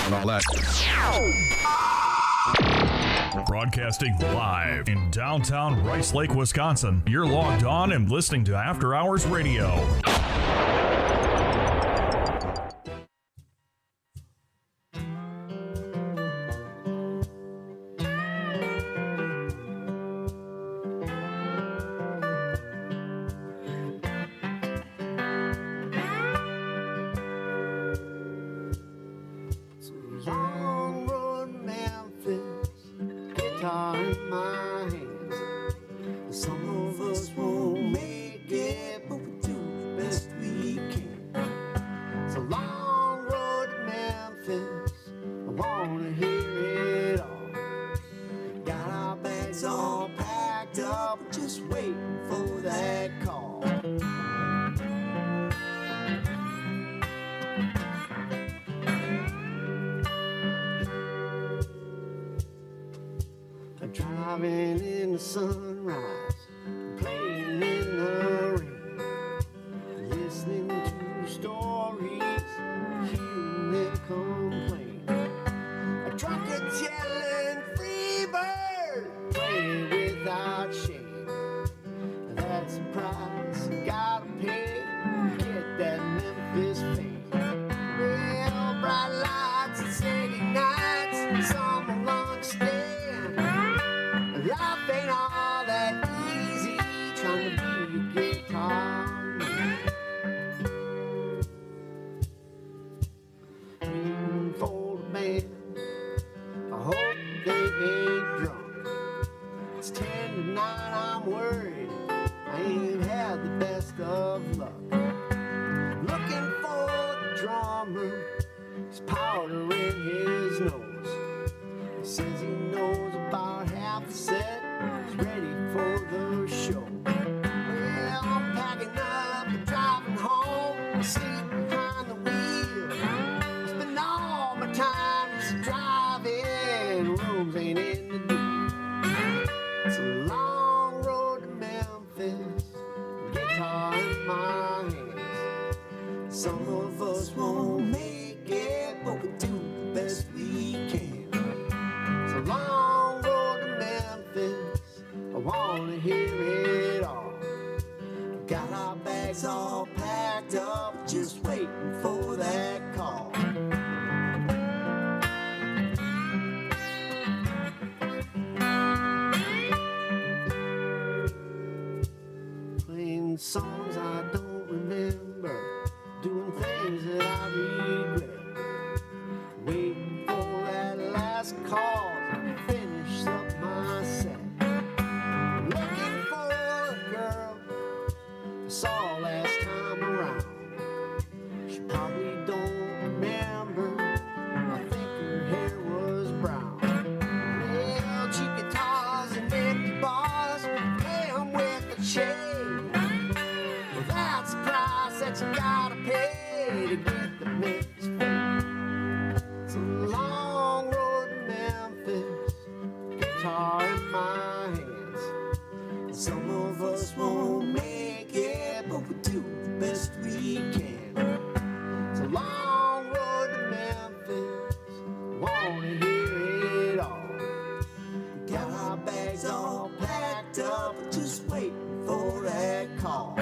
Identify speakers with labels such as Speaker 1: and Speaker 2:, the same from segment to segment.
Speaker 1: and all that.
Speaker 2: Broadcasting live in downtown Rice Lake, Wisconsin. You're logged on and listening to After Hours Radio.
Speaker 3: Driving in the sunrise, playing in the rain, listening to stories, hearing them complain. A drunkard's yelling, free bird, play without shame. That's the price you gotta pay to get that Memphis fame. Well, bright lights and city nights, some will understand. Life ain't all that easy, trying to be a guitar man. Waiting for the band, I hope they ain't drunk. It's 10 tonight, I'm worried, I ain't had the best of luck. Looking for the drummer, his powder in his nose. He says he knows about half the set, he's ready for the show. Well, I'm packing up and driving home, sleep behind the wheel. I spend all my time just driving, rooms ain't in the deal. It's a long road to Memphis, guitar in my hands. Some of us won't make it, but we do the best we can. It's a long road to Memphis, I wanna hear it all. Got our bags all packed up, just waiting for that call. Playing songs I don't remember, doing things that I regret. Waiting for that last call to finish up my set. Looking for a girl I saw last time around. She probably don't remember, I think her hair was brown. Well, cheap guitars and empty bars, play 'em with a chain. Well, that's the price that you gotta pay to get the mix fame. It's a long road to Memphis, guitar in my hands. Some of us won't make it, but we do the best we can. It's a long road to Memphis, wanna hear it all. We got our bags all packed up, just waiting for that call.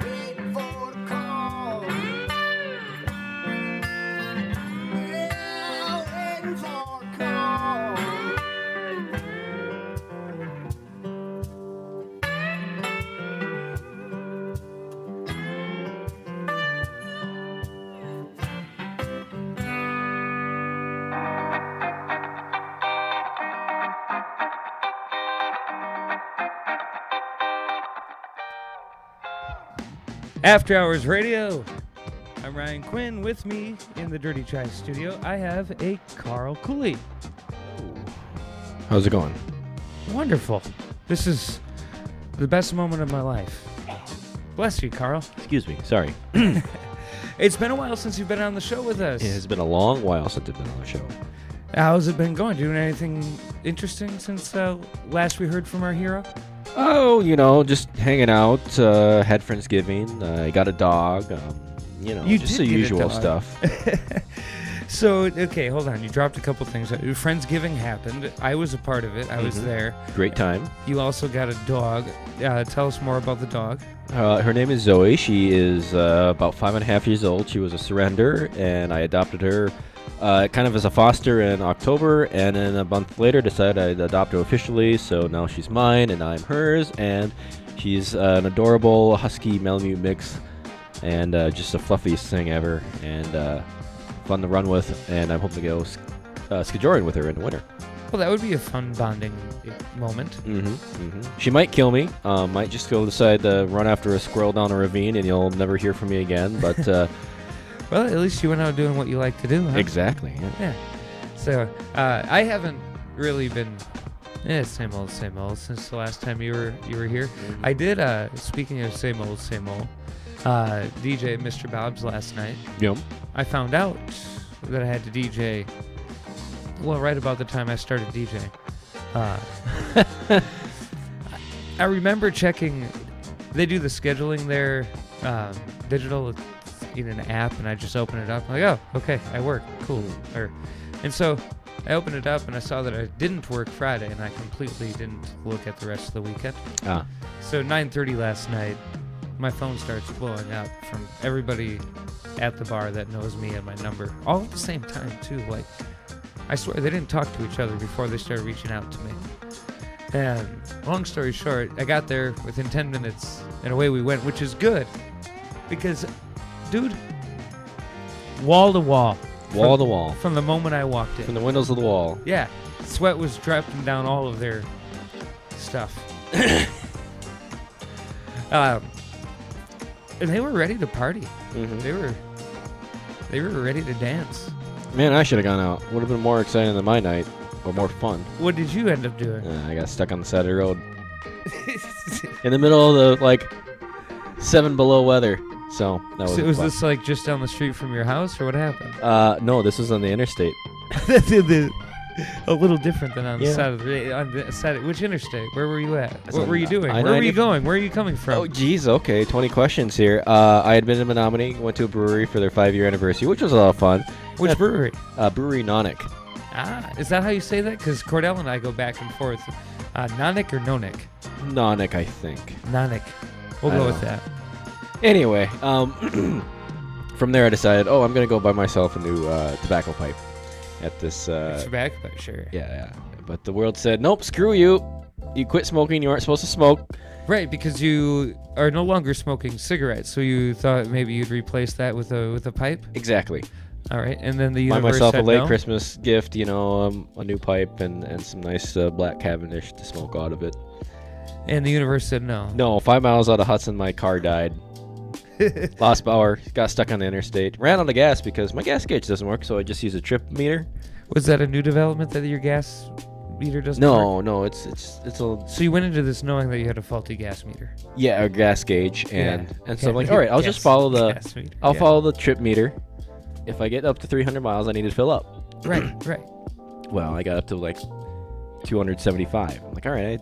Speaker 3: Waiting for the call. Well, waiting for the call.
Speaker 4: After Hours Radio. I'm Ryan Quinn. With me in the Dirty Try studio, I have a Carl Cooley.
Speaker 5: How's it going?
Speaker 4: Wonderful. This is the best moment of my life. Bless you, Carl.
Speaker 5: Excuse me. Sorry.
Speaker 4: It's been a while since you've been on the show with us.
Speaker 5: It has been a long while since I've been on the show.
Speaker 4: How's it been going? Doing anything interesting since last we heard from our hero?
Speaker 5: Oh, just hanging out. Had Friendsgiving. I got a dog.
Speaker 4: You
Speaker 5: just
Speaker 4: did
Speaker 5: the
Speaker 4: get a
Speaker 5: usual
Speaker 4: dog.
Speaker 5: stuff.
Speaker 4: So, okay, hold on. You dropped a couple things. Friendsgiving happened. I was a part of it. I was there.
Speaker 5: Great time.
Speaker 4: You also got a dog. Tell us more about the dog.
Speaker 5: Her name is Zoe. She is about 5.5 years old. She was a surrender, and I adopted her kind of as a foster in October, and then a month later decided I'd adopt her officially, so now she's mine, and I'm hers, and she's an adorable husky Malamute mix, and just the fluffiest thing ever, and fun to run with, and I'm hoping to go skijoring with her in the winter.
Speaker 4: Well, that would be a fun bonding moment.
Speaker 5: She might kill me. Might just go decide to run after a squirrel down a ravine, and you'll never hear from me again. But
Speaker 4: well, at least you went out doing what you like to do, huh?
Speaker 5: exactly. Yeah.
Speaker 4: So I haven't really been same old since the last time you were here. I did. Speaking of same old, DJ Mr. Bob's last night.
Speaker 5: Yep.
Speaker 4: I found out that I had to DJ. Well, right about the time I started DJing. I remember checking. They do the scheduling there, digital in an app, and I just open it up. I'm like, oh, okay, I work, cool. And so I opened it up, and I saw that I didn't work Friday, and I completely didn't look at the rest of the weekend. So 9:30 last night, my phone starts blowing up from everybody at the bar that knows me and my number, all at the same time too. Like, I swear they didn't talk to each other before they started reaching out to me. And long story short, I got there within 10 minutes, and away we went, which is good, because, dude, wall to wall, from the moment I walked in,
Speaker 5: from the windows of the wall.
Speaker 4: Yeah, sweat was dripping down all of their stuff. And they were ready to party. They were ready to dance.
Speaker 5: Man, I should have gone out. Would have been more exciting than my night, or more fun.
Speaker 4: What did you end up doing?
Speaker 5: I got stuck on the side of the road in the middle of the 7 below weather. So that was.
Speaker 4: So was
Speaker 5: fun.
Speaker 4: this just down the street from your house, or what happened?
Speaker 5: No, this was on the interstate.
Speaker 4: A little different than on the
Speaker 5: Yeah.
Speaker 4: side of the side. Which interstate? Where were you at?
Speaker 5: It's
Speaker 4: What
Speaker 5: on
Speaker 4: were you doing? Where
Speaker 5: I-90.
Speaker 4: were you going? Where are you coming from?
Speaker 5: Oh, geez. Okay, 20 questions here. I had been in Menominee, went to a brewery for their 5-year anniversary, which was a lot of fun.
Speaker 4: Which brewery?
Speaker 5: Brewery Nonic.
Speaker 4: Is that how you say that? Because Cordell and I go back and forth. Nonic or Nonic?
Speaker 5: Nonic, I think.
Speaker 4: Nonic. We'll
Speaker 5: I
Speaker 4: go
Speaker 5: don't
Speaker 4: with
Speaker 5: know.
Speaker 4: that.
Speaker 5: Anyway, from there I decided, I'm going to go buy myself a new tobacco pipe at this...
Speaker 4: Tobacco, sure.
Speaker 5: Yeah. But the world said, nope, screw you. You quit smoking. You aren't supposed to smoke.
Speaker 4: Right, because you are no longer smoking cigarettes, so you thought maybe you'd replace that with a pipe?
Speaker 5: Exactly.
Speaker 4: All right, and then the
Speaker 5: Buy
Speaker 4: universe
Speaker 5: myself a
Speaker 4: said
Speaker 5: late
Speaker 4: no?
Speaker 5: Christmas gift, a new pipe and some nice black Cavendish to smoke out of it.
Speaker 4: And the universe said no.
Speaker 5: No, 5 miles out of Hudson, my car died. Lost power, got stuck on the interstate. Ran out of gas because my gas gauge doesn't work, so I just use a trip meter.
Speaker 4: Was that a new development that your gas meter doesn't work?
Speaker 5: No, it's a
Speaker 4: So you went into this knowing that you had a faulty gas meter.
Speaker 5: yeah, a gas gauge, and so I'm like,
Speaker 4: Yeah,
Speaker 5: all right, I'll just follow the
Speaker 4: gas meter,
Speaker 5: I'll
Speaker 4: yeah.
Speaker 5: follow the trip meter. If I get up to 300 miles, I need to fill up.
Speaker 4: Right.
Speaker 5: Well, I got up to 275. I'm like, all right,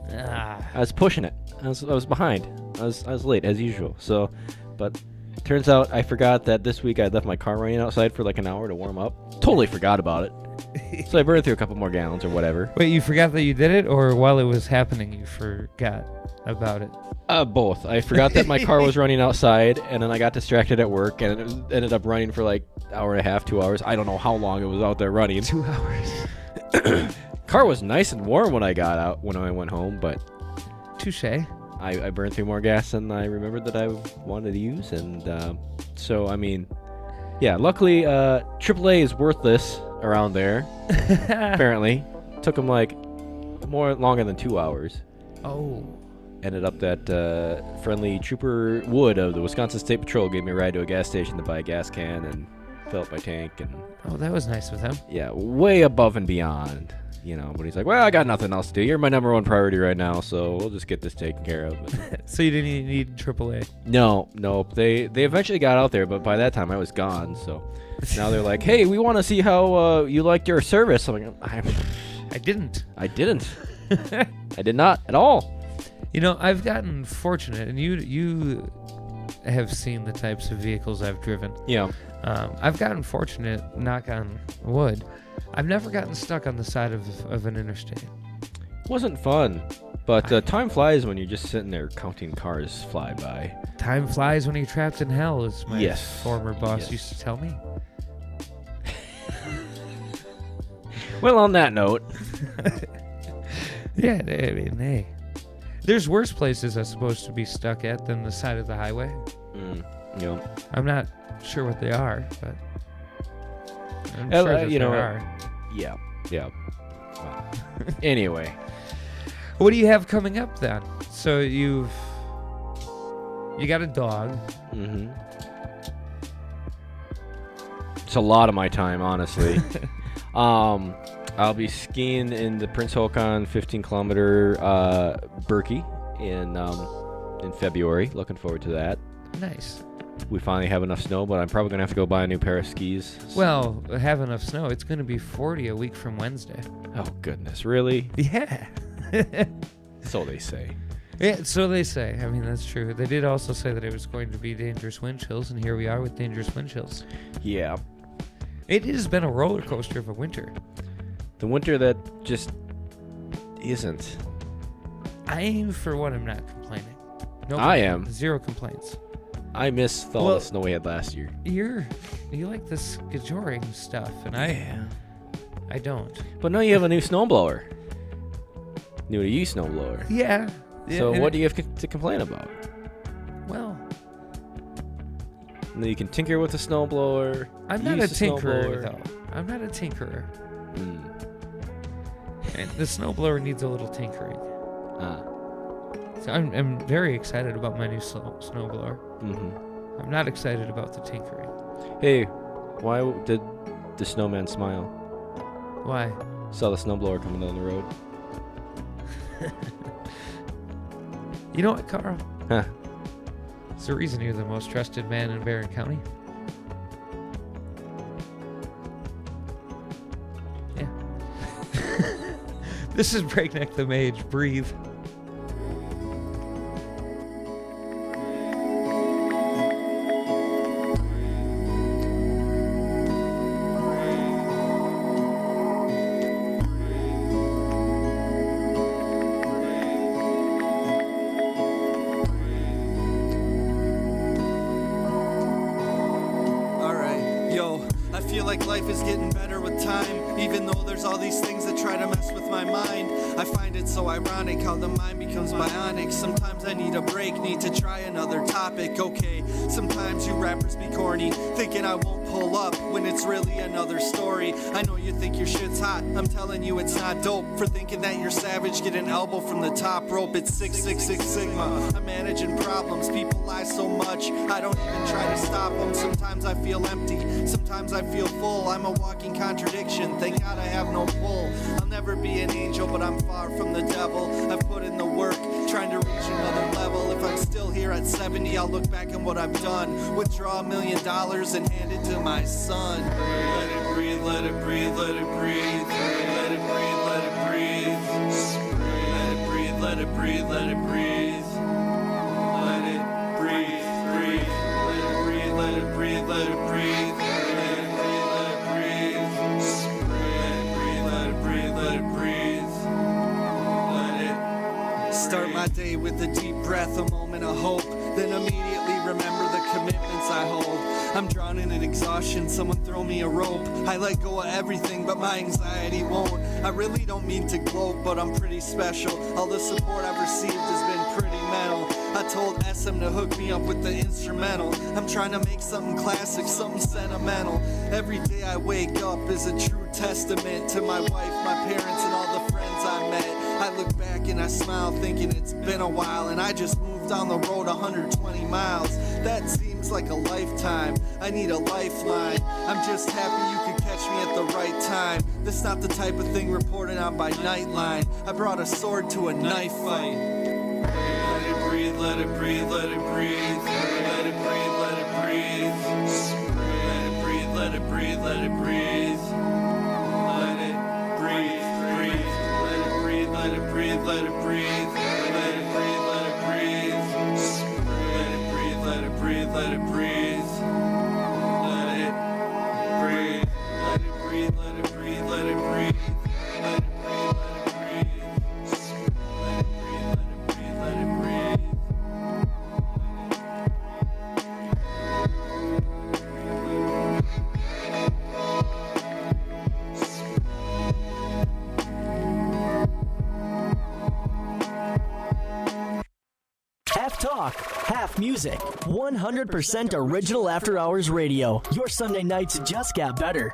Speaker 5: I was pushing it. I was behind. I was late as usual. So, but turns out I forgot that this week I left my car running outside for an hour to warm up. Totally forgot about it. So I burned through a couple more gallons or whatever.
Speaker 4: Wait, you forgot that you did it, or while it was happening you forgot about it?
Speaker 5: Both. I forgot that my car was running outside, and then I got distracted at work, and it ended up running for hour and a half, 2 hours. I don't know how long it was out there running.
Speaker 4: 2 hours.
Speaker 5: Car was nice and warm when I got out, when I went home, but
Speaker 4: Touche.
Speaker 5: I burned through more gas than I remembered that I wanted to use, and so, I mean, yeah, luckily, AAA is worthless around there, apparently. Took them longer than 2 hours.
Speaker 4: Oh.
Speaker 5: Ended up that friendly Trooper Wood of the Wisconsin State Patrol gave me a ride to a gas station to buy a gas can and fill up my tank. And
Speaker 4: Oh, that was nice with him.
Speaker 5: yeah, way above and beyond, But he's like, well, I got nothing else to do. You're my number one priority right now, so we'll just get this taken care of.
Speaker 4: So you didn't even need AAA.
Speaker 5: No. They eventually got out there, but by that time I was gone. So now they're like, hey, we want to see how you liked your service. I'm like,
Speaker 4: I didn't.
Speaker 5: I didn't. I did not at all.
Speaker 4: You know, I've gotten fortunate, and you have seen the types of vehicles I've driven.
Speaker 5: Yeah.
Speaker 4: I've gotten fortunate, knock on wood. I've never gotten stuck on the side of an interstate.
Speaker 5: Wasn't fun, but time flies when you're just sitting there counting cars fly by.
Speaker 4: Time flies when you're trapped in hell, as my
Speaker 5: Yes.
Speaker 4: former boss
Speaker 5: Yes.
Speaker 4: used to tell me.
Speaker 5: Well, on that note,
Speaker 4: Yeah, I mean, hey. There's worse places I'm supposed to be stuck at than the side of the highway.
Speaker 5: you know,
Speaker 4: I'm not sure what they are, but I'm sure that
Speaker 5: you know,
Speaker 4: there are.
Speaker 5: yeah. Well, anyway,
Speaker 4: What do you have coming up then? So you got a dog.
Speaker 5: mm-hmm. It's a lot of my time, honestly. I'll be skiing in the Prince Haakon 15-kilometer Birkie in February. Looking forward to that.
Speaker 4: Nice.
Speaker 5: We finally have enough snow, but I'm probably going to have to go buy a new pair of skis.
Speaker 4: Well, have enough snow. It's going to be 40 a week from Wednesday.
Speaker 5: Oh, goodness. Really?
Speaker 4: Yeah.
Speaker 5: So they say.
Speaker 4: Yeah, so they say. I mean, that's true. They did also say that it was going to be dangerous wind chills, and here we are with dangerous wind chills.
Speaker 5: Yeah.
Speaker 4: It has been a roller coaster of a winter.
Speaker 5: The winter that just isn't.
Speaker 4: For one, I'm not complaining. No,
Speaker 5: I am.
Speaker 4: Zero complaints.
Speaker 5: I missed all
Speaker 4: Well-
Speaker 5: the snow we had last year.
Speaker 4: You like the scajoring stuff, and I don't.
Speaker 5: But now you have a new snowblower. New to you snowblower.
Speaker 4: Yeah.
Speaker 5: So what do you have to complain about?
Speaker 4: Well,
Speaker 5: And then you can tinker with the snowblower.
Speaker 4: I'm not a
Speaker 5: use the
Speaker 4: tinkerer,
Speaker 5: snowblower.
Speaker 4: though. I'm not a tinkerer.
Speaker 5: Mm.
Speaker 4: And the snowblower needs a little tinkering.
Speaker 5: Ah.
Speaker 4: So I'm very excited about my new snowblower.
Speaker 5: Mm-hmm.
Speaker 4: I'm not excited about the tinkering.
Speaker 5: Hey, why did the snowman smile?
Speaker 4: Why?
Speaker 5: Saw the snowblower coming down the road.
Speaker 4: You know what, Carl?
Speaker 5: Huh.
Speaker 4: It's the reason you're the most trusted man in Barron County. Yeah. This is Breakneck the Mage. Breathe.
Speaker 6: Alright, yo, I feel like life is getting better with time. Even though there's all these things that try to mess with my mind, I find it so ironic how the mind becomes bionic. Sometimes I need a break, need to try another topic. Okay, sometimes you rappers be corny, thinking I won't pull up when it's really another story. I know you think your shit's hot, I'm telling you it's not dope. For thinking that you're savage, get an elbow from the top rope. It's 666 Sigma. I'm managing problems, people lie so much, I don't even try to stop them. Sometimes I feel empty, sometimes I feel full. I'm a walking contradiction, thank God I have no pull. I'll never be an angel, but I'm far from the devil. I've put in the work, trying to reach another level. If I'm still here at 70, I'll look back on what I've done. Withdraw $1 million and hand it to my son. Let it breathe, let it breathe, let it breathe. Let it breathe, let it breathe. Let it breathe, let it breathe, let it breathe. Let it breathe, breathe. Let it breathe, let it breathe, let it breathe. Let it breathe, let it breathe. Let it breathe, let it breathe. Let it start my day with a deep breath, a moment of hope. Then immediately remember the commitments I hold. I'm drowning in exhaustion, someone throw me a rope. I let go of everything, but my anxiety won't. I really don't mean to gloat, but I'm pretty special. All the support I've received has been pretty mental. I told SM to hook me up with the instrumental. I'm trying to make something classic, something sentimental. Every day I wake up is a true testament to my wife, my parents, and all the friends I met. I look back and I smile thinking it's been a while, and I just moved down the road 120 miles. That seems like a lifetime. I need a lifeline. I'm just happy you could catch me at the right time. This not the type of thing reported on by Nightline. I brought a sword to a knife fight. Let it breathe, let it breathe, let it breathe. Let it breathe, let it breathe. Let it breathe, let it breathe, let it breathe. Let it breathe, breathe. Let it breathe, let it breathe, let it breathe. Let it breathe,
Speaker 7: talk, half music. 100% original After Hours radio. Your Sunday nights just got better.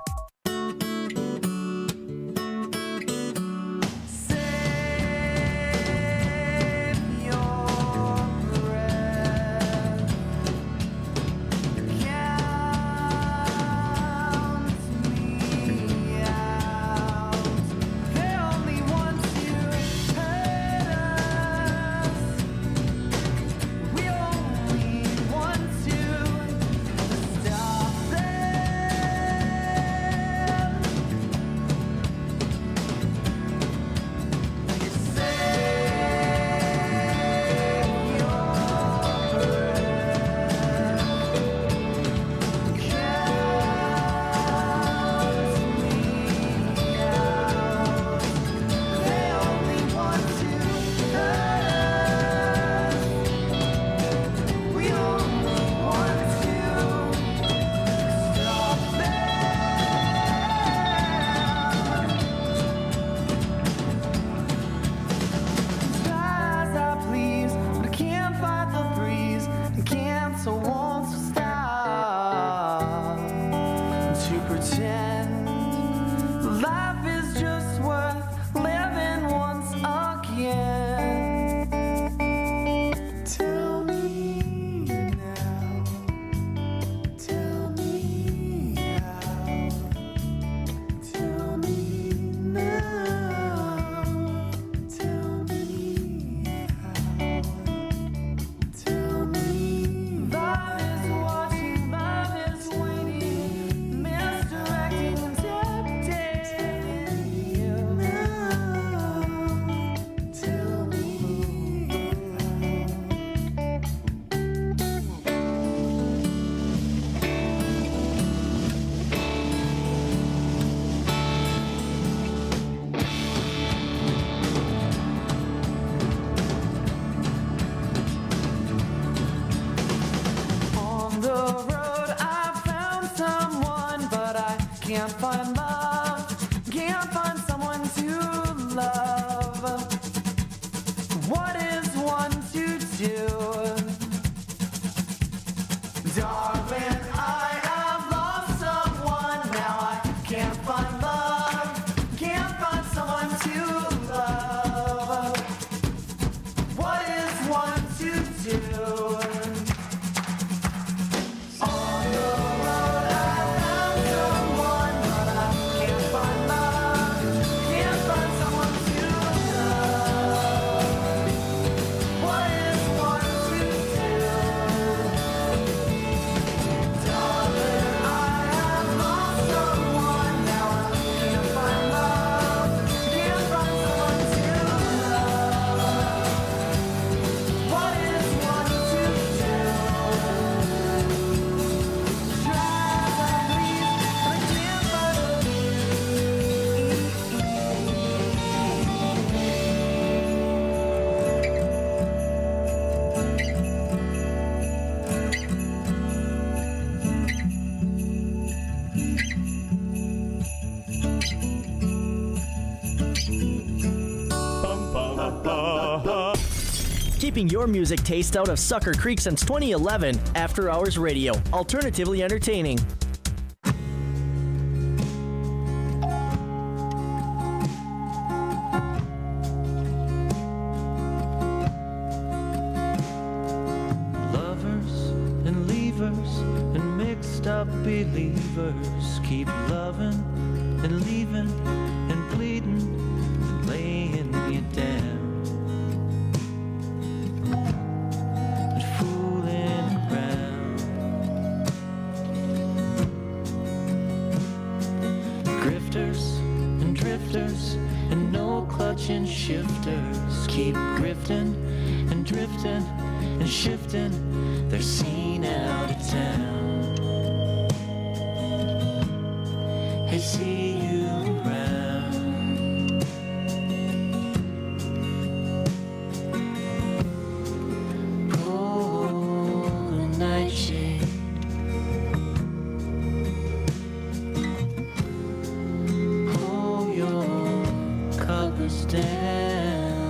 Speaker 8: Can't find love, can't find someone to love. What is one to do? Darling, I have lost someone, now I can't find love, can't find someone to love. What is one to do?
Speaker 7: Keeping your music taste out of Sucker Creek since 2011, After Hours Radio, alternatively entertaining.
Speaker 8: Lovers and leavers and mixed up believers keep loving and leaving and bleeding and laying you down. And no clutching shifters keep grifting and drifting and shifting their scene out of town. Hey, see you around. Pull the nightshade. Down.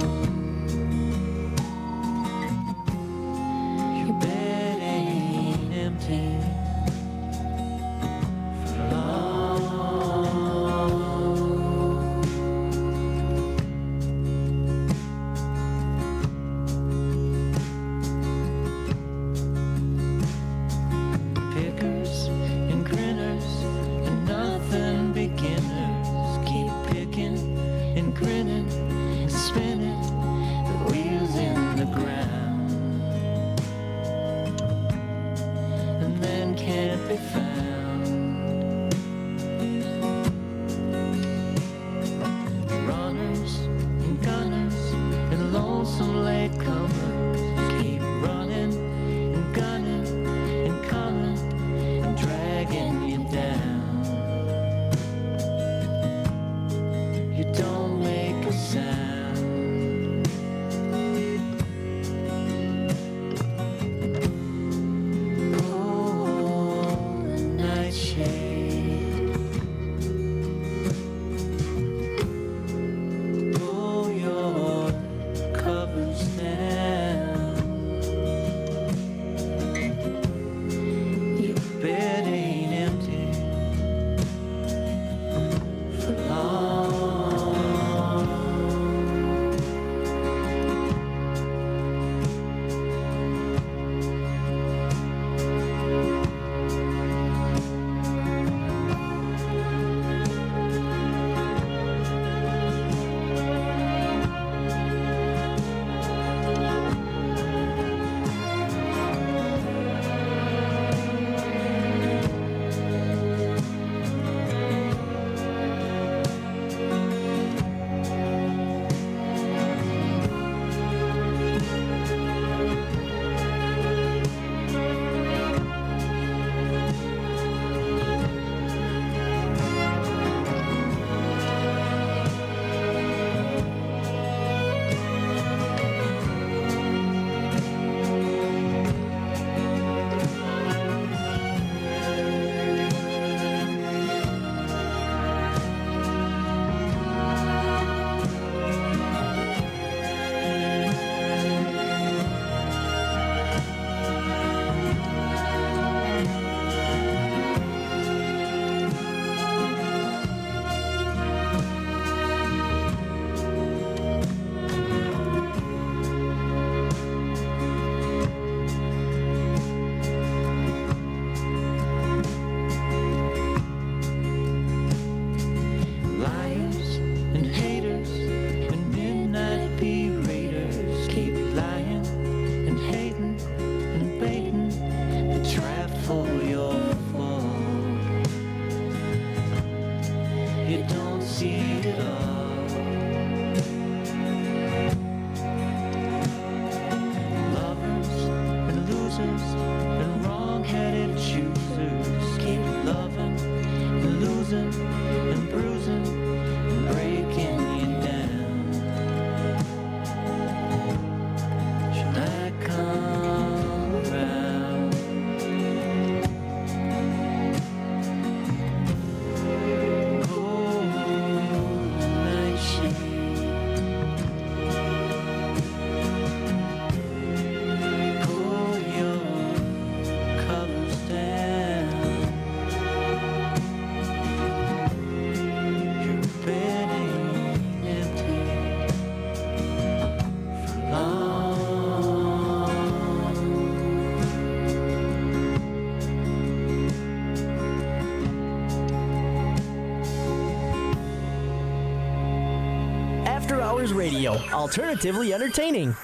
Speaker 7: Radio, alternatively entertaining.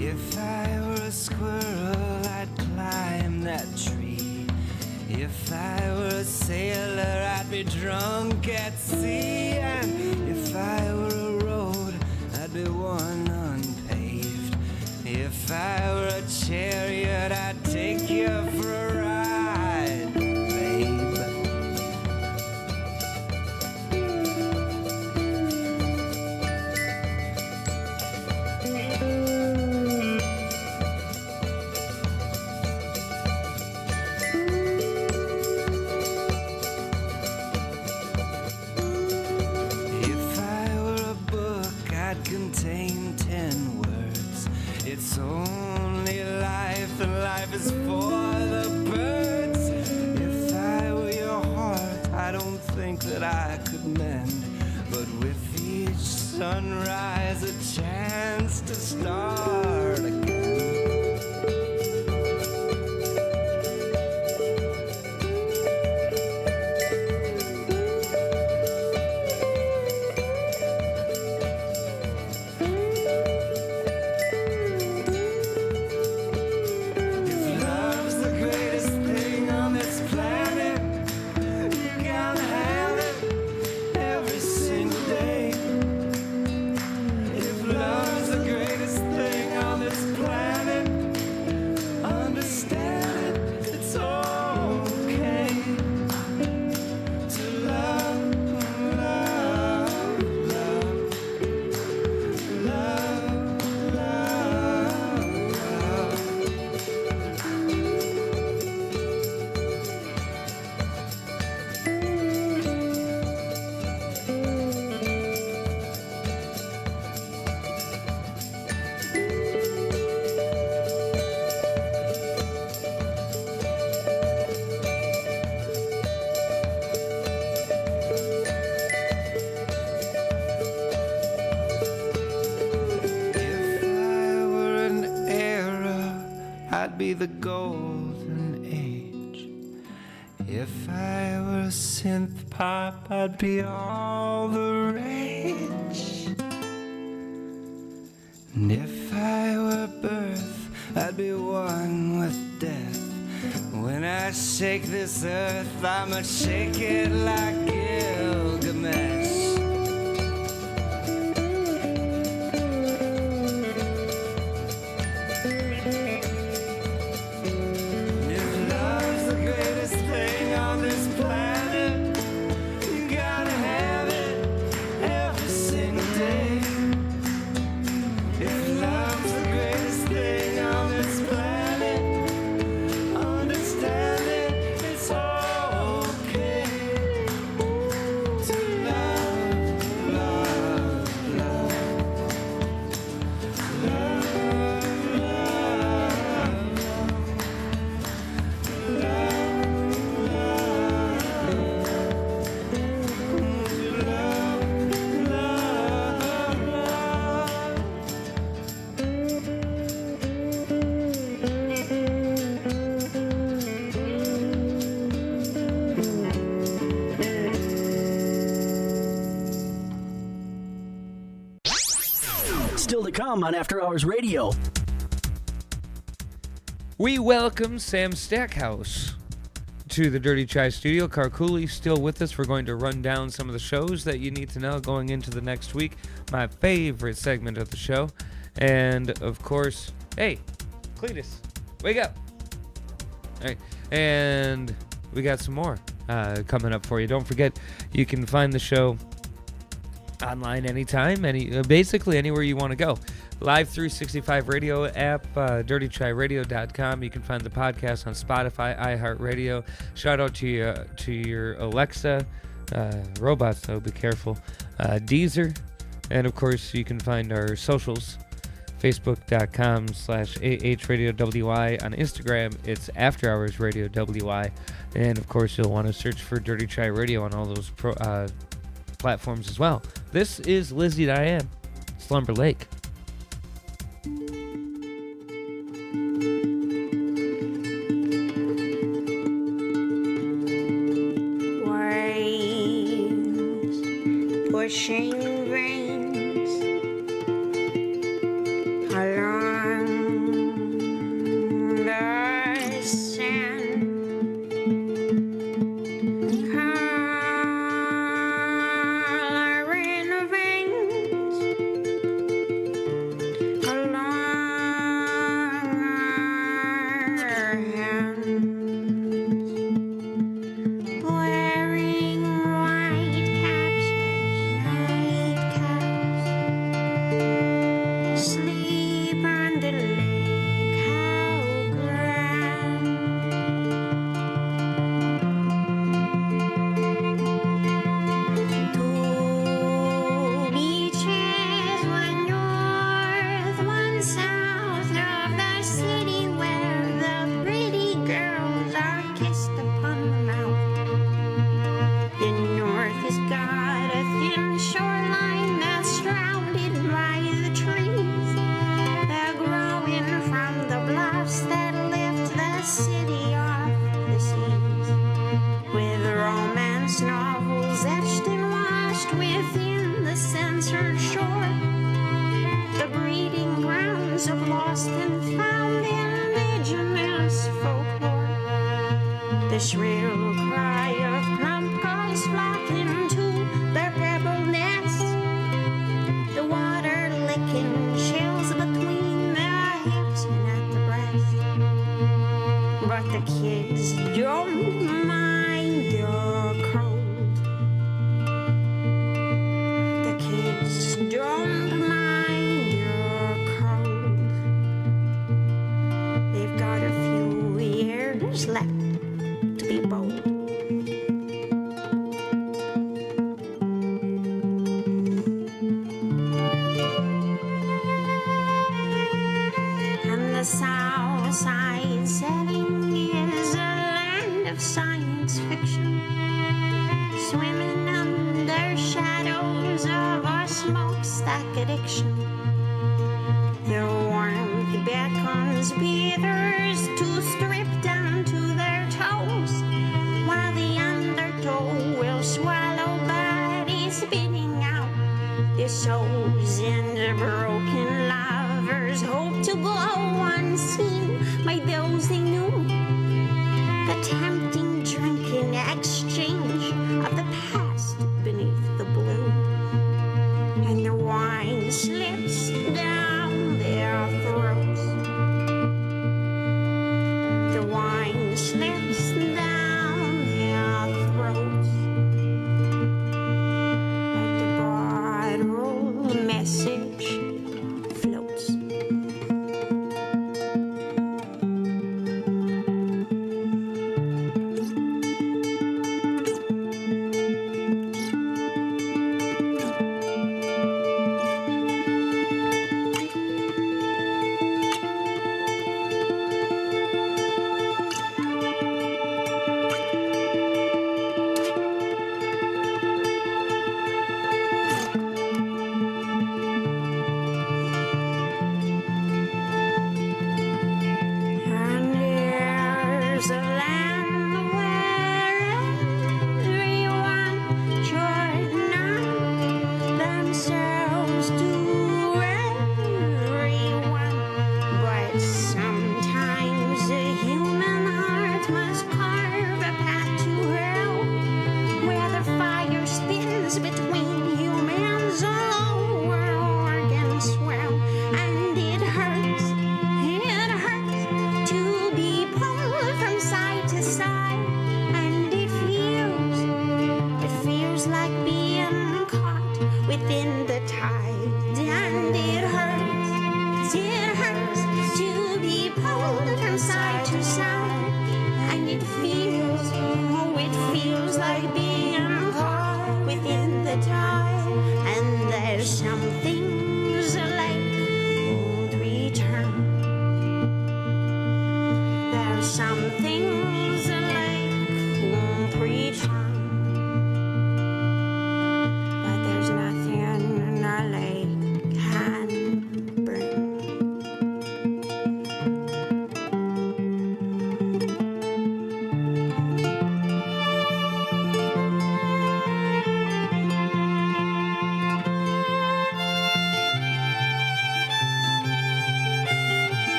Speaker 8: If I were a squirrel, I'd climb that tree. If I were a sailor, I'd be drunk at sea. And if I were a road, I'd be one unpaved. If I were a chariot, I'd take you for a ride, babe. If I were a book, I'd contain 10 words. It's only life, and life is for the birds. If I were your heart, I don't think that I could mend. But with each sunrise, a chance to start again. If love's the greatest thing on this planet, you gotta have it every single day. If love's the greatest thing on this planet, understand it, it's okay to love, love, love, love, love, love. If I were an era, I'd be the golden age. If I were a synth pop, I'd be all the rage. And if I were birth, I'd be one with death. When I shake this earth, I'ma shake it like Gilgamesh. If love's the greatest thing on this planet, you gotta have it every single day. If love's the greatest thing on this planet, understand it, it's okay to love, love, love, love,
Speaker 7: Still to come on After Hours Radio.
Speaker 4: We welcome Sam Stackhouse to the Dirty Chai Studio. Carcooley still with us. We're going to run down some of the shows that you need to know going into the next week. My favorite segment of the show. And, of course, hey, Cletus, wake up. All right. And we got some more coming up for you. Don't forget, you can find the show online anytime, basically anywhere you want to go. Live 365 radio app, dirtychairadio.com. You can find the podcast on Spotify, iHeartRadio. Shout out to your Alexa robots, though. Be careful. Deezer. And, of course, you can find our socials. Facebook.com/AHRadioWI. On Instagram, it's After Hours Radio WI. And of course, you'll want to search for Dirty Try Radio on all those platforms as well. This is Lizzie Diane, Slumber Lake.
Speaker 9: Waves pushing rains along the sand, coloring veins along our hands, wearing white caps, night caps, sleep on the lake, how grand. Two beaches, one north, one south of the city, where the pretty girls are kissed upon the mouth. The north has got a thin shoreline that's shrouded by the trees that grow in from the bluffs that lift the city off the seas, with romance novels etched and washed within the censored shore, the breeding grounds of lost and found indigenous folklore. The shrill cry of plump gulls flocking to their pebble nests, the water licking shells between their hips and at the breast. But the kids don't mind the cold. The kids don't mind the cold. They've got a few years left to be bold. And the South Side setting is a land of science fiction, swimming under shadows of a smokestack addiction. The warmth beckons beavers to strip down to their toes, while the undertow will swallow bodies, spitting out their souls. And the broken lovers hope to go unseen by those they knew. The tempting drinking exchange of the past beneath the blue, and the wine slips down their throats. The wine slips down their throats. Like the bottled message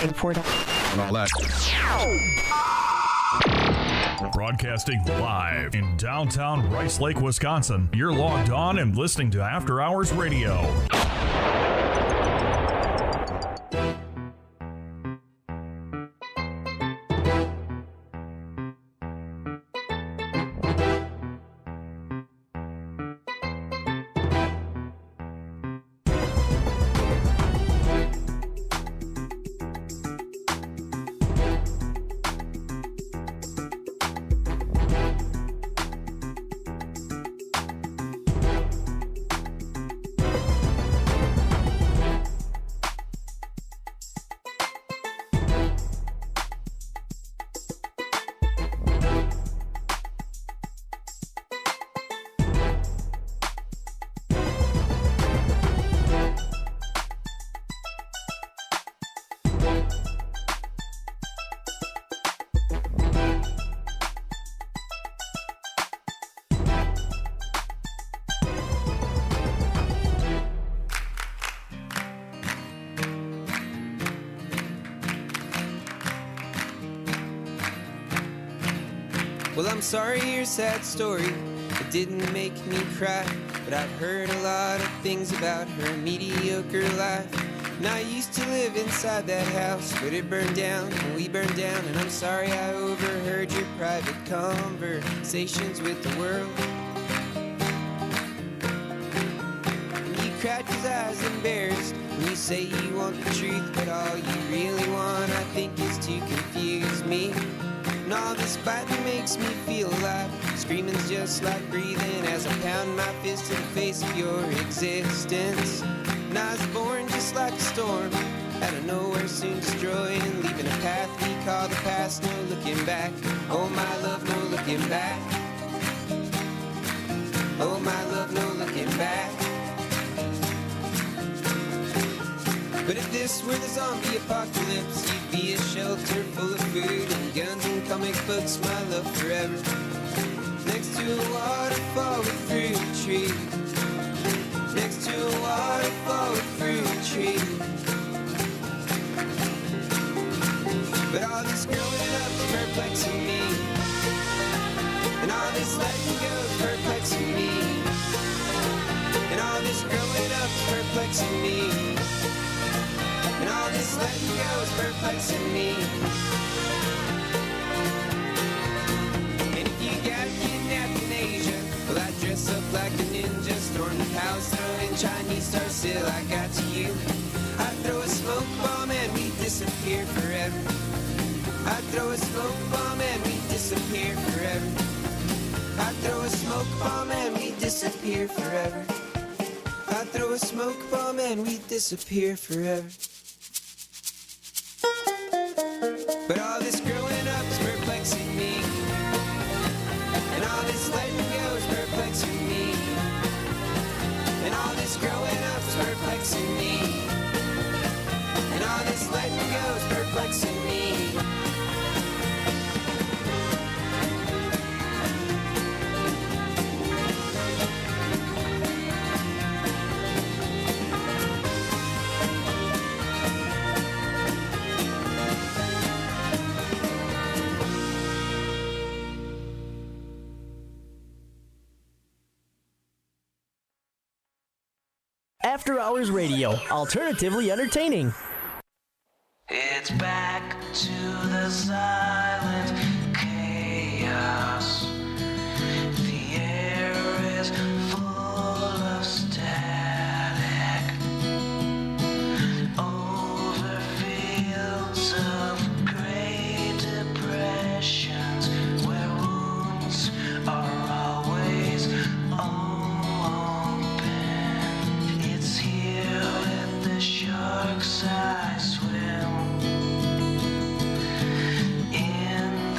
Speaker 1: import and all that.
Speaker 2: Broadcasting live in downtown Rice Lake, Wisconsin. You're logged on and listening to After Hours Radio.
Speaker 8: Well, I'm sorry your sad story, it didn't make me cry. But I've heard a lot of things about her mediocre life. And I used to live inside that house, but it burned down and we burned down. And I'm sorry I overheard your private conversations with the world. And you cried 'cause I was embarrassed. And you say you want the truth, but all you really want, I think, is to confuse me. And all this biting makes me feel alive. Screaming's just like breathing as I pound my fist in the face of your existence. And I was born just like a storm, out of nowhere, soon destroying, leaving a path we call the past, no looking back. Oh my love, no looking back. Oh my love, no looking back. But if this were the zombie apocalypse, you'd be a shelter full of food and guns and comic books, my love forever. Next to a waterfall with fruit tree. Next to a waterfall with fruit tree. But all this growing up is perplexing me. And all this letting go is perplexing me. And all this growing up is perplexing me. And all this letting go is perplexing me. And if you got kidnapped in Asia, well, I'd dress up like a ninja, storm the palace, throw in Chinese star still I got to you. I'd throw a smoke bomb and we'd disappear forever. I'd throw a smoke bomb and we'd disappear forever. I'd throw a smoke bomb and we'd disappear forever. I'd throw a smoke bomb and we'd disappear forever. But all this growing up is perplexing me. And all this letting go is perplexing me. And all this growing up is perplexing me. And all this letting go is perplexing me.
Speaker 7: After Hours Radio, alternatively entertaining.
Speaker 10: It's back to the silent chaos. The air is full of static. Over fields of great depressions where wounds are always open. It's here with the sharks I swim. In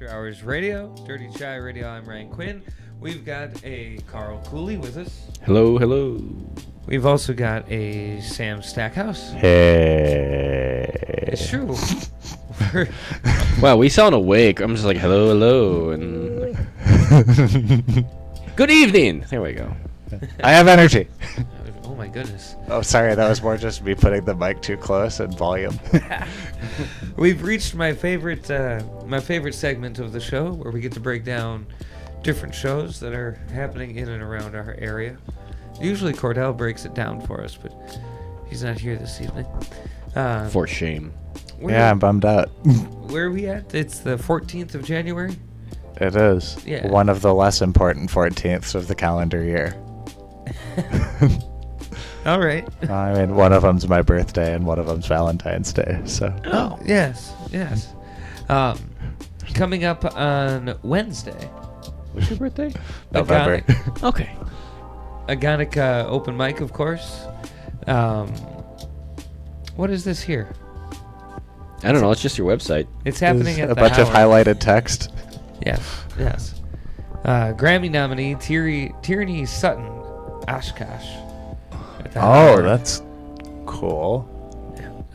Speaker 4: After Hours Radio, Dirty Chai Radio. I'm Ryan Quinn. We've got a Carl Cooley with us.
Speaker 5: Hello, hello.
Speaker 4: We've also got a Sam Stackhouse.
Speaker 11: Hey.
Speaker 4: It's true.
Speaker 5: Wow, we sound awake. I'm just like, hello, hello, and good evening. There we go.
Speaker 11: I have energy.
Speaker 4: Oh my goodness.
Speaker 11: Oh, sorry. That was more just me putting the mic too close and volume.
Speaker 4: We've reached my favorite segment of the show, where we get to break down different shows that are happening in and around our area. Usually Cordell breaks it down for us, but he's not here this evening.
Speaker 5: For shame.
Speaker 11: Yeah, I'm bummed out.
Speaker 4: Where are we at? It's the 14th of January?
Speaker 11: It is.
Speaker 4: Yeah.
Speaker 11: One of the less important 14ths of the calendar year.
Speaker 4: All right.
Speaker 11: I mean, one of them's my birthday and one of them's Valentine's Day, so.
Speaker 4: Oh, yes. Coming up on Wednesday.
Speaker 5: What's your birthday?
Speaker 11: November.
Speaker 5: Okay.
Speaker 4: Agonic open mic, of course. What is this here?
Speaker 5: I don't know. It's just your website.
Speaker 4: It's happening
Speaker 11: There's
Speaker 4: at
Speaker 11: a
Speaker 4: the
Speaker 11: bunch of
Speaker 4: Howard.
Speaker 11: highlighted text.
Speaker 4: Yes. Grammy nominee Tierney Sutton, Oshkosh. at the
Speaker 11: Oh,
Speaker 4: Howard.
Speaker 11: that's cool.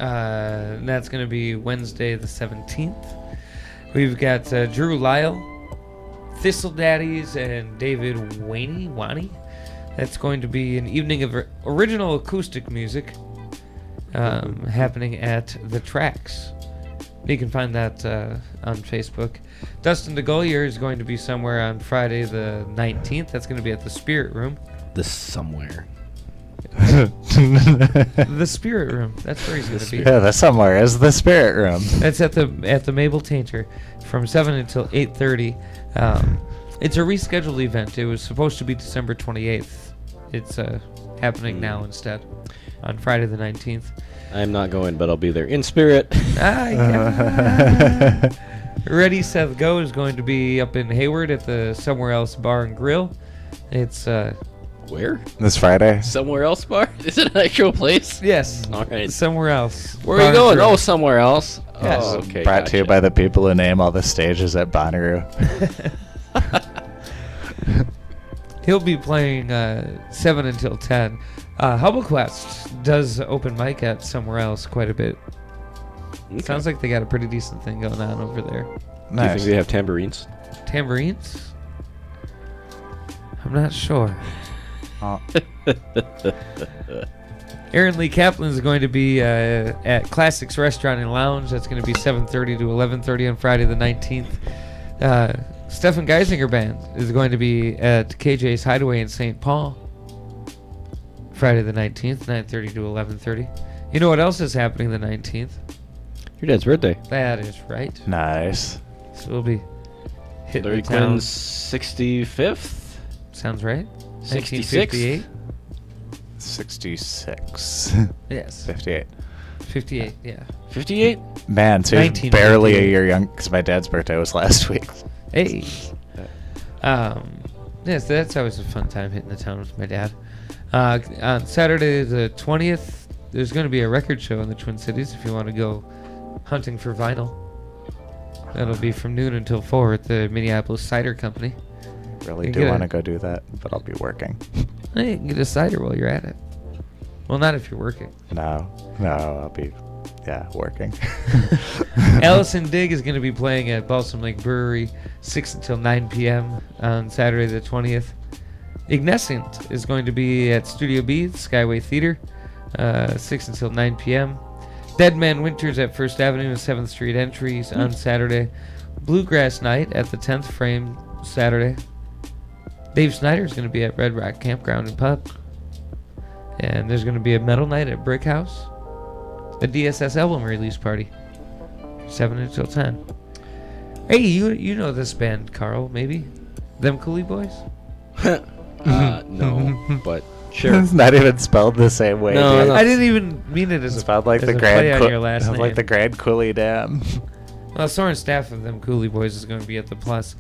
Speaker 4: And that's going to be Wednesday the 17th. We've got Drew Lyle, Thistle Daddies, and David Waney. That's going to be an evening of original acoustic music happening at The Tracks. You can find that on Facebook. Dustin DeGollier is going to be somewhere on Friday the 19th. That's going to be at the Spirit Room.
Speaker 5: The somewhere.
Speaker 4: The Spirit Room. That's where he's going to be.
Speaker 11: Yeah, that's somewhere is the Spirit Room.
Speaker 4: That's at the Mabel Tainter from 7 until 8:30. It's a rescheduled event. It was supposed to be December 28th. It's happening now instead on Friday the 19th.
Speaker 5: I'm not going, but I'll be there in spirit.
Speaker 4: Ready Seth Go is going to be up in Hayward at the Somewhere Else Bar and Grill. It's
Speaker 5: Where?
Speaker 11: This Friday.
Speaker 5: Somewhere else bar? Is it an actual place?
Speaker 4: Yes.
Speaker 5: All right.
Speaker 4: Somewhere else.
Speaker 5: Where are you going? Oh, somewhere else.
Speaker 4: Yes.
Speaker 5: Oh, okay.
Speaker 11: Brought to you
Speaker 5: gotcha.
Speaker 11: by the people who name all the stages at Bonnaroo.
Speaker 4: He'll be playing 7 until 10. Hubble Quest does open mic at Somewhere Else quite a bit.
Speaker 5: Okay.
Speaker 4: Sounds like they got a pretty decent thing going on over there.
Speaker 5: Do you
Speaker 11: Nice.
Speaker 5: think they have tambourines?
Speaker 4: Tambourines? I'm not sure.
Speaker 11: Oh.
Speaker 4: Aaron Lee Kaplan is going to be at Classics Restaurant and Lounge. That's going to be 7:30 to 11:30 on Friday the 19th. Stefan Geisinger Band is going to be at KJ's Hideaway in St. Paul. Friday the 19th, 9:30 to 11:30. You know what else is happening the 19th?
Speaker 5: Your dad's birthday.
Speaker 4: That is right.
Speaker 11: Nice.
Speaker 4: So we'll be hitting
Speaker 5: Larry
Speaker 4: the town.
Speaker 5: Quinn's 65th?
Speaker 4: Sounds right.
Speaker 5: 66?
Speaker 4: 1958.
Speaker 11: 66.
Speaker 4: Yes.
Speaker 11: 58.
Speaker 4: 58, yeah.
Speaker 5: 58?
Speaker 11: Man, so he's
Speaker 4: 1958.
Speaker 11: barely a year young because my dad's birthday was last week.
Speaker 4: Hey. Yes, that's always a fun time hitting the town with my dad. On Saturday the 20th, there's going to be a record show in the Twin Cities if you want to go hunting for vinyl. That'll be from noon until 4 at the Minneapolis Cider Company.
Speaker 11: Really
Speaker 4: You
Speaker 11: do
Speaker 4: get
Speaker 11: want
Speaker 4: a-
Speaker 11: to go do that, but I'll be working.
Speaker 4: Hey, you can get a cider while you're at it. Well, not if you're working.
Speaker 11: No, I'll be, working.
Speaker 4: Allison Digg is going to be playing at Balsam Lake Brewery 6 until 9 p.m. on Saturday the 20th. Ignescent is going to be at Studio B, at Skyway Theater, 6 until 9 p.m. Dead Man Winters at First Avenue and 7th Street entries on Saturday. Bluegrass Night at the 10th Frame Saturday. Dave Snyder is going to be at Red Rock Campground and Pub. And there's going to be a metal night at Brick House. A DSS album release party. 7 until 10. Hey, you know this band, Carl, maybe? Them Cooley Boys?
Speaker 5: No, but sure.
Speaker 11: It's not even spelled the same way.
Speaker 5: No,
Speaker 11: dude.
Speaker 5: no.
Speaker 4: I didn't even mean it as
Speaker 11: It's
Speaker 4: a
Speaker 11: spelled like
Speaker 4: as
Speaker 11: the
Speaker 4: a play
Speaker 11: Grand
Speaker 4: on your last name.
Speaker 11: like the Grand Coulee Dam.
Speaker 4: Well, Soren Staff of Them Cooley Boys is going to be at the Plus.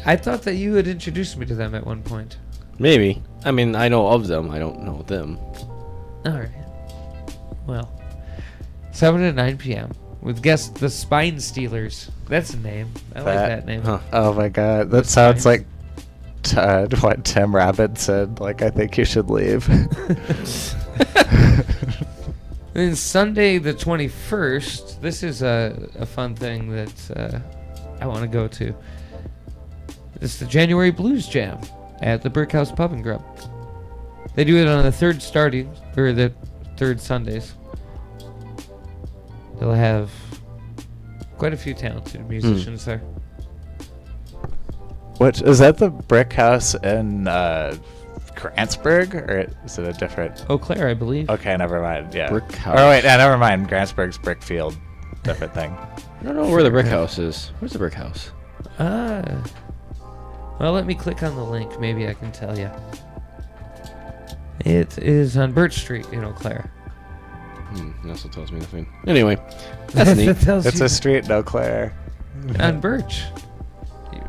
Speaker 4: I thought that you had introduced me to them at one point.
Speaker 5: Maybe. I mean, I know of them. I don't know them.
Speaker 4: All right. Well, 7 to 9 p.m. with guest the Spine Stealers. That's a name. I like that name.
Speaker 5: Huh.
Speaker 11: Oh my god, that sounds like what Tim Robbins said. Like, I think you should leave.
Speaker 4: Then Sunday the 21st, this is a fun thing that I want to go to. It's the January Blues Jam at the Brickhouse Pub and Grub. They do it on the third Sundays. They'll have quite a feau talented musicians there.
Speaker 11: Which is that the Brick House in Grantsburg, or is it a different?
Speaker 4: Eau Claire, I believe.
Speaker 11: Okay, never mind. Yeah.
Speaker 5: Brick House.
Speaker 11: Oh wait, yeah, never mind. Grantsburg's Brickfield, different thing.
Speaker 5: I don't know where the Brick House is. Where's the Brick House?
Speaker 4: Well, let me click on the link. Maybe I can tell you. It is on Birch Street in Eau Claire.
Speaker 5: That also tells me nothing. Anyway, that's neat.
Speaker 11: It's a street in Eau Claire.
Speaker 4: On Birch.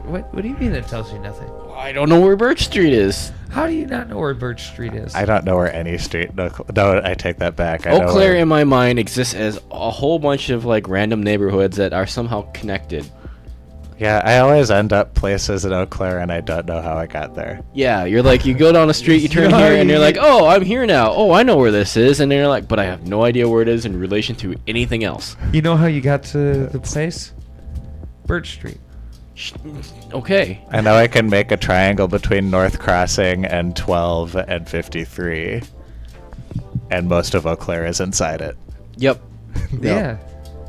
Speaker 4: What do you mean that tells you nothing?
Speaker 5: I don't know where Birch Street is.
Speaker 4: How do you not know where Birch Street is?
Speaker 11: I don't know where any street. No, I take that back.
Speaker 5: Eau Claire, in my mind, exists as a whole bunch of like random neighborhoods that are somehow connected.
Speaker 11: Yeah, I always end up places in Eau Claire, and I don't know how I got there.
Speaker 5: Yeah, you're like, you go down the street, you turn here, and you're like, oh, I'm here now. Oh, I know where this is. And then you're like, but I have no idea where it is in relation to anything else.
Speaker 4: You know how you got to the place? Birch Street.
Speaker 5: Okay.
Speaker 11: I know I can make a triangle between North Crossing and 12 and 53. And most of Eau Claire is inside it.
Speaker 5: Yep.
Speaker 4: Yeah.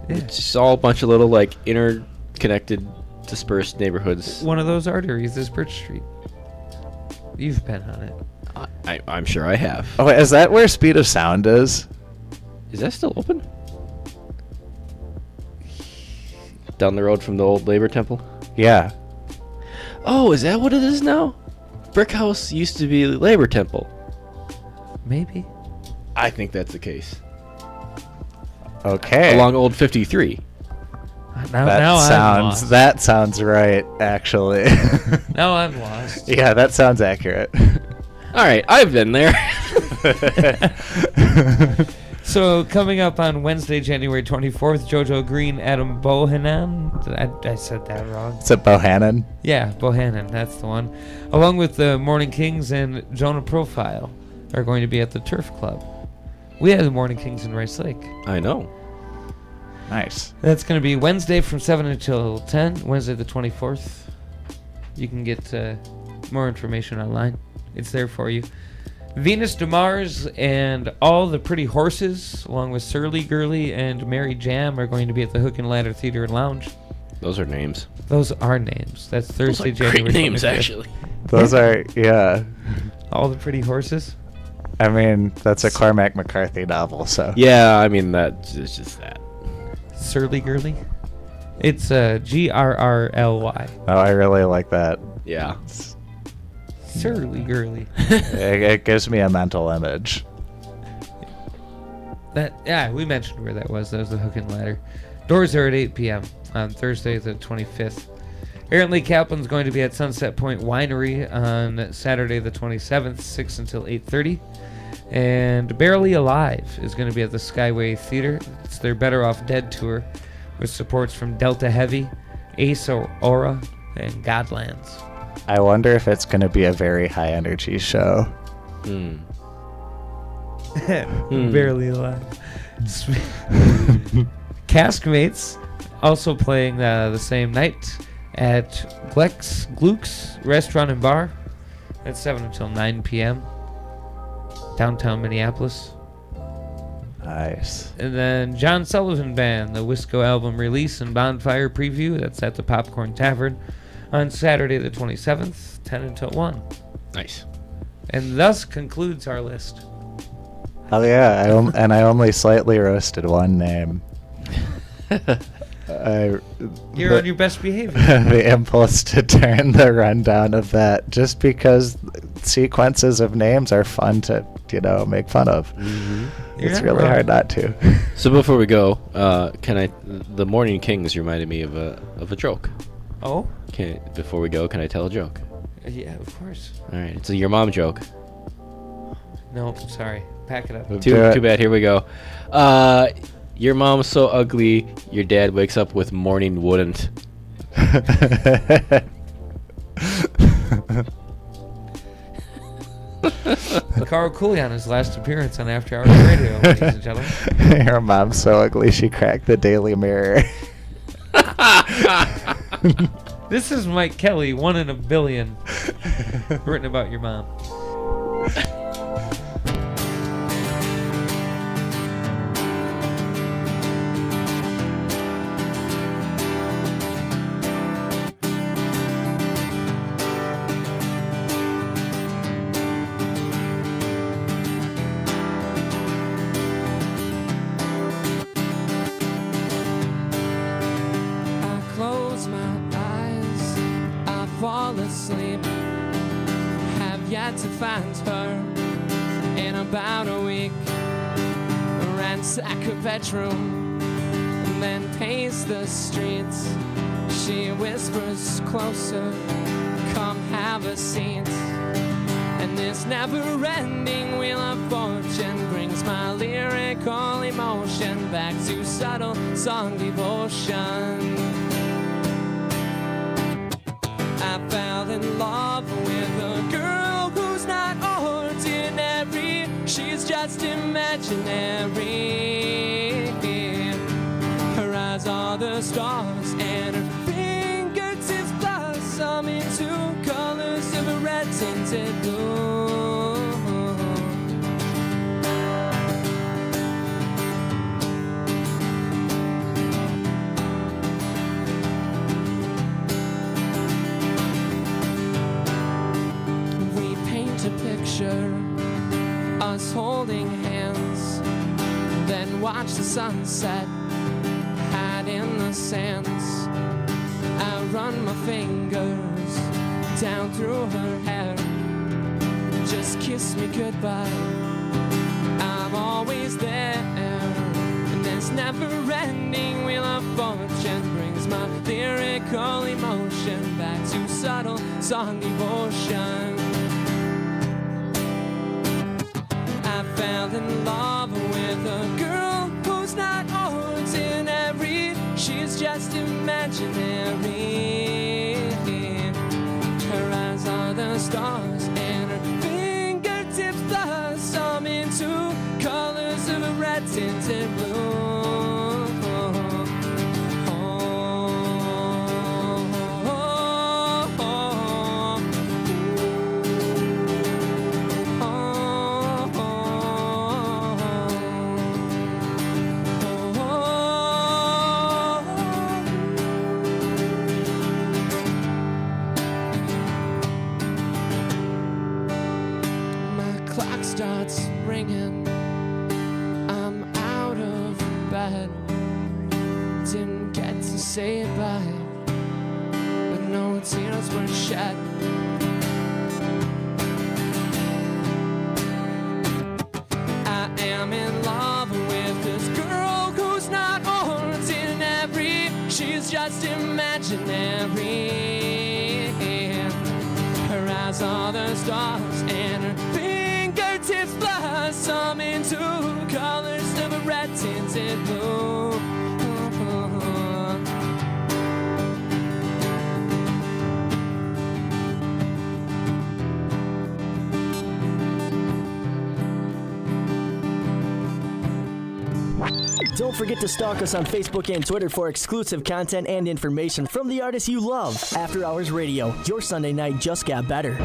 Speaker 5: It's just all a bunch of little, like, interconnected, dispersed neighborhoods.
Speaker 4: One of those arteries is Birch Street. You've been on it.
Speaker 5: I'm sure I have.
Speaker 11: Oh, wait, is that where Speed of Sound is?
Speaker 5: Is that still open? Down the road from the old Labor Temple?
Speaker 11: Yeah.
Speaker 5: Oh, is that what it is now? Brick House used to be Labor Temple.
Speaker 4: Maybe.
Speaker 5: I think that's the case.
Speaker 11: Okay.
Speaker 5: Along Old 53.
Speaker 11: That sounds right, actually.
Speaker 4: Now I'm lost.
Speaker 11: Yeah, that sounds accurate.
Speaker 5: All right, I've been there.
Speaker 4: So coming up on Wednesday, January 24th, JoJo Green, Adam Bohannon. I said that wrong.
Speaker 11: Is it Bohannon?
Speaker 4: Yeah, Bohannon, that's the one. Along with the Morning Kings and Jonah Profile are going to be at the Turf Club. We have the Morning Kings in Rice Lake.
Speaker 5: I know.
Speaker 11: Nice.
Speaker 4: That's going to be Wednesday from 7 until 10, Wednesday the 24th. You can get more information online. It's there for you. Venus de Mars and All the Pretty Horses, along with Surly Girly and Mary Jam, are going to be at the Hook and Ladder Theater and Lounge.
Speaker 5: Those are names.
Speaker 4: Those are names. That's Thursday,
Speaker 5: Those are
Speaker 4: January
Speaker 5: great names,
Speaker 4: 25th.
Speaker 5: actually.
Speaker 11: Those are, yeah.
Speaker 4: All the Pretty Horses?
Speaker 11: I mean, that's a Cormac McCarthy novel, so.
Speaker 5: Yeah, I mean, it's just that.
Speaker 4: Surly Girly? It's Grrly.
Speaker 11: Oh, I really like that.
Speaker 5: Yeah.
Speaker 4: Surly Girly.
Speaker 11: It gives me a mental image.
Speaker 4: Yeah, we mentioned where that was. That was the Hook and Ladder. Doors are at 8 p.m. on Thursday the 25th. Aaron Lee Kaplan's going to be at Sunset Point Winery on Saturday the 27th, 6 until 8:30. And Barely Alive is going to be at the Skyway Theater. It's their Better Off Dead tour with supports from Delta Heavy, Ace Aura, and Godlands.
Speaker 11: I wonder if it's going to be a very high energy show.
Speaker 4: Barely Alive. Caskmates also playing the same night at Gluck's Restaurant and Bar at 7 until 9 p.m. downtown Minneapolis.
Speaker 11: Nice.
Speaker 4: And then John Sullivan Band, the Wisco album release and bonfire preview. That's at the Popcorn Tavern on Saturday the 27th, 10 until 1.
Speaker 5: Nice.
Speaker 4: And thus concludes our list.
Speaker 11: Oh yeah, I only slightly roasted one name.
Speaker 4: You're on your best behavior.
Speaker 11: The impulse to turn the rundown of that, just because sequences of names are fun to, make fun of.
Speaker 5: Mm-hmm.
Speaker 11: It's really hard not to.
Speaker 5: So before we go, the Morning Kings reminded me of a joke.
Speaker 4: Oh?
Speaker 5: Before we go, can I tell a joke?
Speaker 4: Yeah, of course.
Speaker 5: All right, it's a your mom joke.
Speaker 4: No, sorry. Pack it up.
Speaker 5: Too bad. Here we go. Your mom's so ugly, your dad wakes up with morning wouldn't.
Speaker 4: Carl Cooley on his last appearance on After Hours Radio, ladies and gentlemen.
Speaker 11: Your mom's so ugly she cracked the Daily Mirror.
Speaker 4: This is Mike Kelly, 1 in a billion, written about your mom.
Speaker 8: To find her in about a week, ransack her bedroom and then pace the streets. She whispers closer, come have a seat. And this never-ending wheel of fortune brings my lyrical emotion back to subtle song devotion. I fell in love with a girl who's not ordinary. She's just imaginary. Her eyes are the stars and her fingertips blossom into colors of a red tinted blue. Picture us holding hands, then watch the sunset hide in the sands. I run my fingers down through her hair. Just kiss me goodbye, I'm always there. And this never-ending wheel of fortune brings my lyrical emotion back to subtle song devotion. I fell in love with a girl who's not ordinary. She's just imaginary. Her eyes are the stars and her fingertips blossom into colors of a red tinted blue. Starts ringing, I'm out of bed. Didn't get to say bye, but no tears were shed. I am in love with this girl who's not ordinary. She's just imaginary. Her eyes are the stars and her fingertips blossom into colors of a red tinted blue.
Speaker 7: Don't forget to stalk us on Facebook and Twitter for exclusive content and information from the artists you love. After Hours Radio, your Sunday night just got better.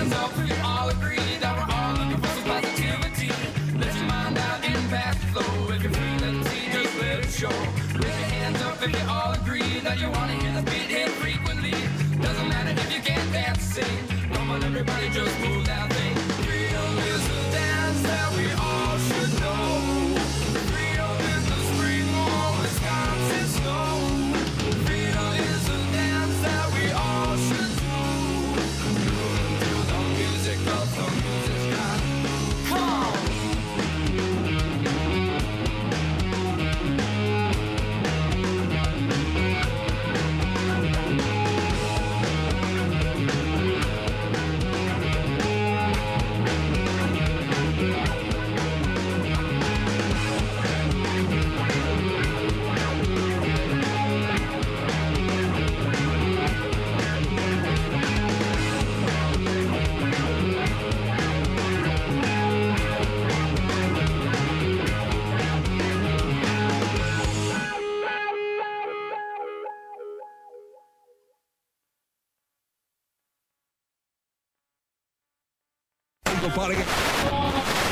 Speaker 8: hands up if you all agree that we're all looking for some positivity. Let your mind out and fast flow. If you're feeling tea, just let it show. Raise your hands up if you all agree that you want to hear the beat hit frequently. Doesn't matter if you can't dance or sing. Come on, everybody, just move that thing. Freedom is a dance that we all should know. Freedom is the spring on Wisconsin snow. Freedom is a dance that we all should do. Moving through the music, 'cause the music's got. Come on.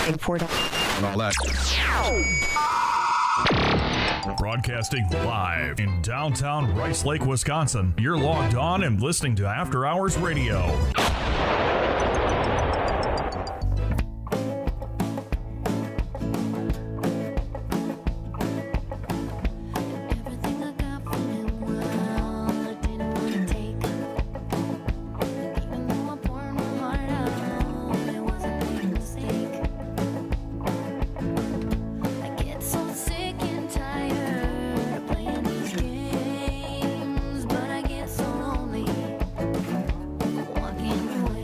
Speaker 1: Import and all that.
Speaker 2: Broadcasting live in downtown Rice Lake, Wisconsin. You're logged on and listening to After Hours Radio.
Speaker 9: Everything I got from him, well, I didn't want to take. Even though I poured my heart out, it wasn't my mistake. I get so sick and tired of playing these games, but I get so lonely walking away.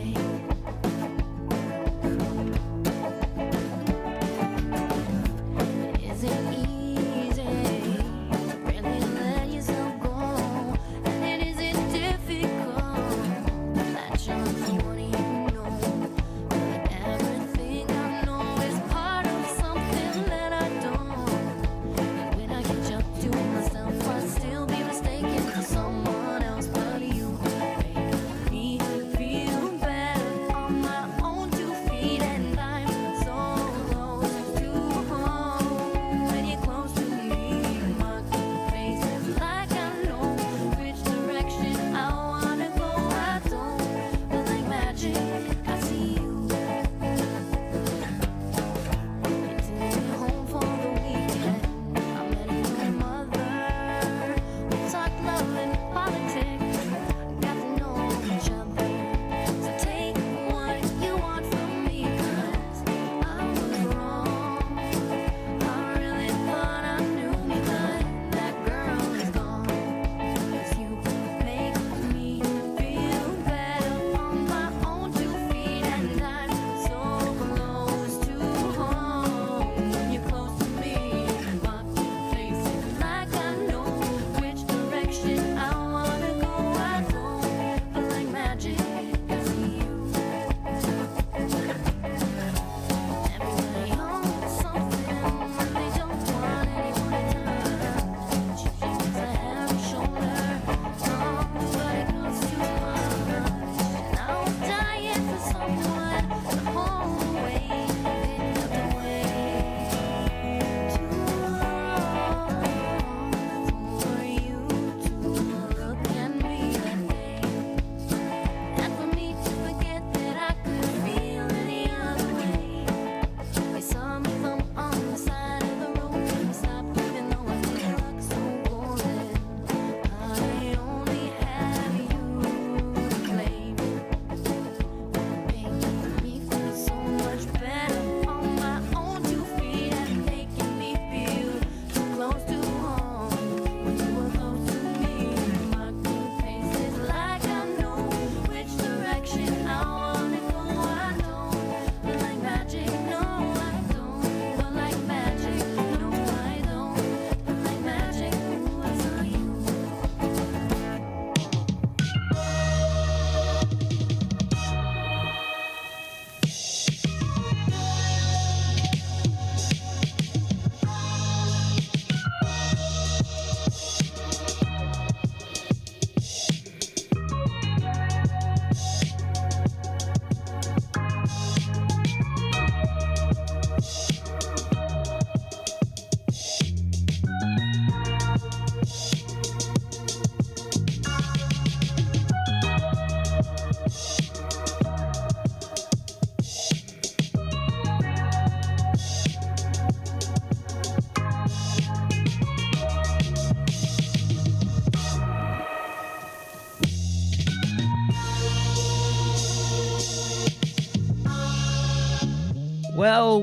Speaker 4: Well.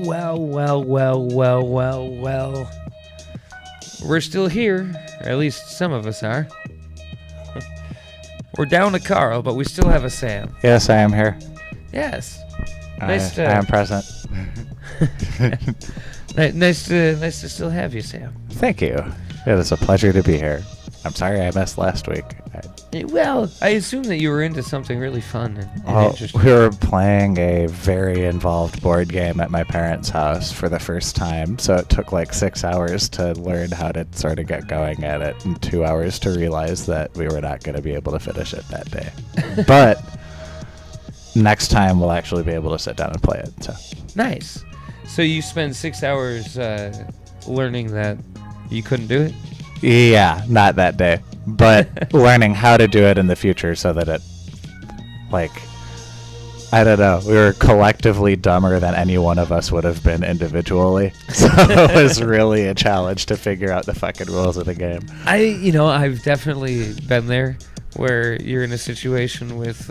Speaker 4: We're still here, or at least some of us are. We're down to Carl, but we still have a Sam.
Speaker 11: Yes, I am here.
Speaker 4: Yes.
Speaker 11: I am present.
Speaker 4: Nice to still have you, Sam.
Speaker 11: Thank you. It is a pleasure to be here. I'm sorry I missed last week.
Speaker 4: Well, I assume that you were into something really fun and interesting.
Speaker 11: We were playing a very involved board game at my parents' house for the first time, so it took like 6 hours to learn how to sort of get going at it, and 2 hours to realize that we were not going to be able to finish it that day. But next time we'll actually be able to sit down and play it. So
Speaker 4: nice. So you spend 6 hours learning that you couldn't do it?
Speaker 11: Yeah, not that day, but learning how to do it in the future so that it, like, I don't know, we were collectively dumber than any one of us would have been individually. So it was really a challenge to figure out the fucking rules of the game.
Speaker 4: I've definitely been there where you're in a situation with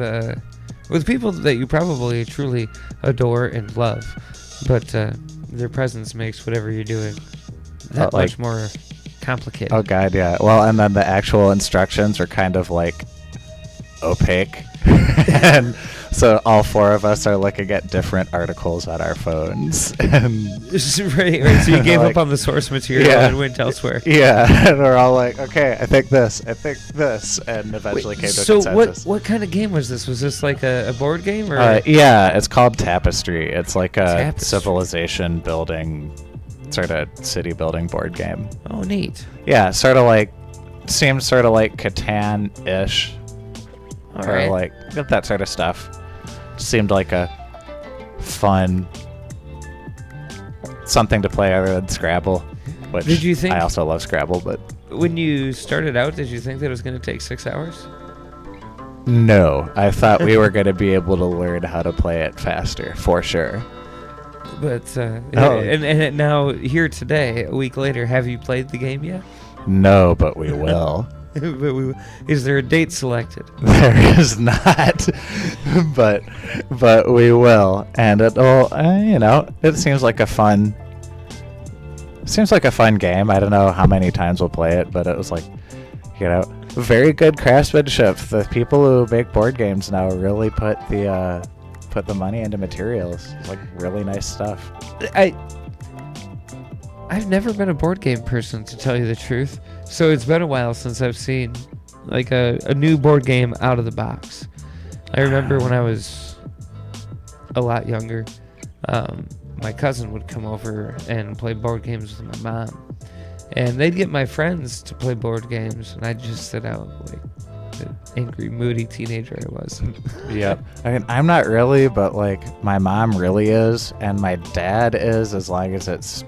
Speaker 4: people that you probably truly adore and love, but their presence makes whatever you're doing that much more complicated.
Speaker 11: Oh god, yeah. Well, and then the actual instructions are kind of like opaque. And so all four of us are looking at different articles on our phones. And
Speaker 4: right. So you gave up on the source material and went elsewhere.
Speaker 11: Yeah, and we're all like, okay, I think this, and eventually came to a consensus.
Speaker 4: So what kind of game was this? Was this like a board game? Or
Speaker 11: yeah, it's called Tapestry. It's like a civilization building, sort of city building board game.
Speaker 4: Oh, neat.
Speaker 11: Yeah, seems sort of like Catan-ish.
Speaker 4: All
Speaker 11: or
Speaker 4: right.
Speaker 11: like that sort of stuff. Seemed like a fun something to play other than Scrabble, which
Speaker 4: Did you think,
Speaker 11: I also love Scrabble, but
Speaker 4: when you started out, did you think that it was going to take 6 hours?
Speaker 11: no, I thought we were going to be able to learn how to play it faster, for sure.
Speaker 4: But and now here today, a week later, have you played the game yet?
Speaker 11: No, but we will.
Speaker 4: Is there a date selected?
Speaker 11: There is not, but we will, and it'll it seems like a fun game. I don't know how many times we'll play it, but it was like, very good craftsmanship. The people who make board games now really put the money into materials. It's like really nice stuff.
Speaker 4: I've never been a board game person, to tell you the truth. So it's been a while since I've seen like a new board game out of the box. I remember when I was a lot younger, my cousin would come over and play board games with my mom. And they'd get my friends to play board games, and I'd just sit out like the angry, moody teenager I was.
Speaker 11: Yeah. I mean, I'm not really, but like my mom really is, and my dad is, as long as it's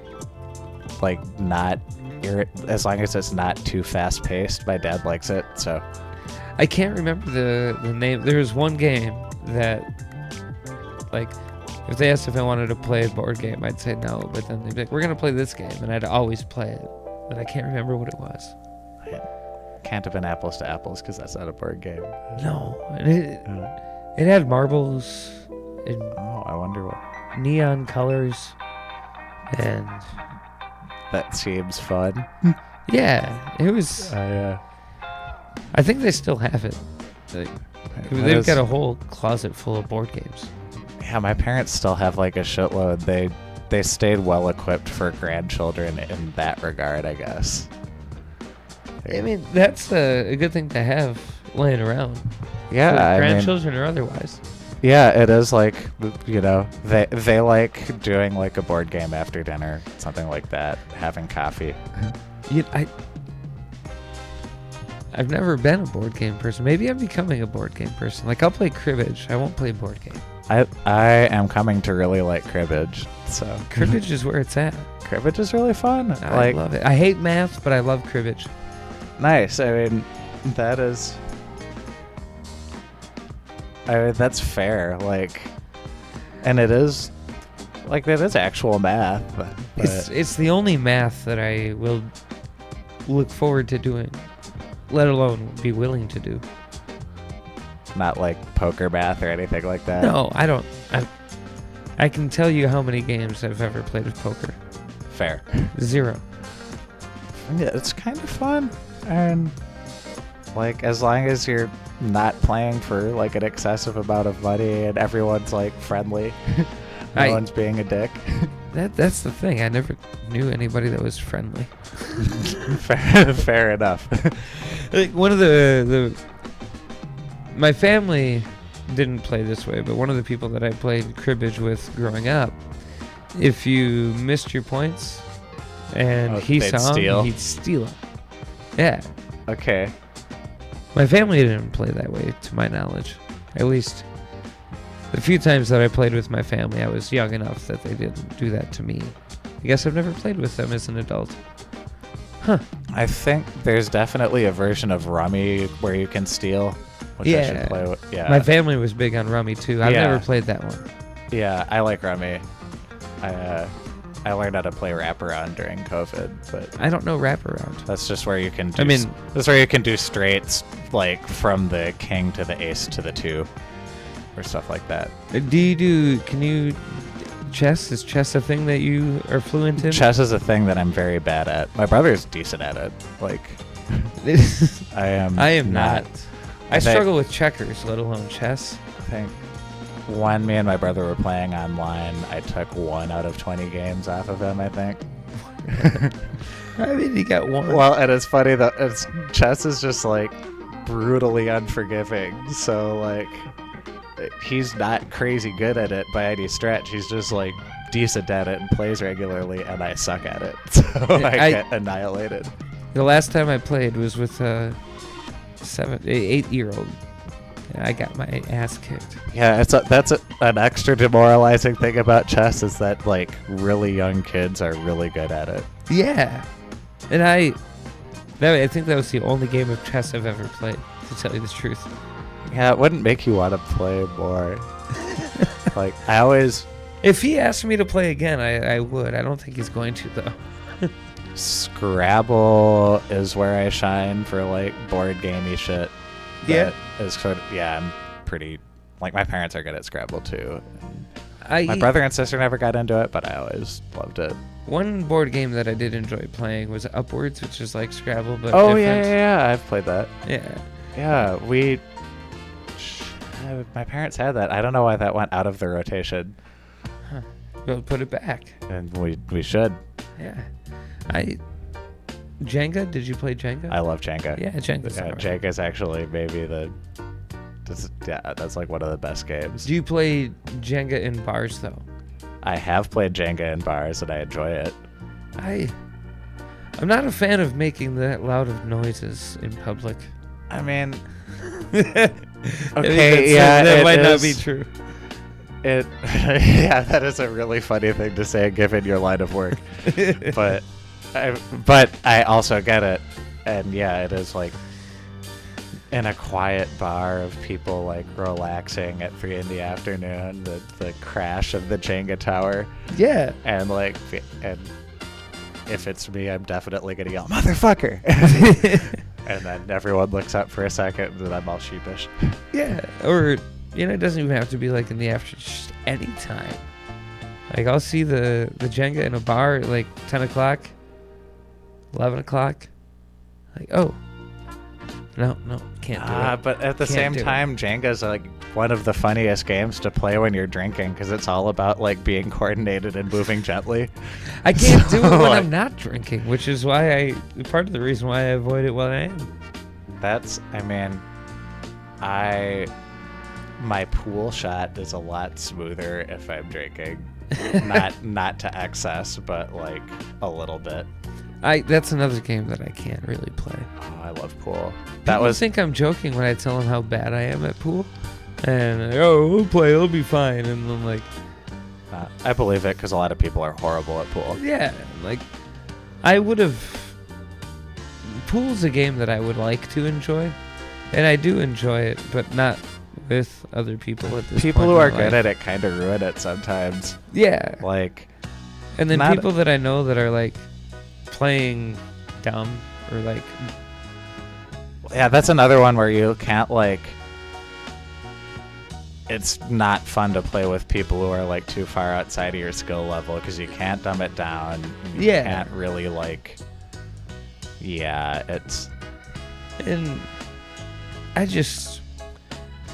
Speaker 11: like not as long as it's not too fast paced. My dad likes it, so
Speaker 4: I can't remember the name. There was one game that, like, if they asked if I wanted to play a board game, I'd say no, but then they'd be like, we're gonna play this game, and I'd always play it, but I can't remember what it was.
Speaker 11: It can't have been Apples to Apples, because that's not a board game.
Speaker 4: No, and it had marbles and
Speaker 11: I wonder what
Speaker 4: neon colors, and
Speaker 11: that seems fun.
Speaker 4: Yeah, it was. I think they still have it. They've got a whole closet full of board games.
Speaker 11: Yeah, my parents still have like a shitload. They stayed well equipped for grandchildren in that regard, I guess.
Speaker 4: I mean, that's a good thing to have laying around.
Speaker 11: Yeah,
Speaker 4: grandchildren or otherwise.
Speaker 11: Yeah, it is like, they like doing like a board game after dinner, something like that, having coffee.
Speaker 4: I've never been a board game person. Maybe I'm becoming a board game person. Like, I'll play cribbage. I won't play board game.
Speaker 11: I am coming to really like cribbage. So
Speaker 4: cribbage is where it's at.
Speaker 11: Cribbage is really fun.
Speaker 4: I love it. I hate math, but I love cribbage.
Speaker 11: Nice. I mean, that's fair. Like, and it is like, that is actual math. But
Speaker 4: it's the only math that I will look forward to doing, let alone be willing to do.
Speaker 11: Not like poker math or anything like that.
Speaker 4: No, I don't. I can tell you how many games I've ever played of poker.
Speaker 11: Fair.
Speaker 4: 0.
Speaker 11: Yeah, it's kind of fun, and like as long as you're not playing for like an excessive amount of money and everyone's like friendly, no one's being a dick.
Speaker 4: That's the thing. I never knew anybody that was friendly.
Speaker 11: Fair enough.
Speaker 4: Like one of my family didn't play this way, but one of the people that I played cribbage with growing up, if you missed your points and he saw him, he'd steal them. Yeah.
Speaker 11: Okay.
Speaker 4: My family didn't play that way, to my knowledge. At least the few times that I played with my family, I was young enough that they didn't do that to me. I guess I've never played with them as an adult. Huh.
Speaker 11: I think there's definitely a version of Rummy where you can steal, which I should play with. Yeah.
Speaker 4: My family was big on Rummy too. I've never played that one.
Speaker 11: Yeah, I like Rummy. I learned how to play wraparound during COVID, but
Speaker 4: I don't know wraparound.
Speaker 11: That's just where you can do that's where you can do straights like from the king to the ace to the 2 or stuff like that. Chess? Is chess a thing that you are fluent in? Chess is a thing that I'm very bad at. My brother's decent at it. Like, I am not.
Speaker 4: I struggle with checkers, let alone chess.
Speaker 11: I think when me and my brother were playing online, I took 1 out of 20 games off of him, I think.
Speaker 4: I mean, you got 1.
Speaker 11: Well, and it's funny that chess is just like brutally unforgiving. So like, he's not crazy good at it by any stretch. He's just like decent at it and plays regularly, and I suck at it. So I get annihilated.
Speaker 4: The last time I played was with a 8-year-old. I got my ass kicked.
Speaker 11: Yeah, that's an extra demoralizing thing about chess is that like really young kids are really good at it.
Speaker 4: Yeah, and I think that was the only game of chess I've ever played, to tell you the truth.
Speaker 11: Yeah, it wouldn't make you want to play more. Like I always.
Speaker 4: If he asked me to play again, I would. I don't think he's going to though.
Speaker 11: Scrabble is where I shine for like board gamey shit.
Speaker 4: Yeah.
Speaker 11: I'm pretty, like my parents are good at Scrabble too. My brother and sister never got into it, but I always loved it.
Speaker 4: One board game that I did enjoy playing was Upwards, which is like Scrabble, but
Speaker 11: different.
Speaker 4: Yeah,
Speaker 11: I've played that.
Speaker 4: Yeah,
Speaker 11: my parents had that. I don't know why that went out of the rotation.
Speaker 4: Huh. We'll put it back.
Speaker 11: And we should.
Speaker 4: Yeah. Jenga? Did you play Jenga?
Speaker 11: I love Jenga.
Speaker 4: Yeah, Jenga's
Speaker 11: Jenga's actually maybe that's like one of the best games.
Speaker 4: Do you play Jenga in bars though?
Speaker 11: I have played Jenga in bars and I enjoy it.
Speaker 4: I'm not a fan of making that loud of noises in public.
Speaker 11: I mean,
Speaker 4: okay, that might not be true.
Speaker 11: That is a really funny thing to say given your line of work. but I also get it, and yeah, it is like in a quiet bar of people like relaxing at 3 p.m. The crash of the Jenga tower.
Speaker 4: Yeah,
Speaker 11: and if it's me, I'm definitely gonna yell motherfucker. And then everyone looks up for a second, and then I'm all sheepish.
Speaker 4: Yeah, or it doesn't even have to be like in the afternoon, just any time. Like I'll see the Jenga in a bar at like 10 o'clock, 11 o'clock. Like, oh, no, can't do it.
Speaker 11: But at the same time, Jenga's like one of the funniest games to play when you're drinking because it's all about like being coordinated and moving gently.
Speaker 4: I can't do it when I'm not drinking, which is why part of the reason why I avoid it when I am. My pool shot is a lot smoother if I'm drinking. not to excess, but like a little bit. That's another game that I can't really play.
Speaker 11: Oh, I love pool.
Speaker 4: People think I'm joking when I tell them how bad I am at pool. And we'll play, it'll be fine. And I'm like,
Speaker 11: I believe it because a lot of people are horrible at pool.
Speaker 4: Yeah, like pool's a game that I would like to enjoy, and I do enjoy it, but not with other people at this
Speaker 11: People
Speaker 4: point
Speaker 11: who are
Speaker 4: in
Speaker 11: good
Speaker 4: life.
Speaker 11: at it kind of ruin it sometimes.
Speaker 4: Yeah.
Speaker 11: Like,
Speaker 4: and then people that I know that are like playing dumb or like.
Speaker 11: Yeah, that's another one where you can't like. it's not fun to play with people who are like too far outside of your skill level because you can't dumb it down. You can't really like. Yeah, it's.
Speaker 4: And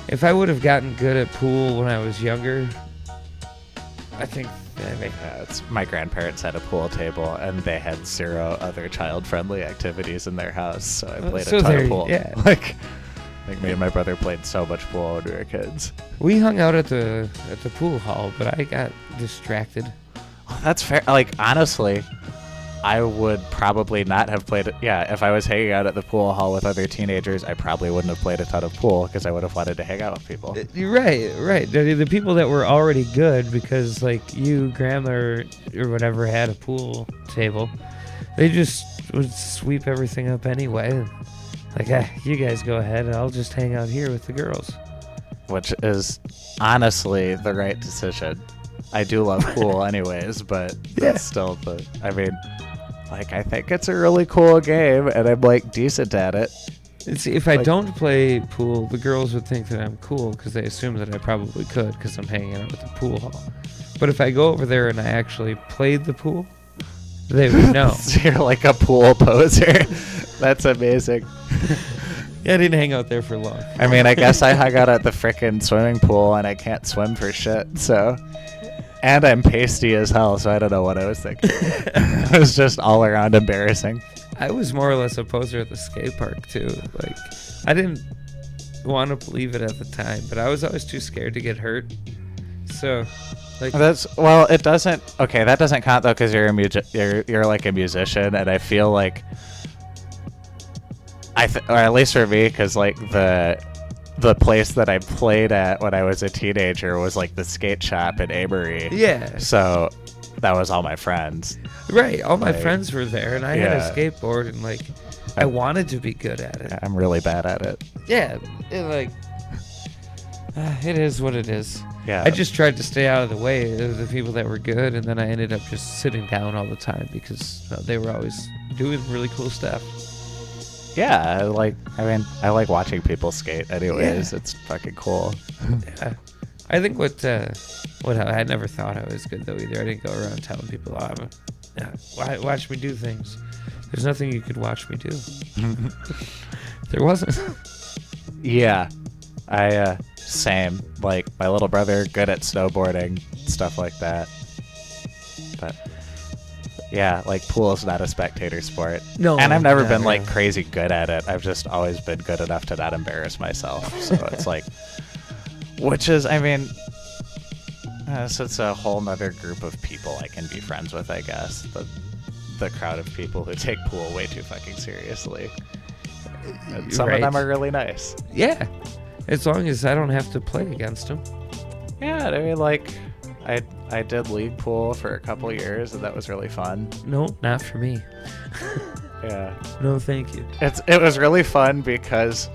Speaker 4: if I would have gotten good at pool when I was younger, I think.
Speaker 11: My grandparents had a pool table and they had 0 other child-friendly activities in their house, so I played a ton of pool.
Speaker 4: Yeah.
Speaker 11: Like me and my brother played so much pool when we were kids.
Speaker 4: We hung out at the pool hall, but I got distracted.
Speaker 11: Oh, that's fair. Like, honestly, I would probably not have played it. Yeah, if I was hanging out at the pool hall with other teenagers, I probably wouldn't have played a ton of pool because I would have wanted to hang out with people.
Speaker 4: You're right. The people that were already good because, like, you, grandma, or whatever had a pool table, they just would sweep everything up anyway. Like, you guys go ahead, and I'll just hang out here with the girls.
Speaker 11: Which is honestly the right decision. I do love pool anyways, but that's still I think it's a really cool game, and I'm, like, decent at it.
Speaker 4: See, if I don't play pool, the girls would think that I'm cool because they assume that I probably could because I'm hanging out at the pool hall. But if I go over there and I actually played the pool, they would know.
Speaker 11: So you're like a pool poser. That's amazing.
Speaker 4: Yeah, I didn't hang out there for long.
Speaker 11: I mean, I guess I hung out at the frickin' swimming pool, and I can't swim for shit, so... And I'm pasty as hell, so I don't know what I was thinking. It was just all around embarrassing.
Speaker 4: I was more or less a poser at the skate park, too. Like, I didn't want to believe it at the time, but I was always too scared to get hurt. So, like...
Speaker 11: it doesn't... Okay, that doesn't count, though, because you're like a musician, and I feel like... or at least for me, because, like, the place that I played at when I was a teenager was like the skate shop in Amory.
Speaker 4: Yeah.
Speaker 11: So that was all my friends.
Speaker 4: Right. All my friends were there, and I had a skateboard, and like I wanted to be good at it.
Speaker 11: I'm really bad at it.
Speaker 4: Yeah. It is what it is.
Speaker 11: Yeah.
Speaker 4: I just tried to stay out of the way of the people that were good, and then I ended up just sitting down all the time because they were always doing really cool stuff.
Speaker 11: Yeah, I like watching people skate anyways. Yeah. It's fucking cool.
Speaker 4: Yeah. I think what I never thought I was good though either. I didn't go around telling people, watch me do things. There's nothing you could watch me do. There wasn't.
Speaker 11: Yeah. Same. Like my little brother, good at snowboarding, stuff like that. But yeah, like pool is not a spectator sport.
Speaker 4: No.
Speaker 11: And I've never been like crazy good at it. I've just always been good enough to not embarrass myself. So it's like, which is, I mean, so it's a whole nother group of people I can be friends with, I guess. The crowd of people who take pool way too fucking seriously. And some of them are really nice.
Speaker 4: Yeah. As long as I don't have to play against them.
Speaker 11: Yeah, I mean, like, I did league pool for a couple years, and that was really fun.
Speaker 4: No, not for me.
Speaker 11: Yeah.
Speaker 4: No, thank you.
Speaker 11: It was really fun because,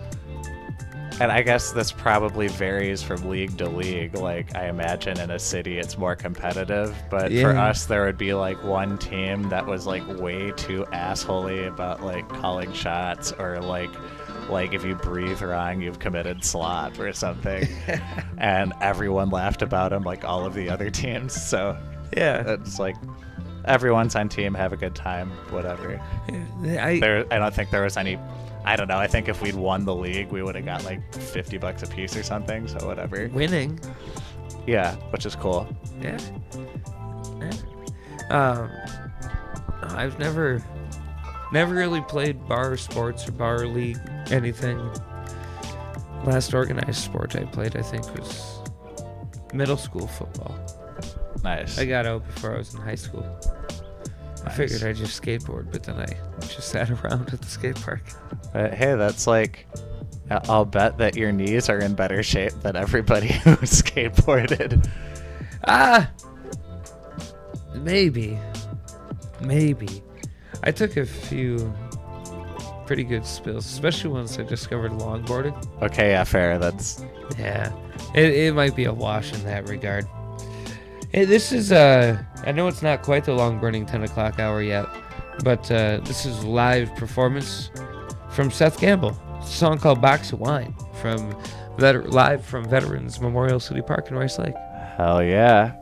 Speaker 11: and I guess this probably varies from league to league. Like, I imagine in a city it's more competitive, but for us there would be like one team that was like way too assholey about like calling shots or like if you breathe wrong, you've committed slop or something. And everyone laughed about him, like all of the other teams. So yeah, it's like everyone's on team, have a good time, whatever. I don't think there was any. I don't know. I think if we'd won the league, we would have got like $50 a piece or something. So whatever.
Speaker 4: Winning.
Speaker 11: Yeah, which is cool.
Speaker 4: Yeah. I've never really played bar sports or bar league, anything. Last organized sport I played, I think, was middle school football.
Speaker 11: Nice.
Speaker 4: I got out before I was in high school. I figured I'd just skateboard, but then I just sat around at the skate park.
Speaker 11: Hey, that's like, I'll bet that your knees are in better shape than everybody who skateboarded.
Speaker 4: Maybe. I took a few pretty good spills, especially once I discovered longboarding.
Speaker 11: Okay, yeah, fair. That's...
Speaker 4: Yeah. It might be a wash in that regard. Hey, this is, I know it's not quite the long-burning 10 o'clock hour yet, but this is a live performance from Seth Gamble. It's a song called Box of Wine from live from Veterans Memorial City Park in Rice Lake.
Speaker 11: Hell yeah.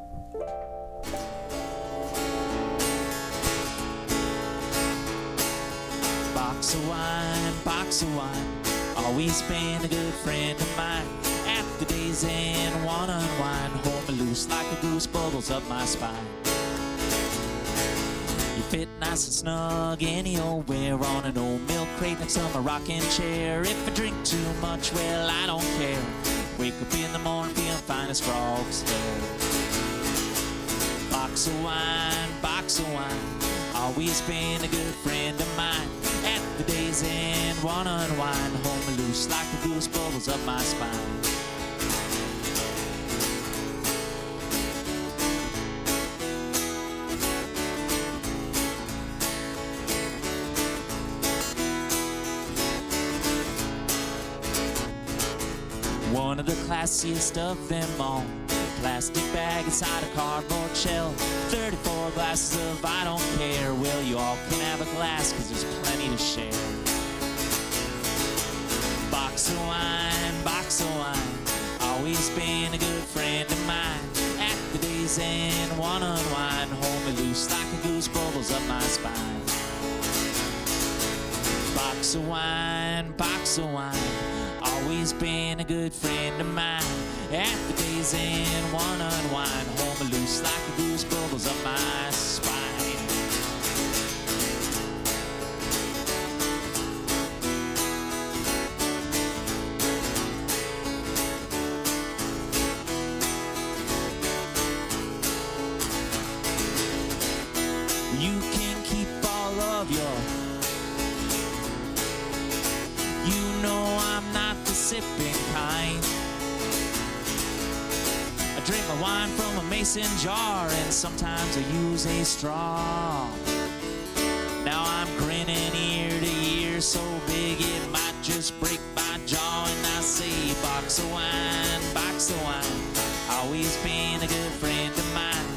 Speaker 8: Box of wine, always been a good friend of mine. At the day's end, wanna unwind, hold me loose like a goose, bubbles up my spine. You fit nice and snug anywhere on an old milk crate next to my rocking chair. If I drink too much, well, I don't care. Wake up in the morning feeling fine as frogs there. Box of wine, always been a good friend of mine. At the day's end, wanna unwind, hold me loose like a goose, bubbles up my spine. One of the classiest of them all. Plastic bag inside a cardboard shell. 34 glasses of I don't care. Well, you all can have a glass, cause there's plenty to share. Box of wine, always been a good friend of mine. At the day's end, wanna unwind, hold me loose like a goose, bubbles up my spine. Box of wine, always been a good friend of mine. At the day's end, wanna unwind, hold me loose like a goose, bubbles up my spine. You can keep all of your. You know I'm not the sipping kind. I drink my wine from a mason jar, and sometimes I use a straw. Now I'm grinning ear to ear, so big it might just break my jaw. And I say, box of wine, always been a good friend of mine.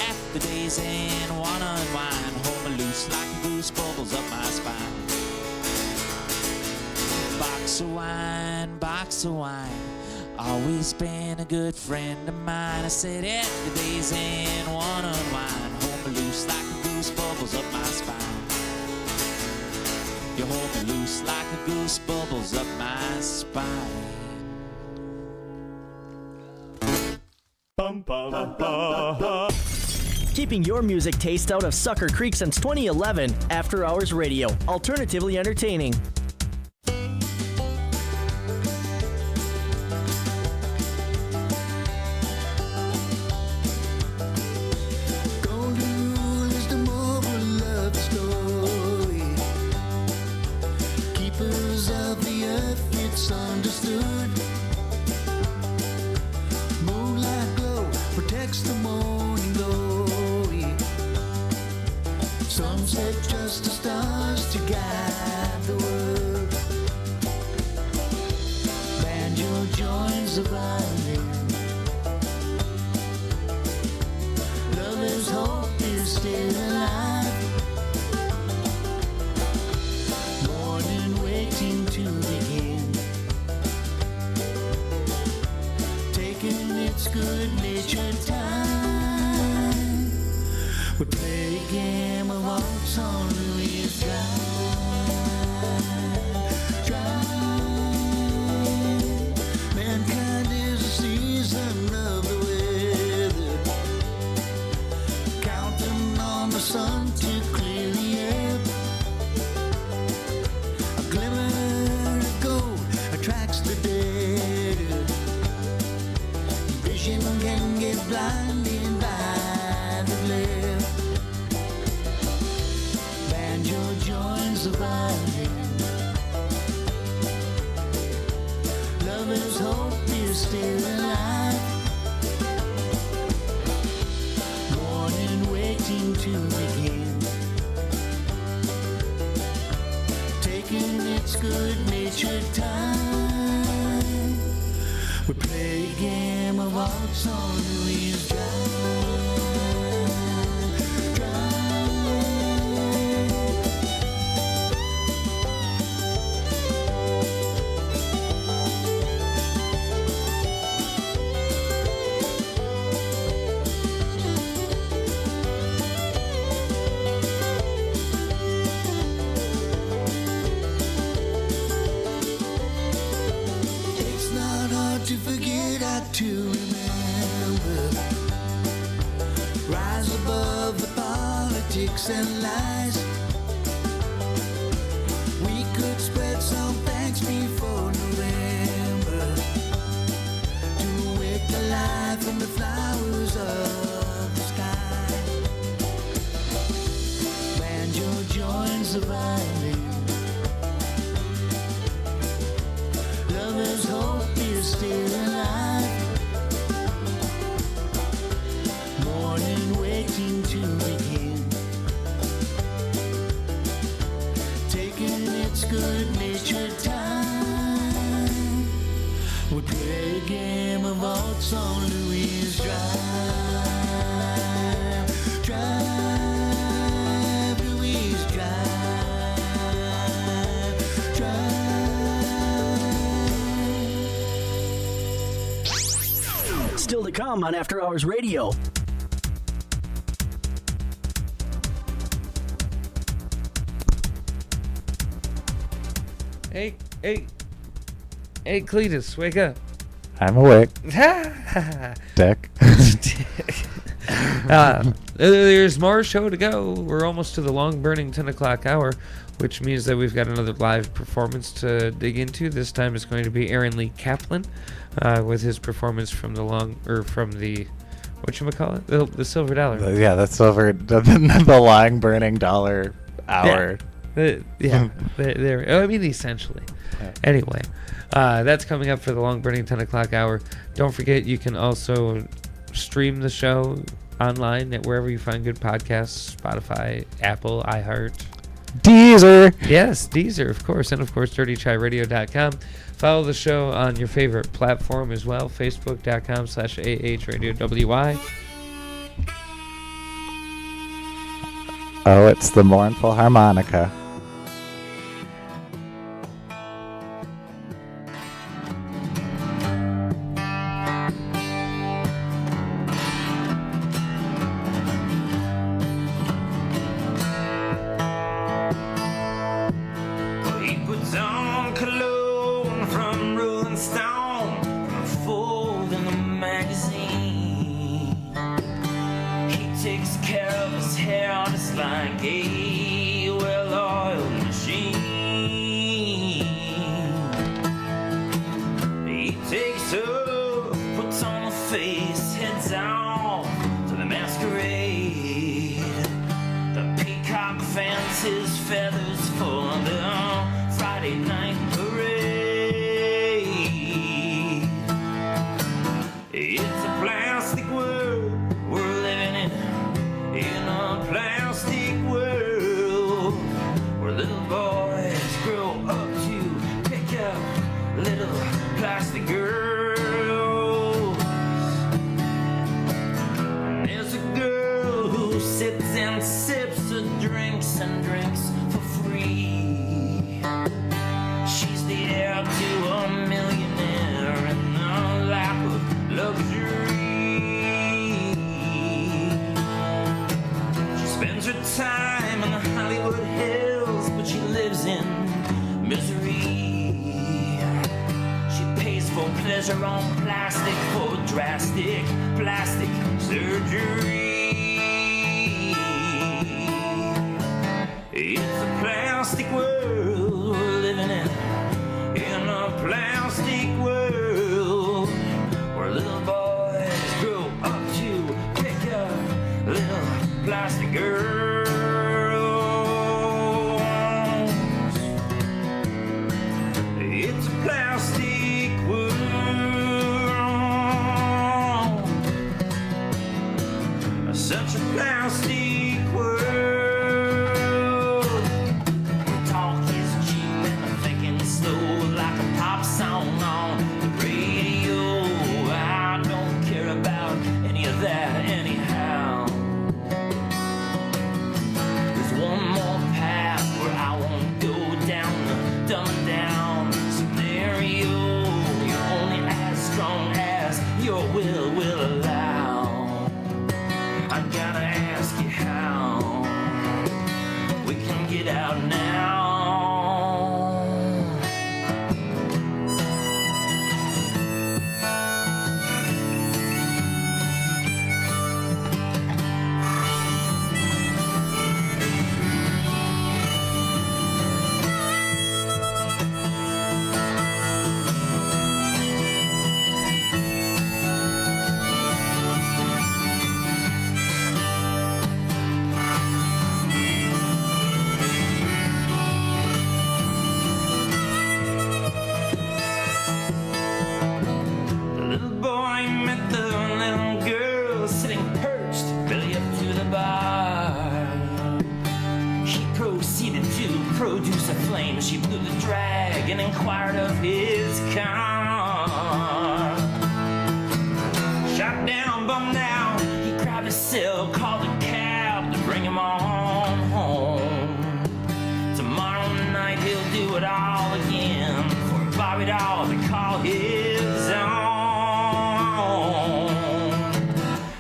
Speaker 8: At the day's end, wanna unwind, hold me loose like a goose, bubbles up my spine. Box of wine, always been a good friend of mine. I said at the day's end, wanna unwind, hold me loose like a goose, bubbles up my spine. You hold me loose like a goose, bubbles up my spine.
Speaker 7: Keeping your music taste out of Sucker Creek since 2011. After Hours Radio, alternatively entertaining.
Speaker 3: Understood. Moonlight glow protects the morning glory. Sunset just the stars to guide the world. Banjo joins the violin. Lover's hope is still alive. Morning waiting to begin. It's good-natured time. We play a game of waltz on Louis Drive. Mankind is a season of the weather, counting on the sun to clear the air. A glimmer of gold attracts the dead. Vision can get blinded by the glare. Banjo joins the violin. Lover's hope is still alive. Morning waiting to begin. Taking its good-natured time. We play a game of waltz on Louis Drive.
Speaker 10: jokes and lies. We could spread some thanks before November to wake the light from the flowers of the sky. Banjo joins the violin. Lovers hope is still alive. Morning waiting to begin. Taking its good-natured time. We play a game of odds on Louis Drive. Drive, Louis Drive. Drive.
Speaker 7: Still to come on After Hours Radio.
Speaker 4: Hey, Cletus, wake up.
Speaker 11: I'm awake. Dick.
Speaker 4: There's more show to go. We're almost to the long burning 10 o'clock hour, which means that we've got another live performance to dig into. This time it's going to be Aaron Lee Kaplan with his performance from the whatchamacallit? The Silver Dollar.
Speaker 11: Yeah, that's over the long burning dollar hour.
Speaker 4: Yeah, I mean, essentially.
Speaker 11: Yeah.
Speaker 4: Anyway, that's coming up for the long burning 10 o'clock hour. Don't forget, you can also stream the show online at wherever you find good podcasts: Spotify, Apple, iHeart.
Speaker 11: Deezer.
Speaker 4: Yes, Deezer, of course. And, of course, dirtychiradio.com. Follow the show on your favorite platform as well, facebook.com/AHRadioWY.
Speaker 11: Oh, it's the mournful harmonica.
Speaker 8: He puts on cologne from Rolling Stone, from a fold in the magazine. He takes care of his hair just like a well-oiled machine. He takes off, puts on a face, heads out to the masquerade. The peacock fans his feathers for the Friday night parade. It's a plastic world we're living in a plastic world where little boys grow up to pick up little plastic girls. And there's a girl who sits and sips and drinks for free. She's the heir to a millionaire in a lap of luxury. She spends her time in the Hollywood Hills, but she lives in misery. She pays for pleasure on plastic, for drastic plastic surgery. It's a plastic world we're living in a plastic world where little boys grow up to pick up little plastic girls. It's a plastic world, such a plastic world. Talk is cheap and the thinking is slow, like a pop song on the radio. I don't care about any of that anyhow. There's one more path where I won't go down the dumb down scenario. You're only as strong as your will allow. I gotta ask you how. and inquired of his car. Shot down, bummed out, he grabbed his cell, called a cab to bring him on home. Tomorrow night he'll do it all again for a Bobby doll to call his own.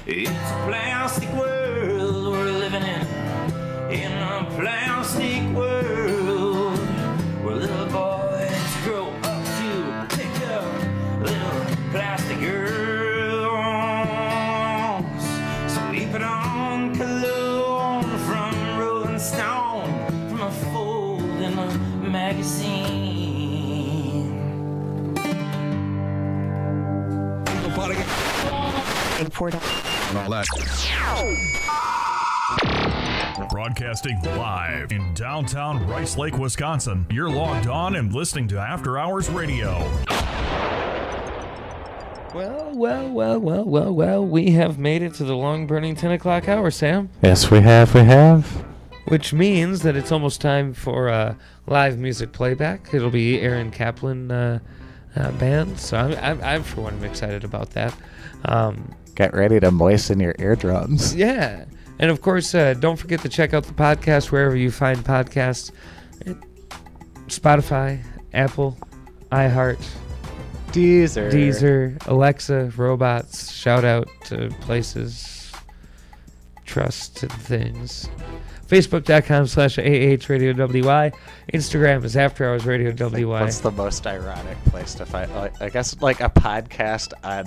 Speaker 8: It's a plastic world we're living in a plastic world where little boys grow up to pick up little plastic girls. Sleeping on cologne from Rolling Stone, from a fold in a magazine.
Speaker 1: And all that.
Speaker 2: Broadcasting live in downtown Rice Lake, Wisconsin. You're logged on and listening to After Hours Radio.
Speaker 4: Well, we have made it to the long burning 10 o'clock hour, Sam.
Speaker 11: Yes, we have.
Speaker 4: Which means that it's almost time for live music playback. It'll be Aaron Kaplan band, so I'm for one, I'm excited about that.
Speaker 11: Get ready to moisten your eardrums.
Speaker 4: Yeah. And of course, don't forget to check out the podcast wherever you find podcasts. Spotify, Apple, iHeart, Deezer, Alexa, robots, shout out to places, trust and things. Facebook.com/AHRadioWY. Instagram is After Hours Radio WY.
Speaker 11: What's the most ironic place to find? I guess like a podcast on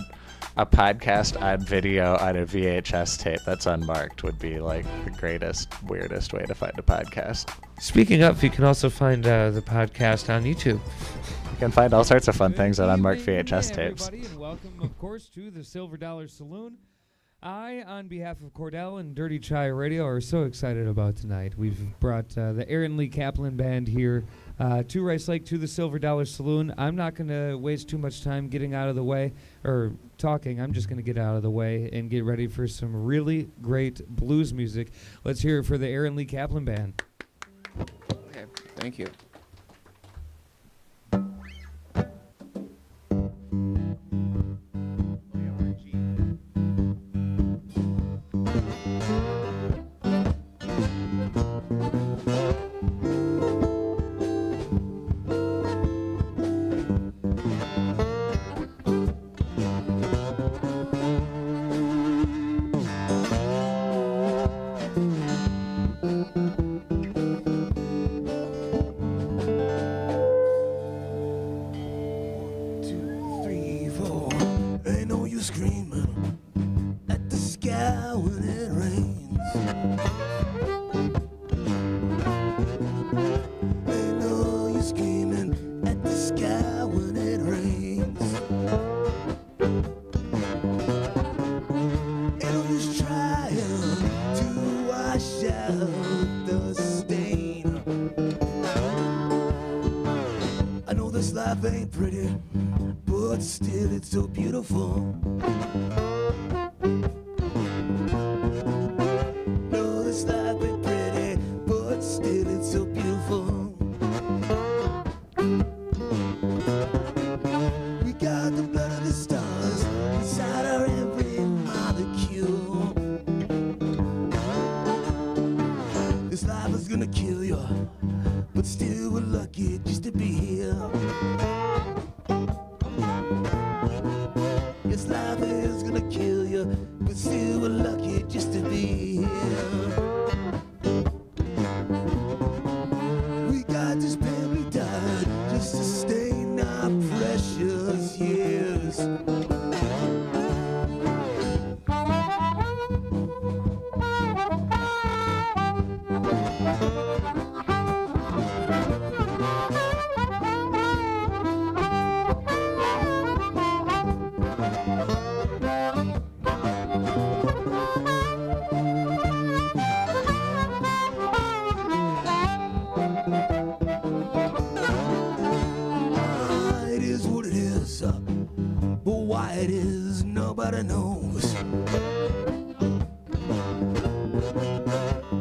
Speaker 11: video on a VHS tape that's unmarked would be like the greatest, weirdest way to find a podcast.
Speaker 4: Speaking of, you can also find the podcast on YouTube.
Speaker 11: You can find all sorts of fun things on unmarked VHS tapes.
Speaker 4: Everybody, and welcome, of course, to the Silver Dollar Saloon. I, on behalf of Cordell and Dirty Chai Radio, are so excited about tonight. We've brought the Aaron Lee Kaplan Band here to Rice Lake, to the Silver Dollar Saloon. I'm not going to waste too much time getting out of the way, or talking. I'm just going to get out of the way and get ready for some really great blues music. Let's hear it for the Aaron Lee Kaplan Band.
Speaker 12: Okay, thank you.
Speaker 10: Ain't pretty, but still it's so beautiful. No, this life ain't pretty, but still it's so beautiful. We got the blood of the stars inside our every molecule. This life is gonna kill you, but still we're lucky just to be here. Yes, life is gonna kill you, but still we're lucky just to be here. We got to spend we died just to sustain our precious years. But why it is, nobody knows.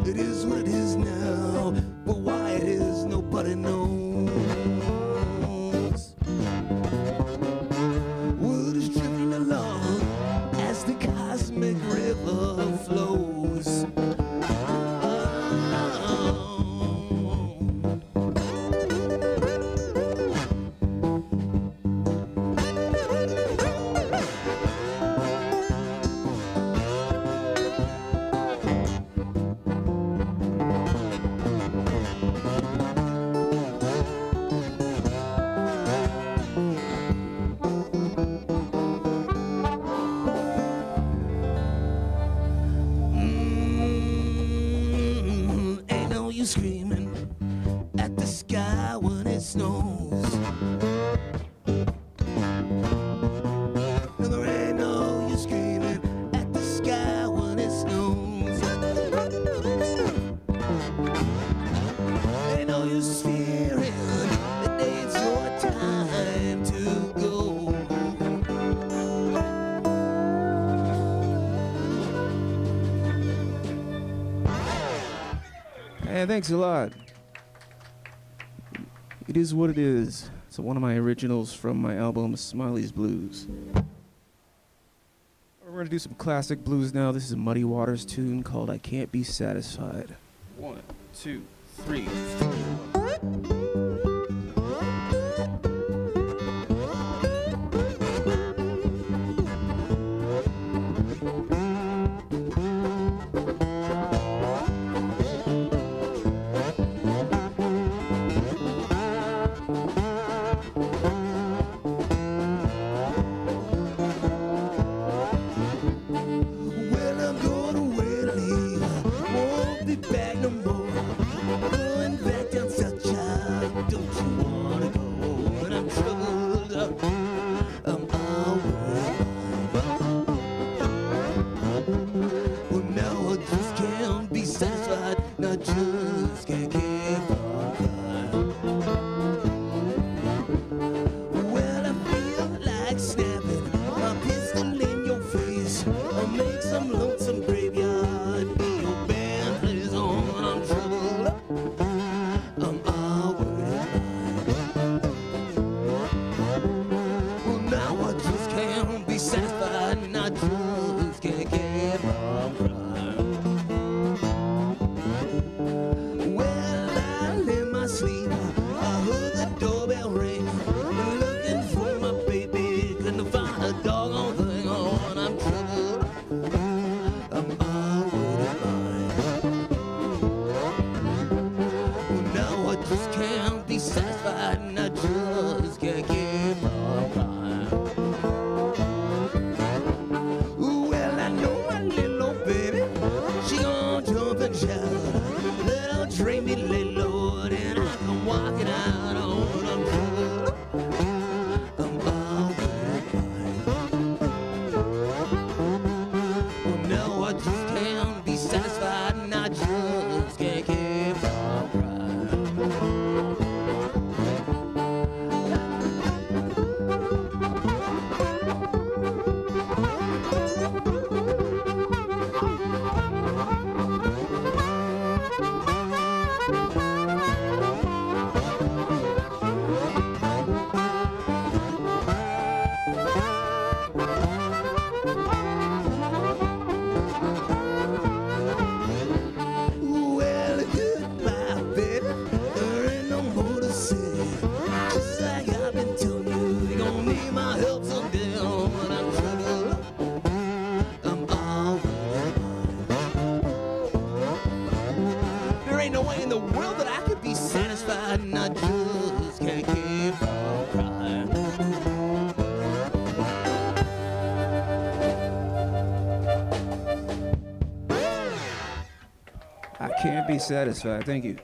Speaker 10: It is what it is now, but why it is, nobody knows. big river flows. Ain't no use screaming at the sky when it snows. No, there ain't no use screaming at the sky when it snows. Ain't no use fearing that it's your time to go.
Speaker 12: Hey, thanks a lot. It is what it is. It's one of my originals from my album Smiley's Blues. We're gonna do some classic blues now. This is a Muddy Waters tune called I Can't Be Satisfied. 1, 2, 3, 4.
Speaker 10: Well, I'm going away to leave. Won't be back no more. Going back down South Child. Don't you wanna go? And I'm troubled up. I'm always well, now I just can't be satisfied. I just can't keep on crying. Well, I feel like snapping my pistol in your face. I'll make some lonesome graveyard be your band plays on. I'm troubled up. I'm always well, now I just can't be satisfied. And I just can't keep on crying. Well, I in my sleep, I heard the doorbell ring. Looking for my baby, couldn't find a doggone thing on. I'm troubled. I'm always mine. Well, now I just can't be satisfied, and I just can't keep on crying. Well, I know my little old baby, she gon' jump and shout. Little dream me, little Lord, and I can walk it out on. I'm troubled. I'm always mine. Well, now I just can't be satisfied, and I just can't keep on crying. Well, goodbye, baby. There ain't no more to say. Just like I've been telling you, you're gonna need my help someday. Oh, when I'm troubled, I'm always mine. There ain't no way in the world that I could be satisfied, and I just can't keep on crying.
Speaker 12: I can't be satisfied. Thank you.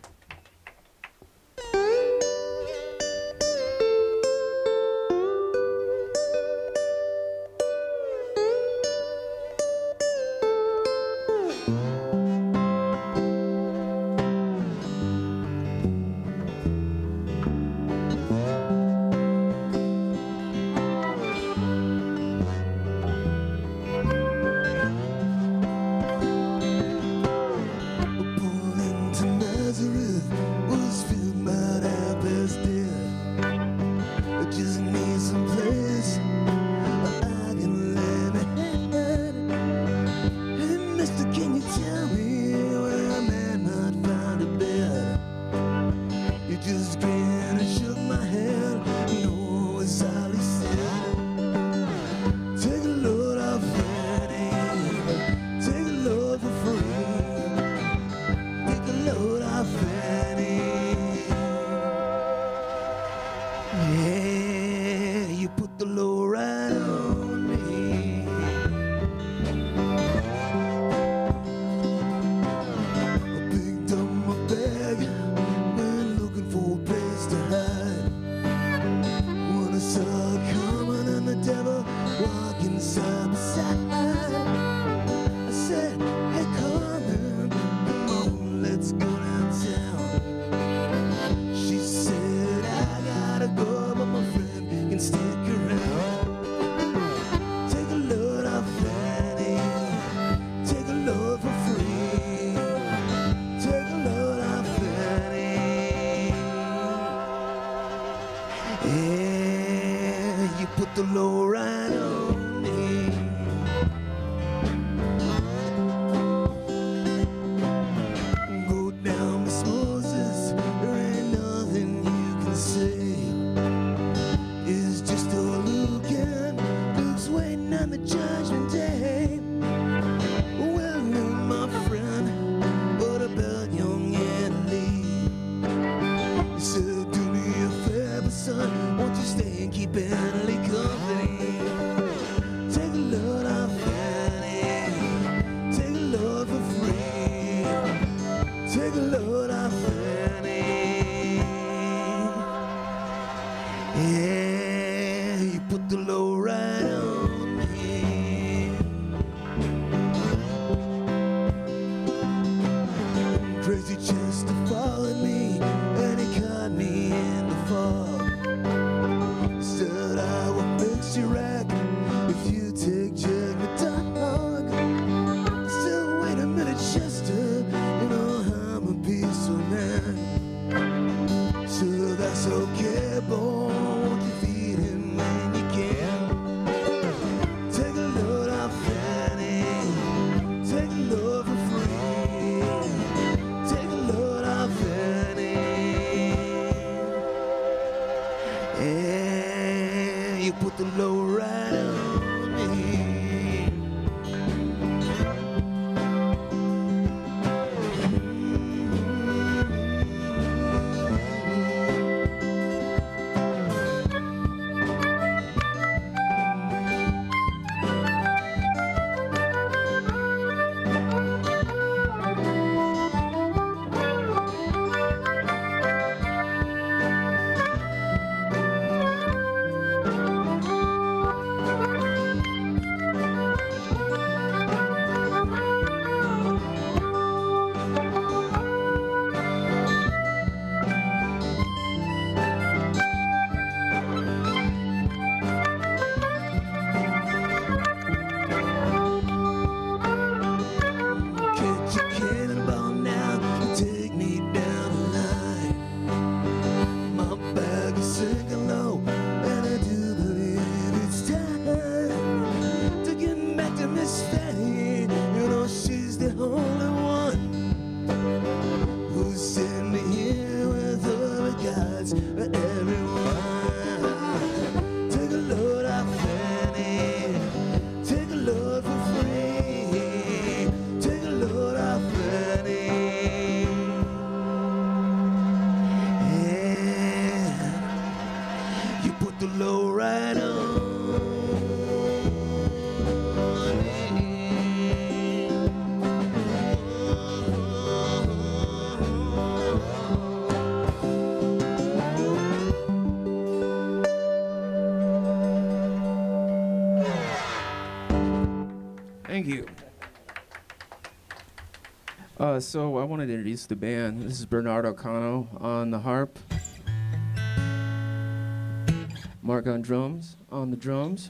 Speaker 10: Pull into Nazareth.
Speaker 12: So I wanted to introduce the band. This is Bernardo Cano on the harp. Mark on drums, on the drums.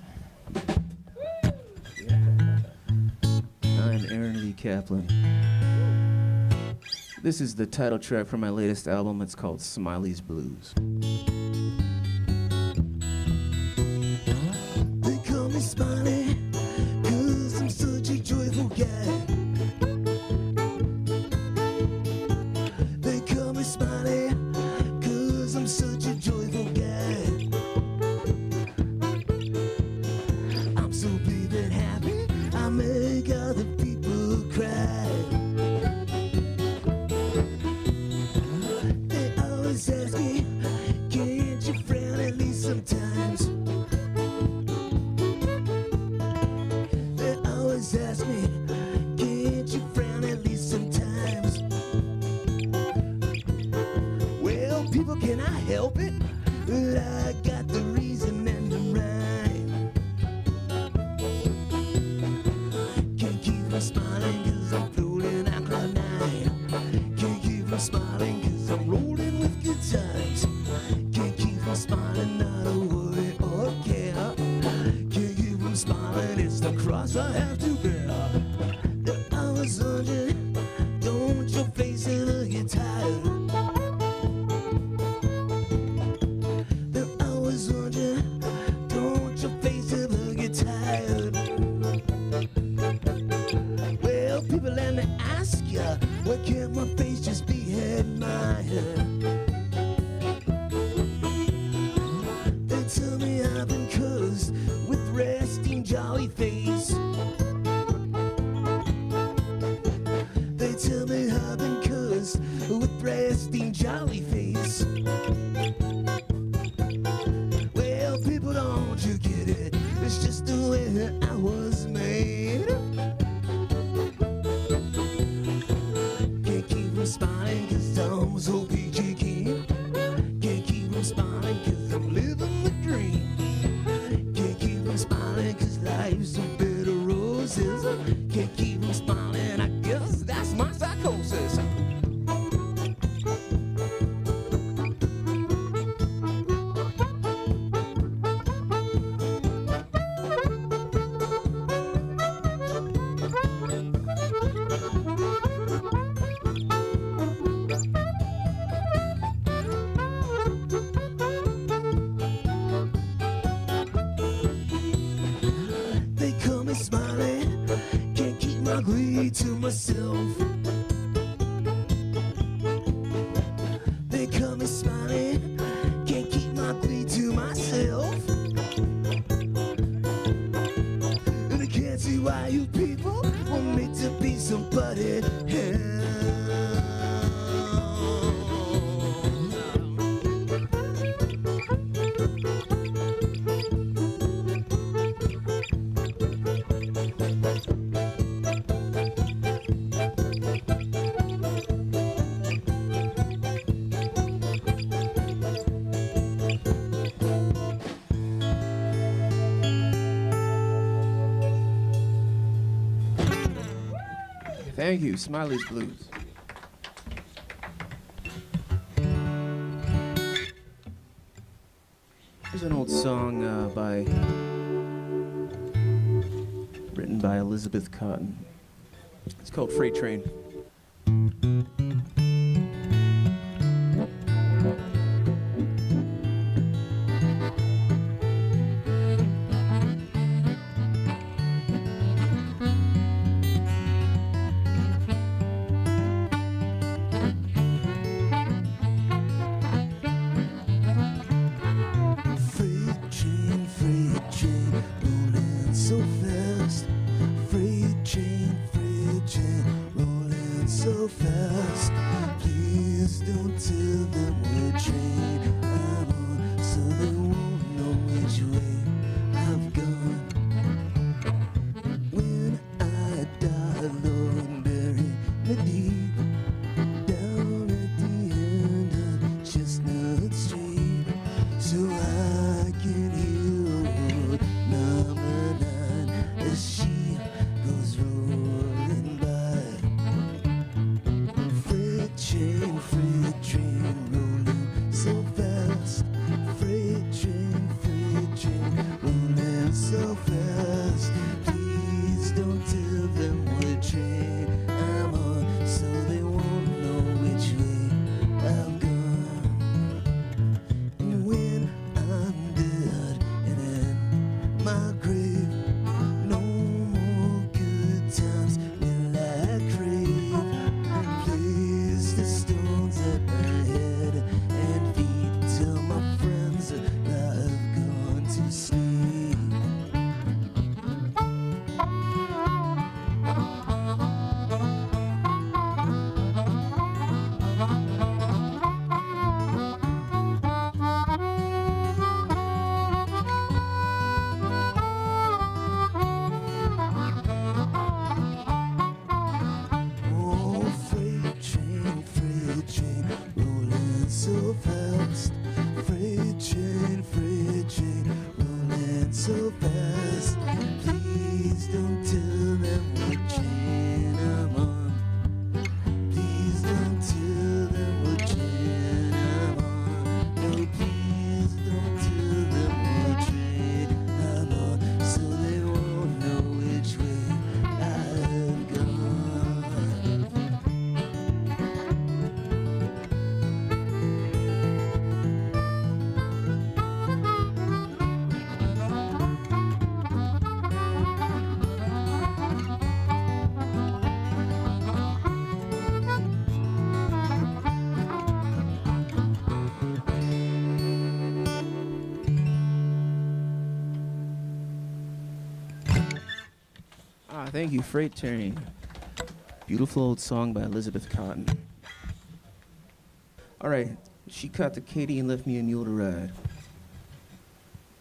Speaker 12: I'm Aaron Lee Kaplan. This is the title track from my latest album. It's called Smiley's Blues.
Speaker 10: They call me Smiley, 'cause I'm such a joyful guy. They call me Smiley, 'cause I'm such a joyful guy. I'm so big and happy, I make other people cry. They always ask me, can't you frown at least sometimes? They always ask me, can't you frown at least sometimes? Well, people, can I help it? Well, I got the reason and the rhyme. Can't keep from smiling 'cause I'm floating out cloud nine. Can't keep from smiling 'cause I'm rolling with good times. Can't keep from smiling, not a worry or care. Can't keep from smiling, it's the cross I have to bear. The hours wondering, don't your face look get tired? The hours wondering, don't your face look get tired? Well, people, let me ask ya, why can't my face just be admired? They tell me I've been cursed with resting jolly face. They tell me I've been cursed with resting jolly face. Well, people, don't you get it? It's just the way that I was made. Can't keep from smiling 'cause I'm so peachy keen. Can't keep from smiling 'cause I'm living the dream. Can't keep from smiling 'cause life's a bed of roses. Can't keep from smiling, I guess that's my psychosis. They call me Smiley, can't keep my glee to myself. They call me Smiley, can't keep my glee to myself. And I can't see why you people want me to be somebody else.
Speaker 12: Thank you, Smiley's Blues. Here's an old song written by Elizabeth Cotton. It's called Freight Train.
Speaker 10: Freight train, rolling so fast. Freight train, rolling so fast. Please don't tell them what train I'm on, so they won't know which way I've gone. When I die, Lord, bury me deep down at the end of Chestnut Street, so I can hear number 9 as she goes rolling by.
Speaker 12: Thank you, Freight Train. Beautiful old song by Elizabeth Cotton. All right, she caught the Katie and left me a mule to ride.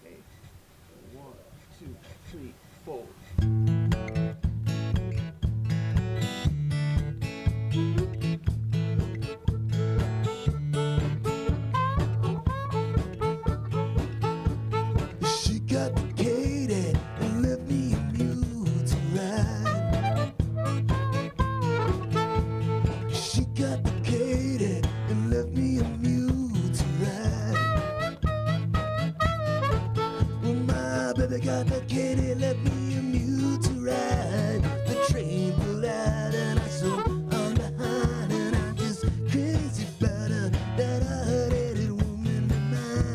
Speaker 12: Okay. 1, 2, 3, 4.
Speaker 10: She got the Katie and left me a mule to ride. She got the Katie and left me a mule to ride. Well, my baby got the Katie, left me a mule to ride. The train pulled out and I saw on behind, and I'm just crazy about her, that hard-headed woman of mine.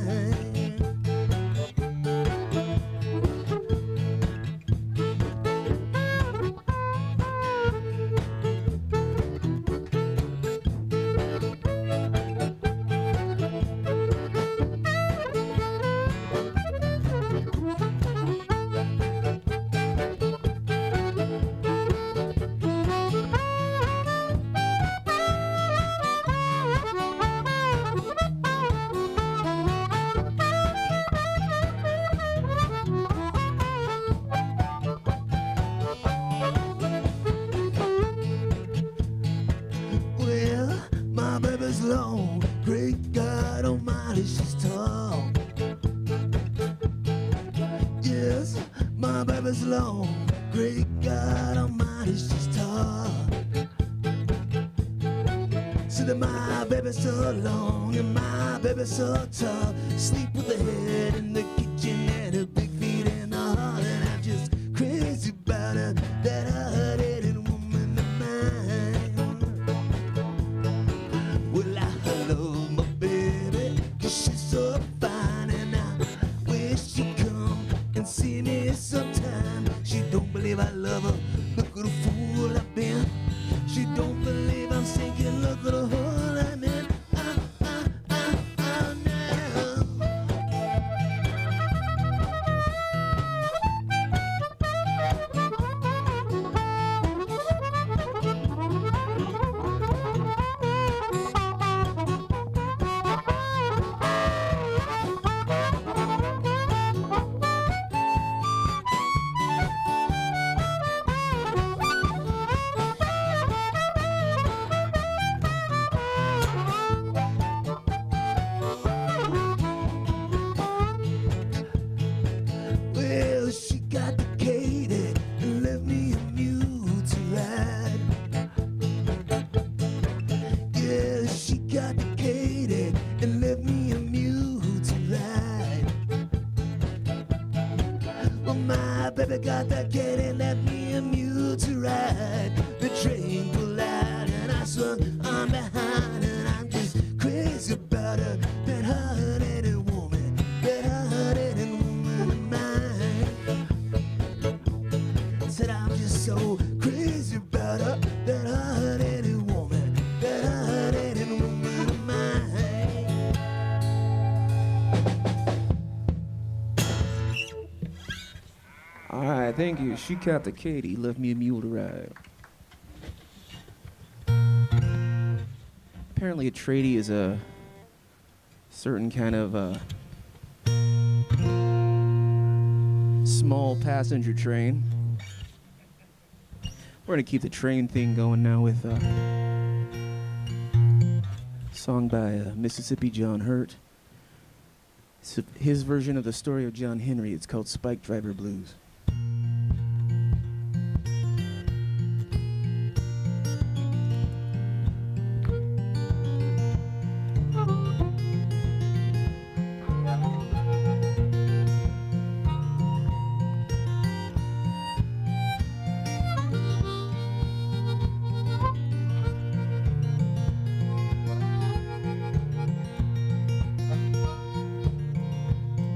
Speaker 10: Well, my baby's long, great God Almighty, she's tall. Yes, my baby's long, great God Almighty, she's tall. See that my baby's so long and my baby's so tall. Sleep with her head in the kitchen and her big feet in the hall, and I'm just crazy about her, that hard-headed woman of mine. Well, I love my baby, 'cause she's so fine, and I wish she'd come and see me sometime. She don't believe I love her, look at the fool I've been. She don't believe I'm sinking, look at the hole I'm in. Now. Well, she got the Katie and left me a mule to ride. Yeah, she got the Katie and left me a mule to ride. Well, my baby got the Katie and left me a mule to ride. The train pulled out and I swung on behind, and I'm just crazy about her, that hard-headed woman, that hard-headed woman of mine. Said I'm just so crazy about her, that hard-headed woman, that hard-headed woman of mine.
Speaker 12: All right, thank you. She caught the Katie, left me a mule to ride. Apparently a tradie is a certain kind of small passenger train. We're gonna keep the train thing going now with a song by Mississippi John Hurt. It's his version of the story of John Henry. It's called Spike Driver Blues.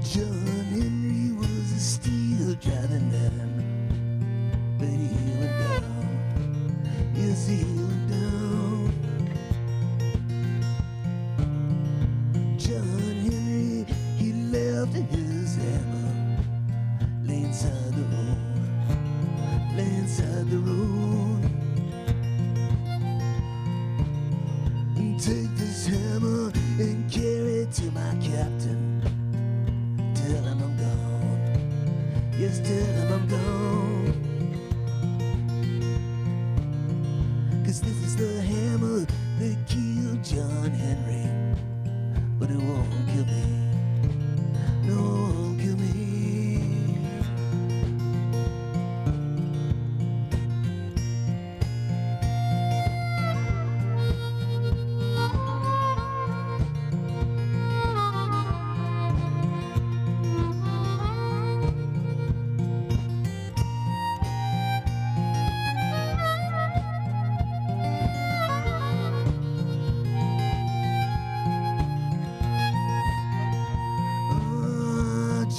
Speaker 10: John Henry was a steel driving man, but he went down. Yes, he went down. John Henry, he left his hammer lay inside the road, lay inside take this hammer and carry it to my captain. Tell him I'm gone. Yes, tell him I'm gone. 'Cause this is the hammer that killed John Henry. But it won't kill me. No, it won't kill me.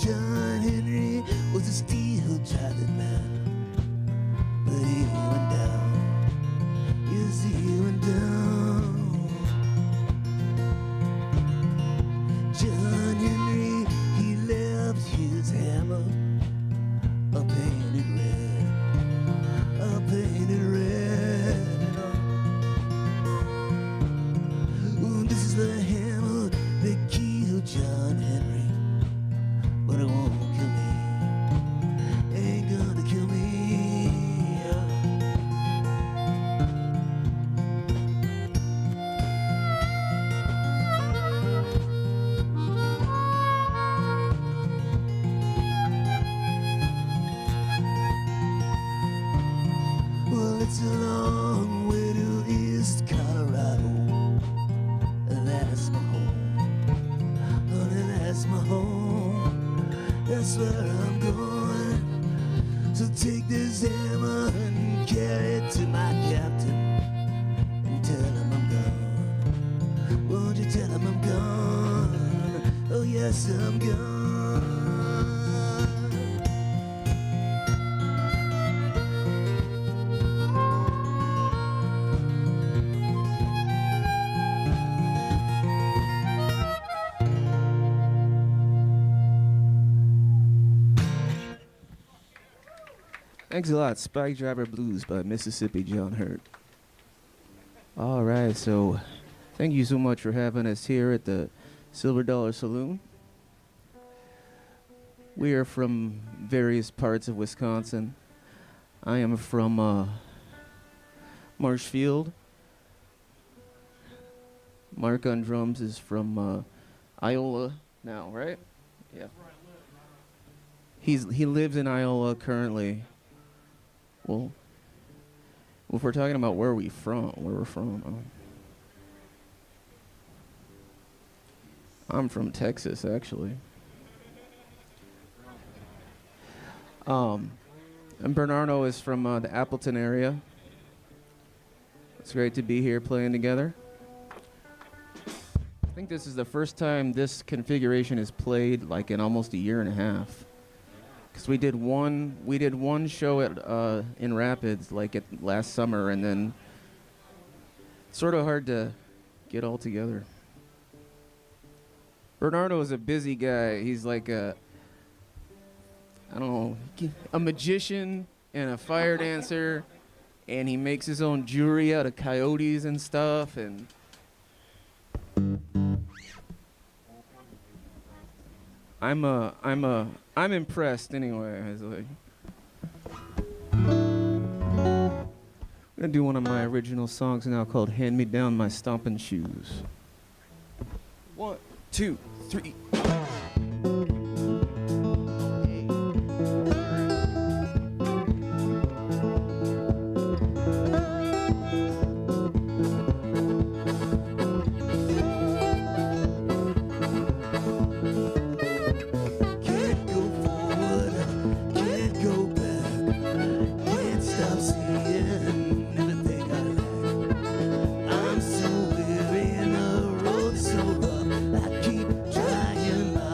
Speaker 10: John Henry was a steel-jawed man, but he went down. Yes, he went down. John Henry, he left his hammer a painted red, a painted red. Ooh, this is the hammer that killed John Henry. But it won't kill me, ain't gonna kill me. Well, it's a long way to East Colorado. That's my home, honey, that's my home. That's where I'm going. So take this hammer and carry it to my captain and tell him I'm gone. Won't you tell him I'm gone? Oh yes, I'm gone.
Speaker 12: Thanks a lot. Spike Driver Blues by Mississippi John Hurt. All right, so thank you so much for having us here at the Silver Dollar Saloon. We are from various parts of Wisconsin. I am from Marshfield. Mark on drums is from Iola now, right? Yeah. He lives in Iola currently. Well, if we're talking about where we're from, I'm from Texas, actually. And Bernardo is from the Appleton area. It's great to be here playing together. I think this is the first time this configuration is played like in almost a year and a half. Because we did one show at in Rapids like last summer, and then it's sort of hard to get all together. Bernardo is a busy guy. He's like a magician and a fire dancer, and he makes his own jewelry out of coyotes and stuff, and I'm impressed anyway. I'm gonna do one of my original songs now called "Hand Me Down My Stompin' Shoes." 1, 2, 3.
Speaker 10: I'm so weary and the road so rough. I keep trying my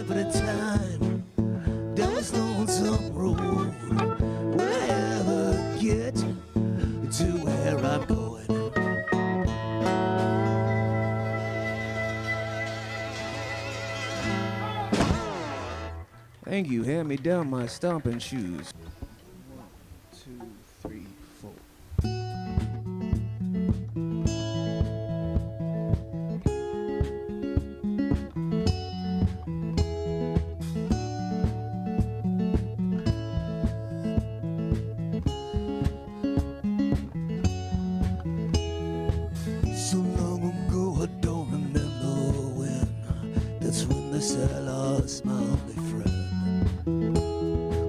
Speaker 10: step at a time down this lonesome road. Will I ever get to where I'm going?
Speaker 12: Thank you. Hand me down my stomping shoes. 1, 2, 3, 4.
Speaker 10: So long ago, I don't remember when. That's when they said I lost my only friend.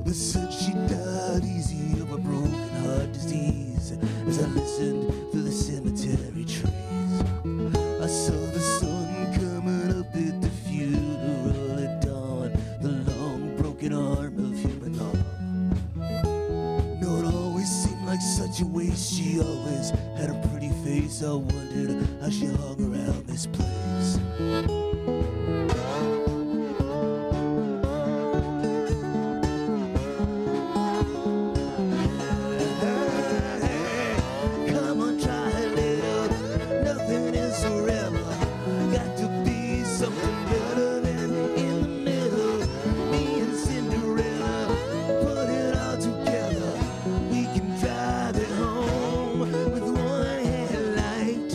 Speaker 10: They said she died easy of a broken heart disease. As I listened through the cemetery trees, I saw the sun coming up at the funeral at dawn, the long broken arm of human law. No, it always seemed like such a waste. She always had a pretty face. I wondered how she hung around this place. Come on, try a little. Nothing is forever. Got to be something better than in the middle. Me and Cinderella put it all together. We can drive it home with one headlight.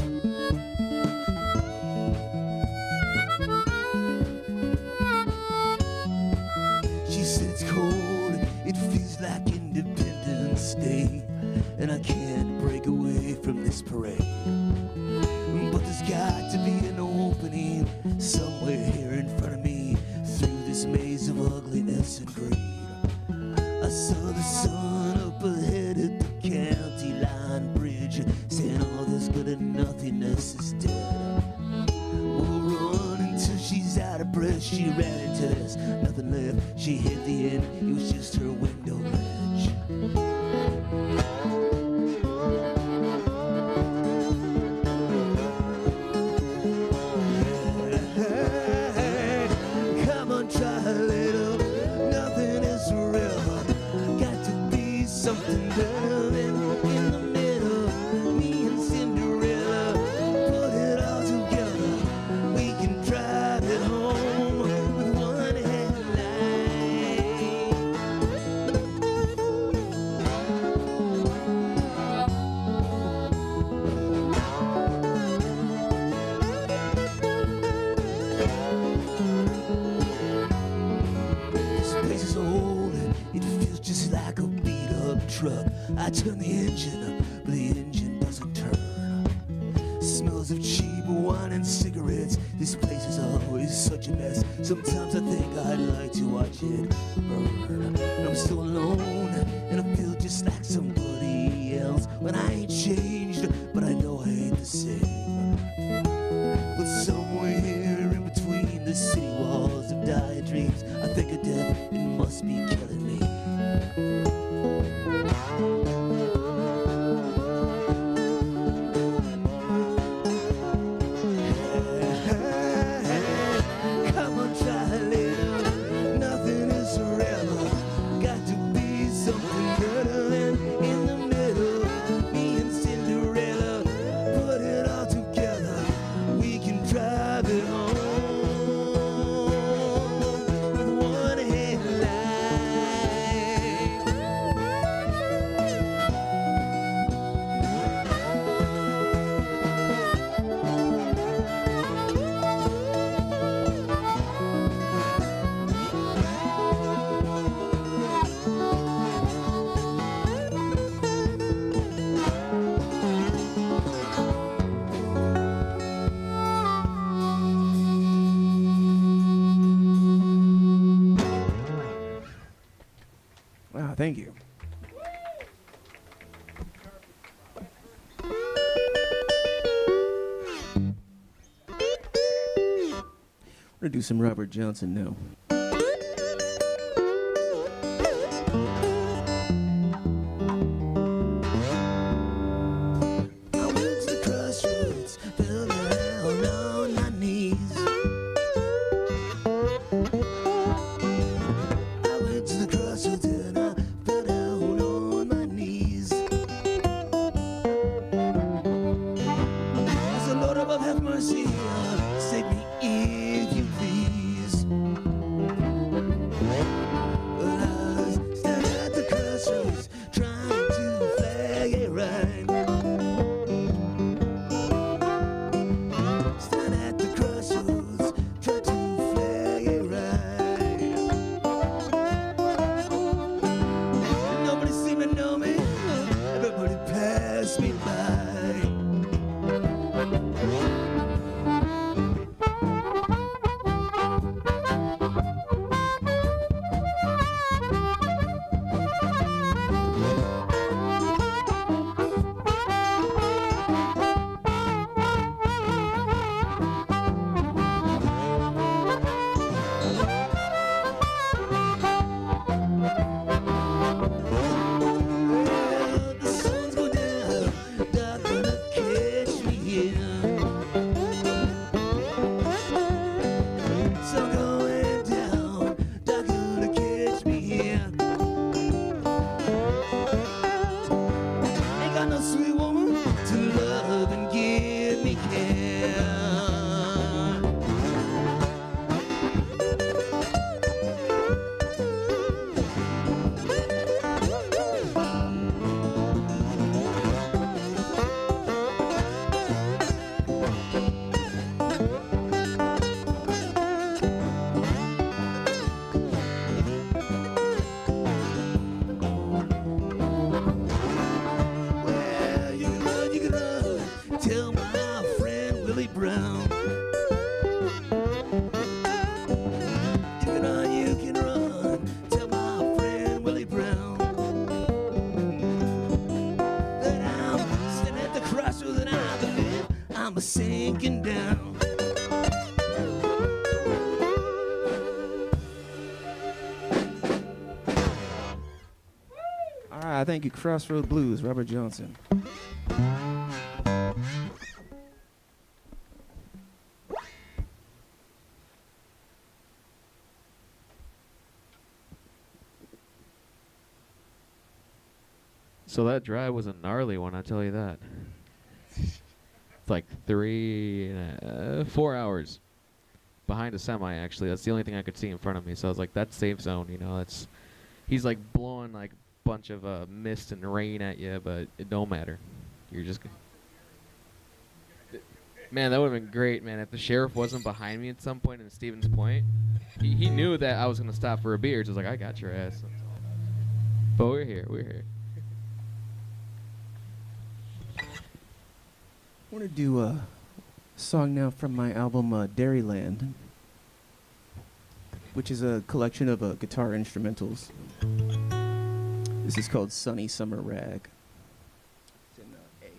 Speaker 10: She said it's cold, it feels like Independence Day, and I can't break away from this parade. But there's got to be an opening somewhere here in front of me through this maze of ugliness and greed. I saw the sun up ahead at the county line bridge, saying all this good and nothingness is dead. We'll run until she's out of breath. She ran into this, nothing left. She hit the end, it was just her window ledge. Come on, try a little. Nothing is forever. Got to be something better than in the middle. Me and Cinderella put it all together. We can drive it home with one headlight. This place is old, it feels just like a beat up truck. I turn the engine up, but the engine doesn't turn. Smells of cheap wine and cigarettes. This place is always such a mess. Sometimes I think I'd like to watch it burn. I'm so alone, and I feel just like somebody else when I ain't changed, but I know I ain't the same. But somewhere here in between the city walls of dire dreams, I think of death, it must be killing me. Come on, try a little. Nothing is forever. Got to be something better than in the middle. Me and Cinderella put it all together. We can drive it home with one headlight.
Speaker 12: Wow, thank you. We're gonna do some Robert Johnson now.
Speaker 10: I went to the crossroads, fell down on my knees. sinking down.
Speaker 12: All right, thank you. Crossroad Blues, Robert Johnson.
Speaker 13: So that drive was a gnarly one, I'll tell you that. It's like 4 hours behind a semi, actually. That's the only thing I could see in front of me. So I was like, that's safe zone, you know. He's like blowing like a bunch of mist and rain at you, but it don't matter. You're just... Man, that would have been great, man. If the sheriff wasn't behind me at some point in Stevens Point, he knew that I was going to stop for a beer. Just like, I got your ass. But we're here.
Speaker 12: I want to do a song now from my album Dairyland, which is a collection of guitar instrumentals. This is called Sunny Summer Rag. It's in A.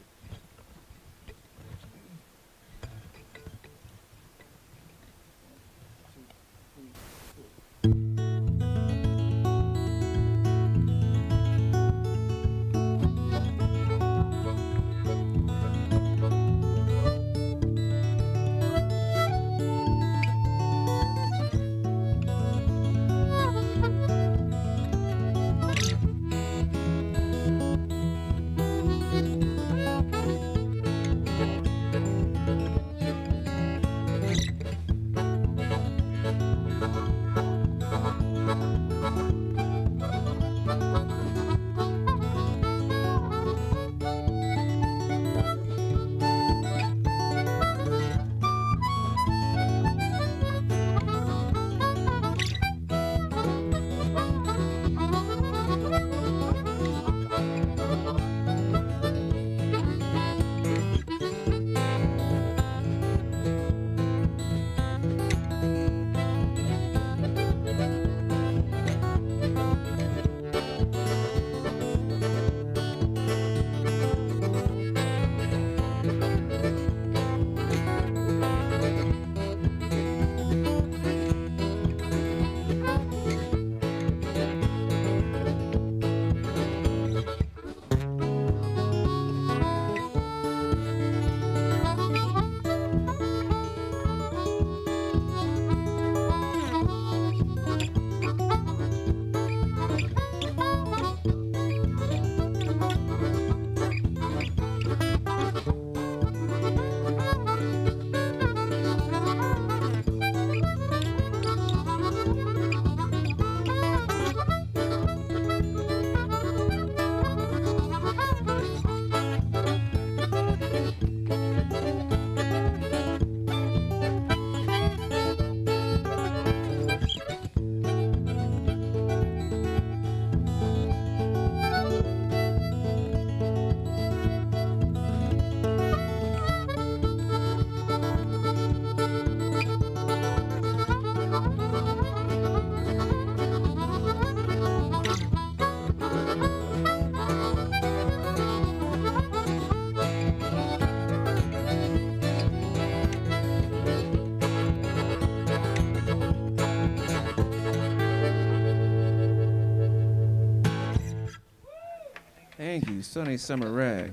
Speaker 12: Thank you, Sunny Summer Rag.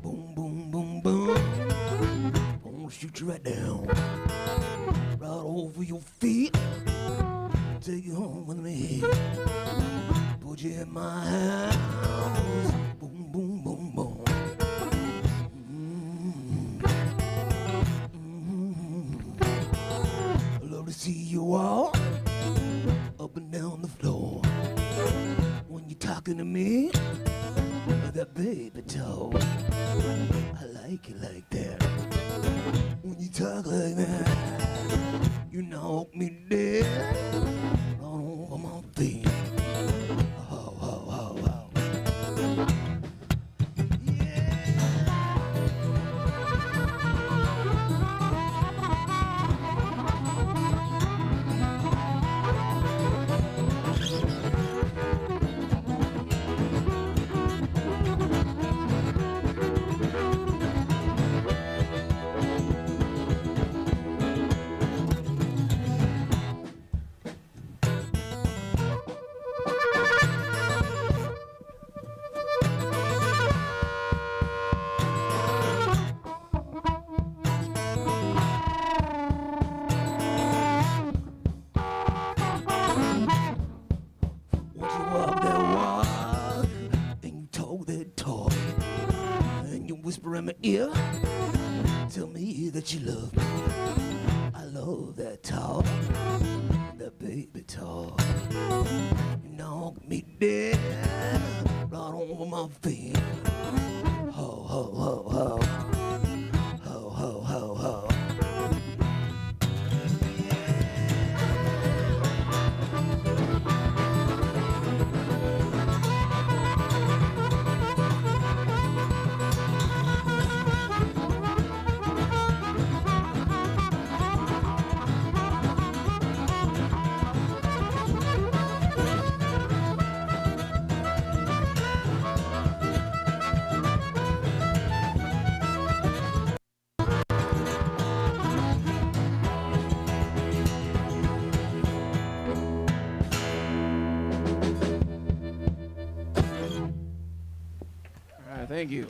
Speaker 10: Boom, boom, boom, boom. I'm gonna shoot you right down. Right over your feet. Take you home with me. Put you in my house. Boom, boom, boom, boom. I love to see you walk up and down the floor. When you're talking to me, that baby talk. I like it like that. When you talk like that, you knock me dead. Right over my feet. Oh, oh, whisper in my ear. Tell me that you love me. I love that talk, that baby talk. You knock me dead right over my feet. Ho, ho, ho, ho. Ho, ho, ho, ho.
Speaker 12: All right, thank you.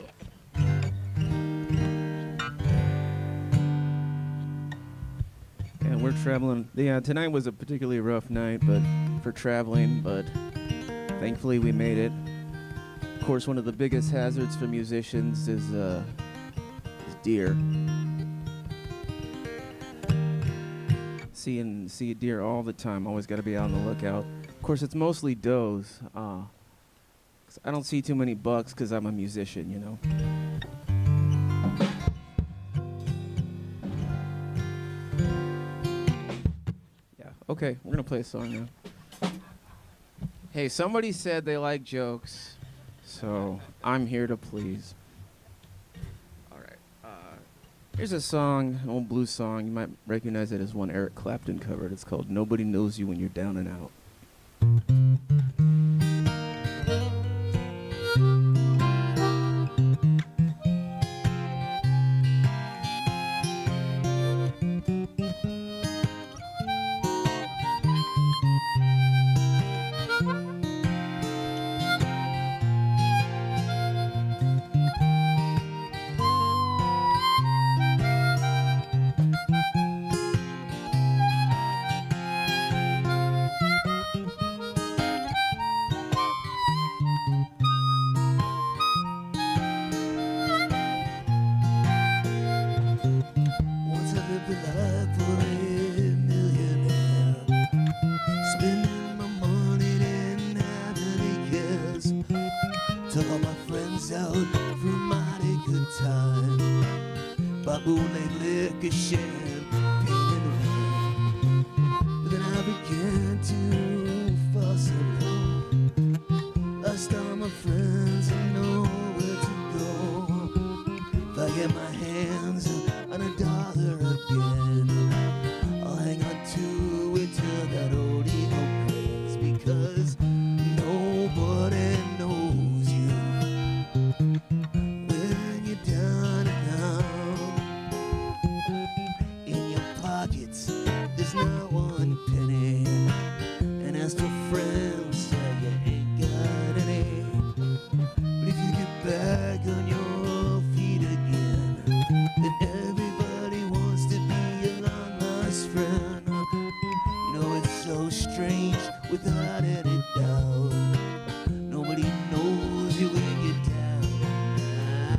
Speaker 12: And we're traveling. Yeah, tonight was a particularly rough night, but for traveling, but thankfully we made it. Of course, one of the biggest hazards for musicians is deer. See deer all the time. Always got to be out on the lookout. Of course, it's mostly does. 'Cause I don't see too many bucks because I'm a musician, you know. Yeah. Okay, we're gonna play a song now. Hey, somebody said they like jokes, so I'm here to please. All right. Here's a song, an old blues song. You might recognize it as one Eric Clapton covered. It's called "Nobody Knows You When You're Down and Out."
Speaker 10: Once I lived a life for a millionaire, spending my money and having any cares. Took all my friends out for a mighty good time. Bought bootleg liquor, champagne and wine. But then I began to fall so low. Lost all my friends and nowhere to go. If I get my hands on $1 again, I'll hang on to it till that old ego craze, because nobody knows you when you're down and out. In your pockets there's not one penny, and as for friends, you ain't got any. But if you get back on your feet again, then everybody wants to be a long lost friend. You know it's so strange without any doubt. Nobody knows you when you're down and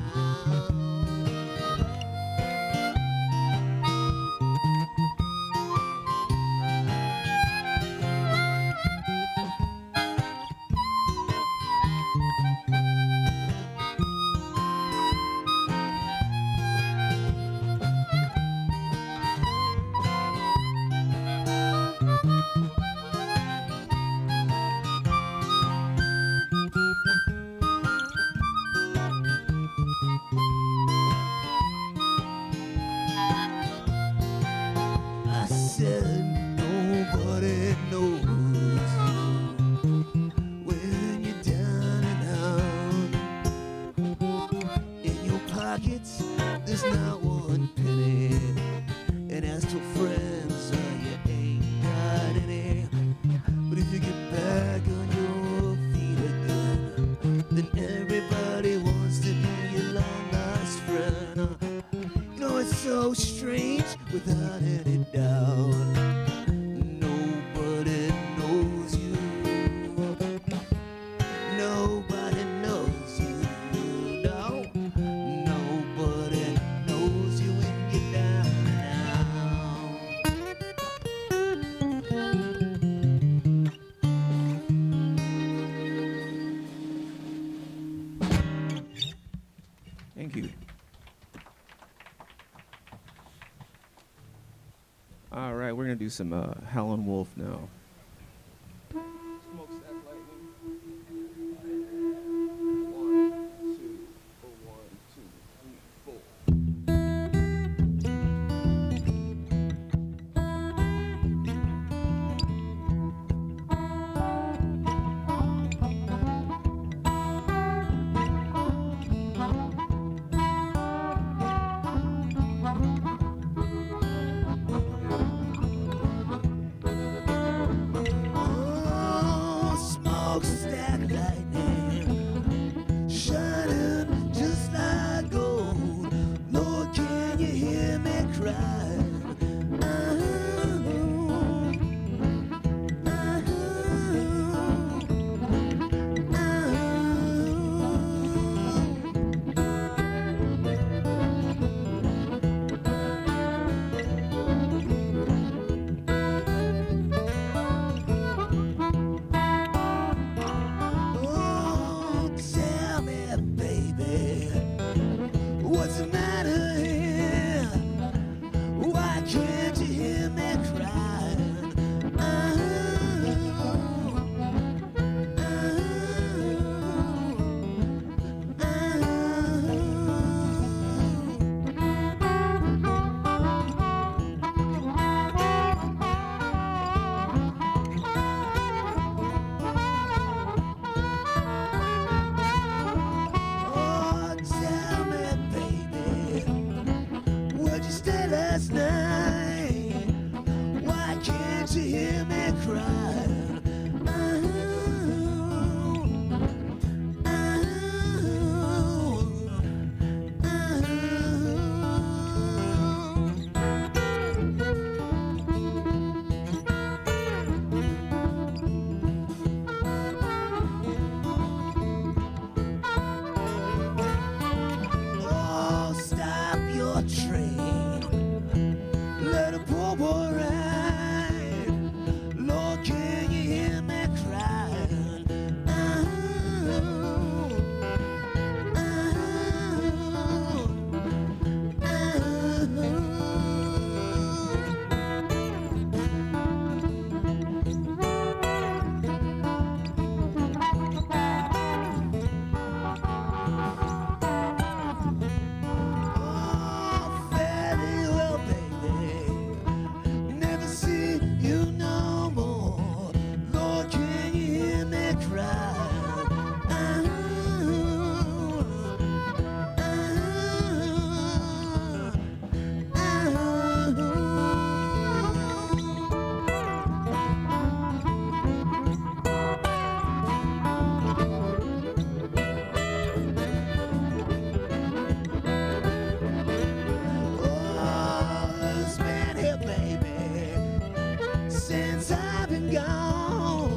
Speaker 10: I said nobody knows you when you're down and out. In your pockets there's not one penny, and as to friends, you ain't got any. But if you get back on your feet again, then everybody wants to be your long lost friend. You know it's so strange without any doubt. Nobody knows you. Nobody knows you. No, nobody.
Speaker 12: All right, we're going to do some Howlin' Wolf now.
Speaker 10: Smokestack lightning, shining just like gold. Lord, can you hear me cry? Oh, tell me, baby, what's the matter here? Why can't you hear me cry? Oh, tell me, baby, would you stay last night? Why can't you hear me cry? Oh, stop your train. Let a poor boy ride. Lord, can you hear me cry? Oh, fairly well, baby. Never see you no more. Lord, can you hear me cry? Oh, who's been here, baby, since I've been gone?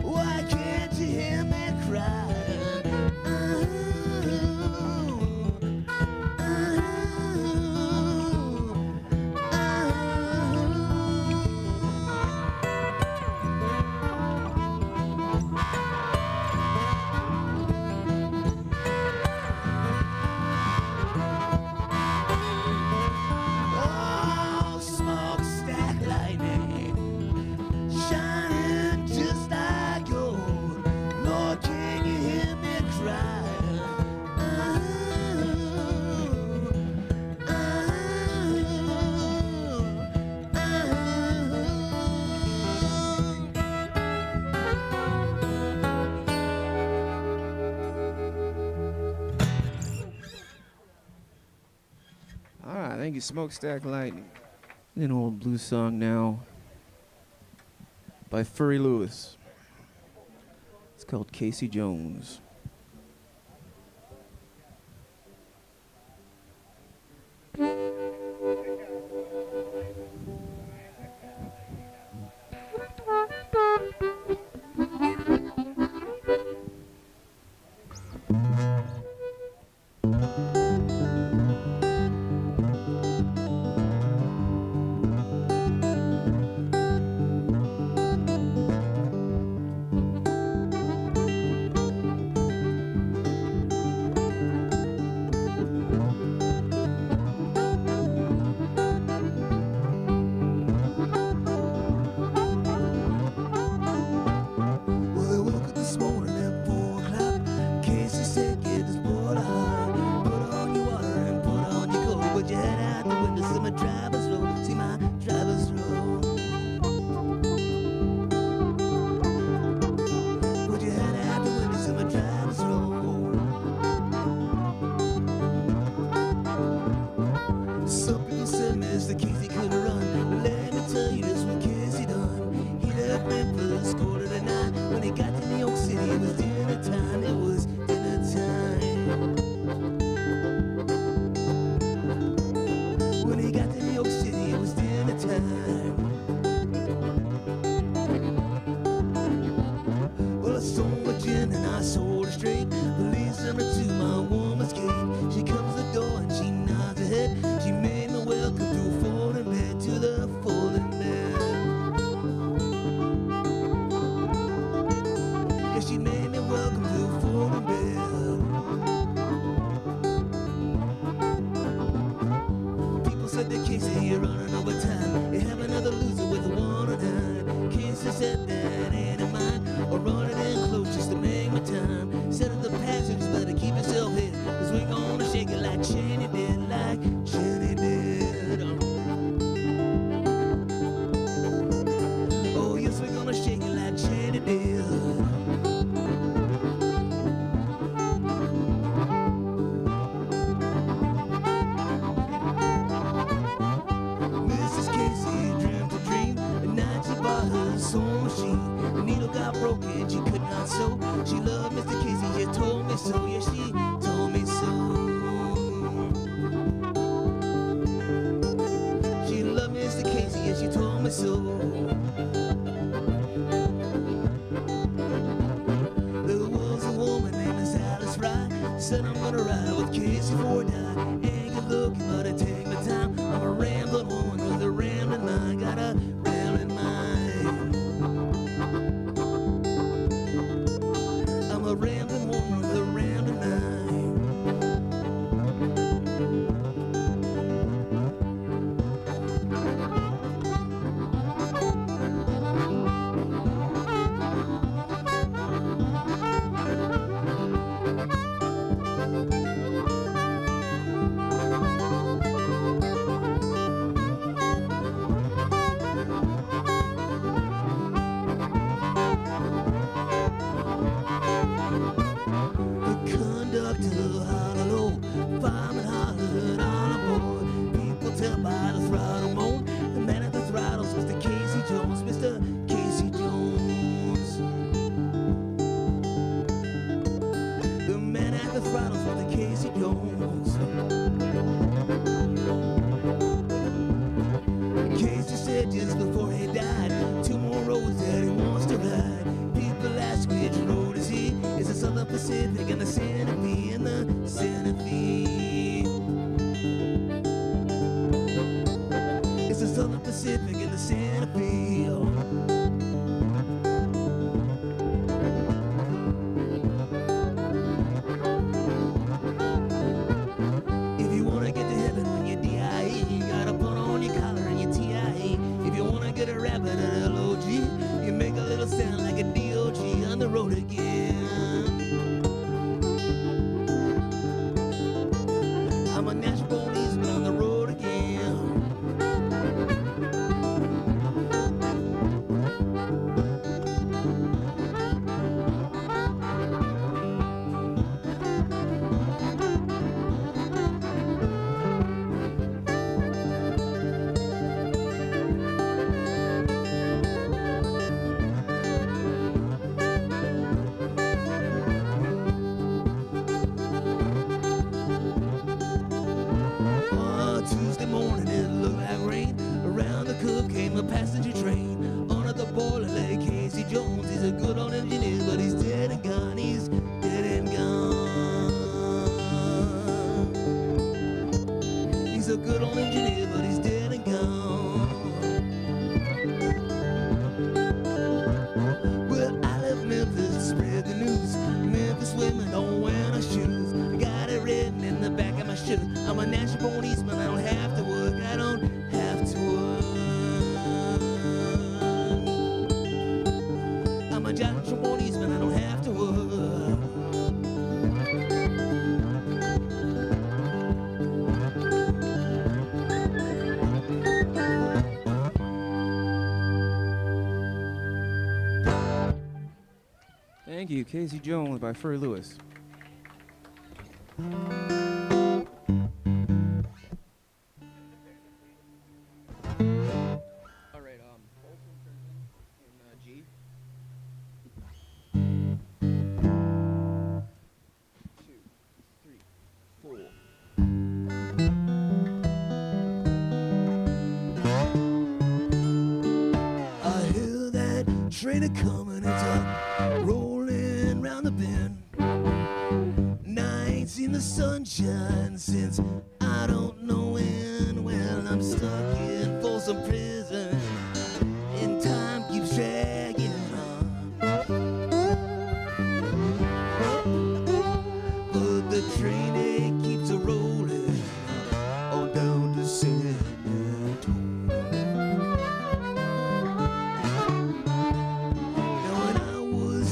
Speaker 10: Why can't you hear me cry? Oh, smokestack lightning, shining just like gold. Lord, can you hear me cry?
Speaker 12: All right, thank you, Smokestack Lightning. An old blues song now by Furry Lewis. It's called Casey Jones.
Speaker 10: pussy for a dime. Ain't good looking, but I take my time. I'm a rambling woman with a rambling mind. Got a rambling mind. I'm a rambling woman with a rambling mind. Pacific and the Centipede and the Centipede. It's the Southern Pacific and the Centipede. If you wanna get to heaven when you're DIE, you gotta put on your collar and your TIE. If you wanna get a rabbit and an LOG, you make a little sound like a DOG on the road again. I'm a natural policeman on the road again. Tuesday morning it looked like rain. Around the curve came a passenger train. Under the boiler lay Casey Jones. He's a good old engineer, but he's dead and gone. He's dead and gone. He's a good old engineer, but he's dead and gone. Well, I left Memphis to spread the news. Memphis women don't wear no shoes. I got it written in the back of my shoe. I'm a national policeman, I don't have to work, I don't have to work. I'm a national policeman, I don't have to work.
Speaker 12: Thank you, Casey Jones by Furry Lewis.
Speaker 10: Train a coming, it's a rolling round the bend. And I ain't seen the sunshine since I don't know when. Well, I'm stuck in Folsom Prison, and time keeps dragging on. But the train, it keeps a rolling on down to San Antonio.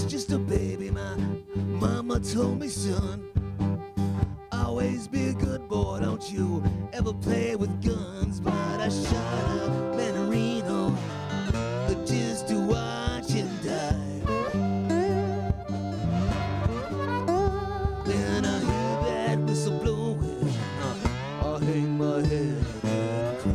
Speaker 10: Just a baby, my mama told me, son, always be a good boy, don't you ever play with guns. But I shot a Mandarino just to watch him die. Then I hear that whistle blowing, I hang my head and cry.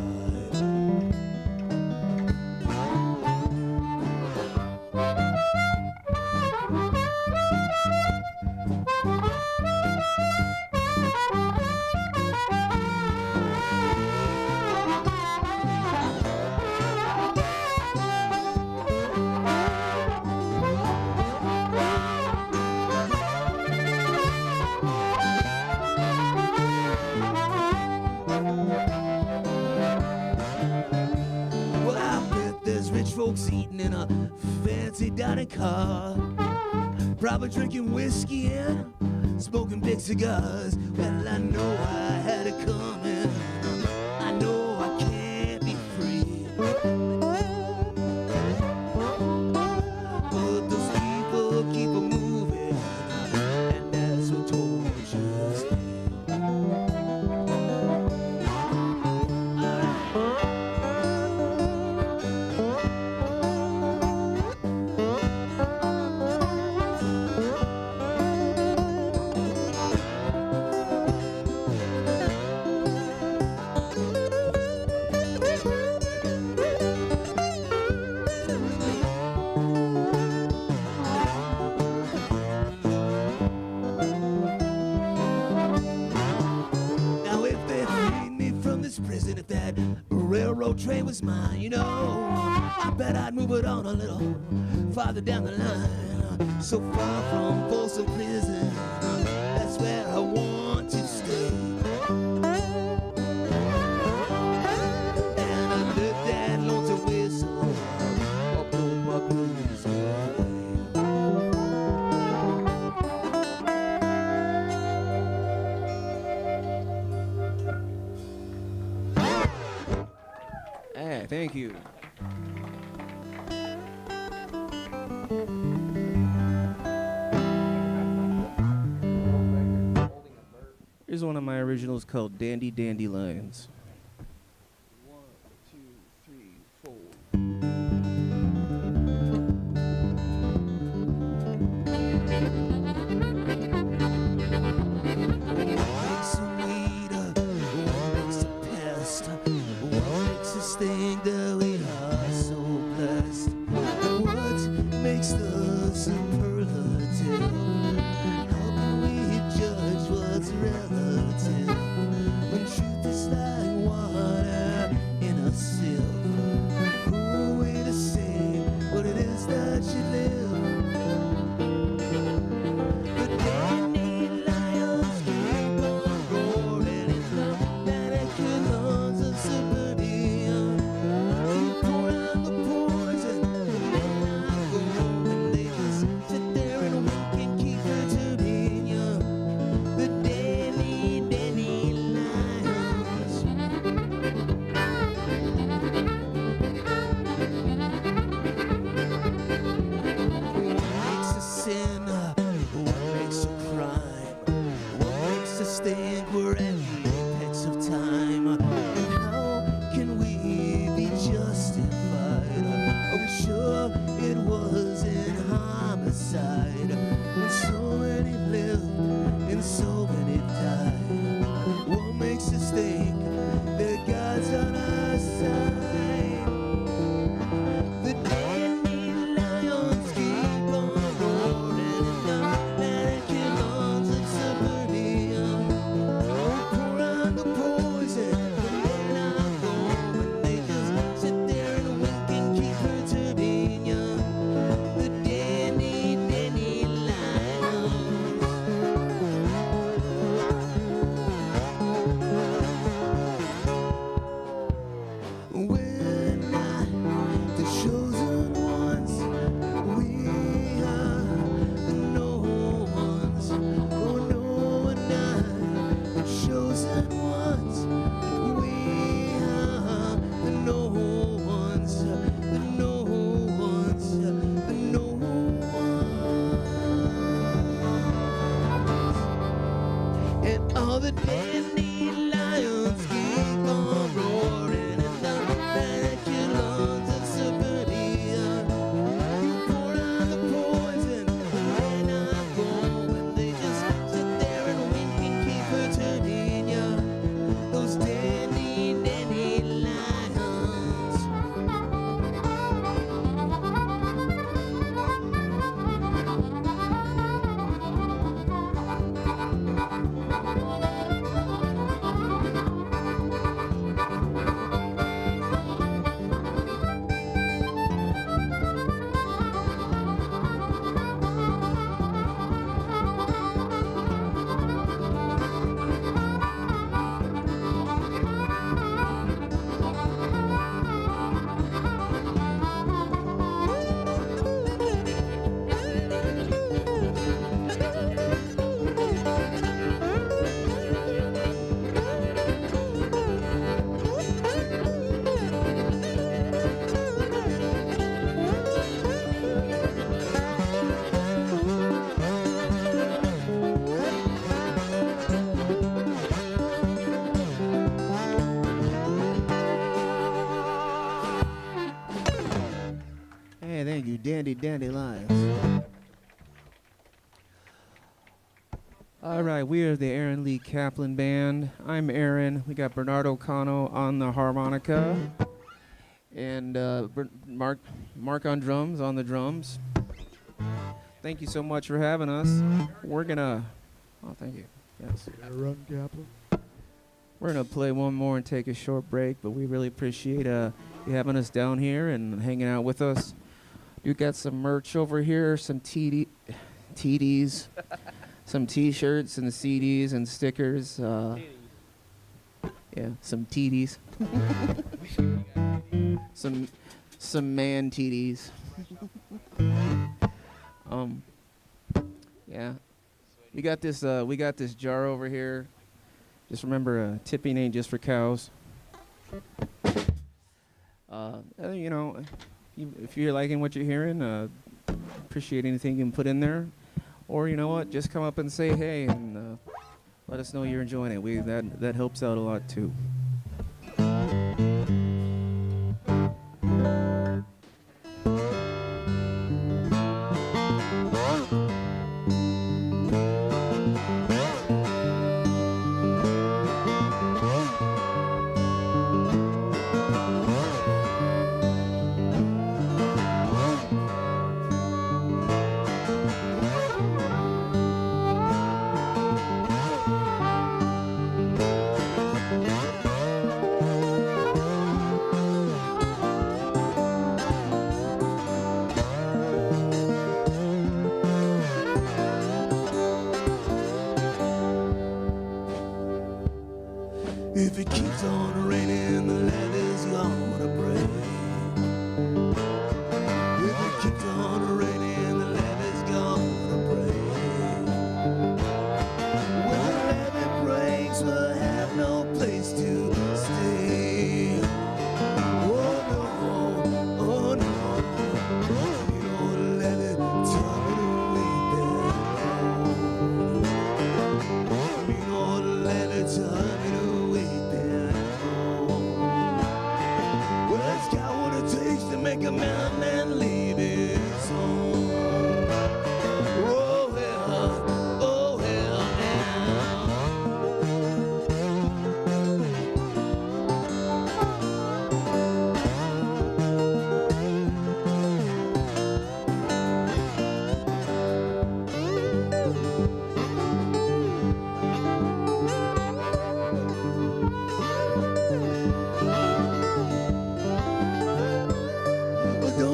Speaker 10: folks eating in a fancy dining car. Probably drinking whiskey and smoking big cigars. Well, I know I had it coming. I know I can't be free. But those people keep on moving, and that's what tortures me. Now if they freed me from this prison, if that railroad train was mine, you know, I bet I'd move it on a little farther down the line. So far from Folsom Prison, that's where I want to stay. And under that lonesome whistle, I'll blow my blues away.
Speaker 12: Hey, thank you. Here's one of my originals called Dandy Dandelions. 1, 2, 3, 4.
Speaker 10: Makes a weed, what makes a pest, what makes us think that we are so blessed, what makes the superlative, how can we judge what's relative, when truth is like water in a sieve, who are we to say what it is that you live? The dandelions keep on roaring in the Vatican lungs of suburbia.
Speaker 12: dandy, dandy lives. All right, we are the Aaron Lee Kaplan Band. I'm Aaron. We got Bernardo Cano on the harmonica, and Mark on drums, on the drums. Thank you so much for having us. We're gonna, oh, thank you. Yes.
Speaker 10: Run, Kaplan.
Speaker 12: We're gonna play one more and take a short break, but we really appreciate you having us down here and hanging out with us. You got some merch over here, some TDs, some T-shirts and CDs and stickers. Yeah, some TDs. some man TDs. Yeah. We got this jar over here. Just remember, tipping ain't just for cows. You know, if you're liking what you're hearing, appreciate anything you can put in there. Or you know what, just come up and say hey and let us know you're enjoying it. That helps out a lot too.
Speaker 10: If it keeps on raining, the levee's gonna break. If it keeps on raining, the levee's gonna break. When the levee breaks, we'll have no place to stay. Oh no, oh no. You know the levee tugging away down. You know the levee tugging away. Make a man leave his home. Oh hell now.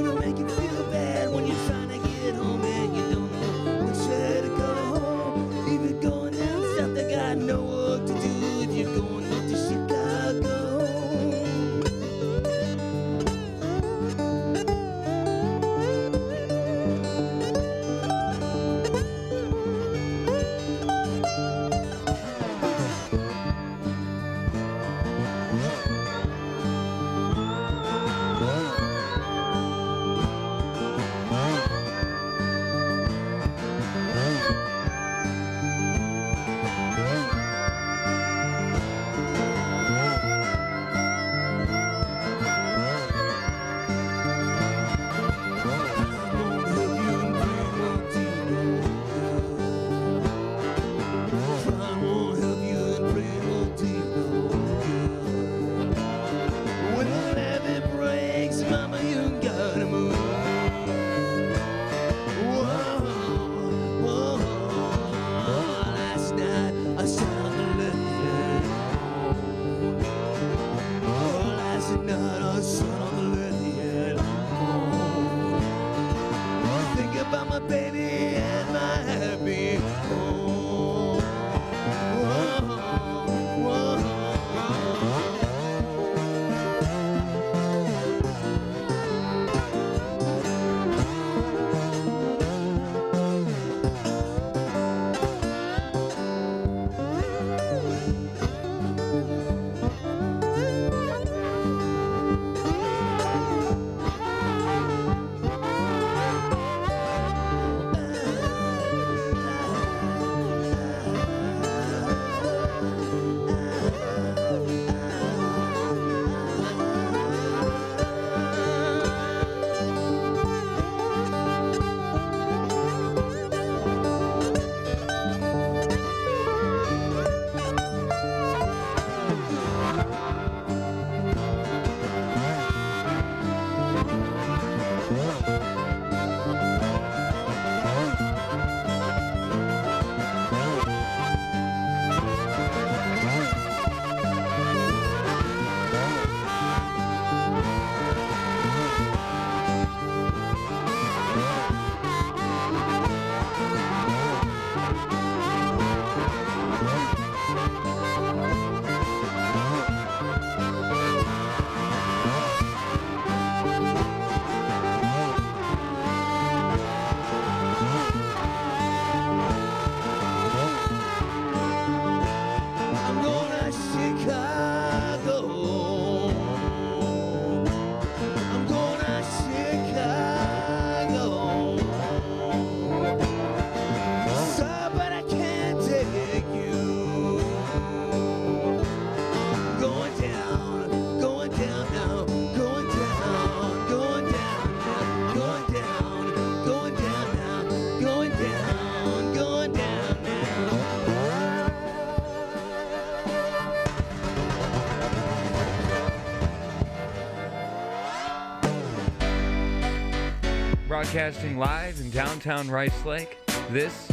Speaker 4: Broadcasting live in downtown Rice Lake, this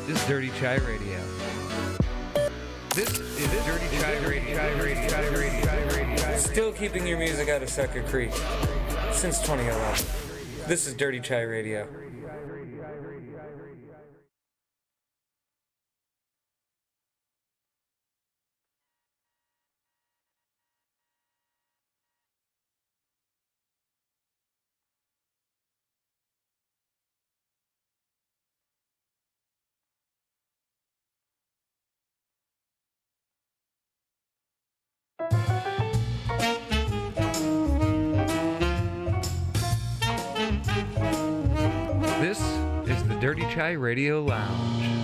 Speaker 4: is Dirty Chai Radio. This is Dirty Chai Radio.
Speaker 14: Still keeping your music out of Sucker Creek since 2011. This is Dirty Chai Radio.
Speaker 4: This is the Dirty Chai Radio Lounge.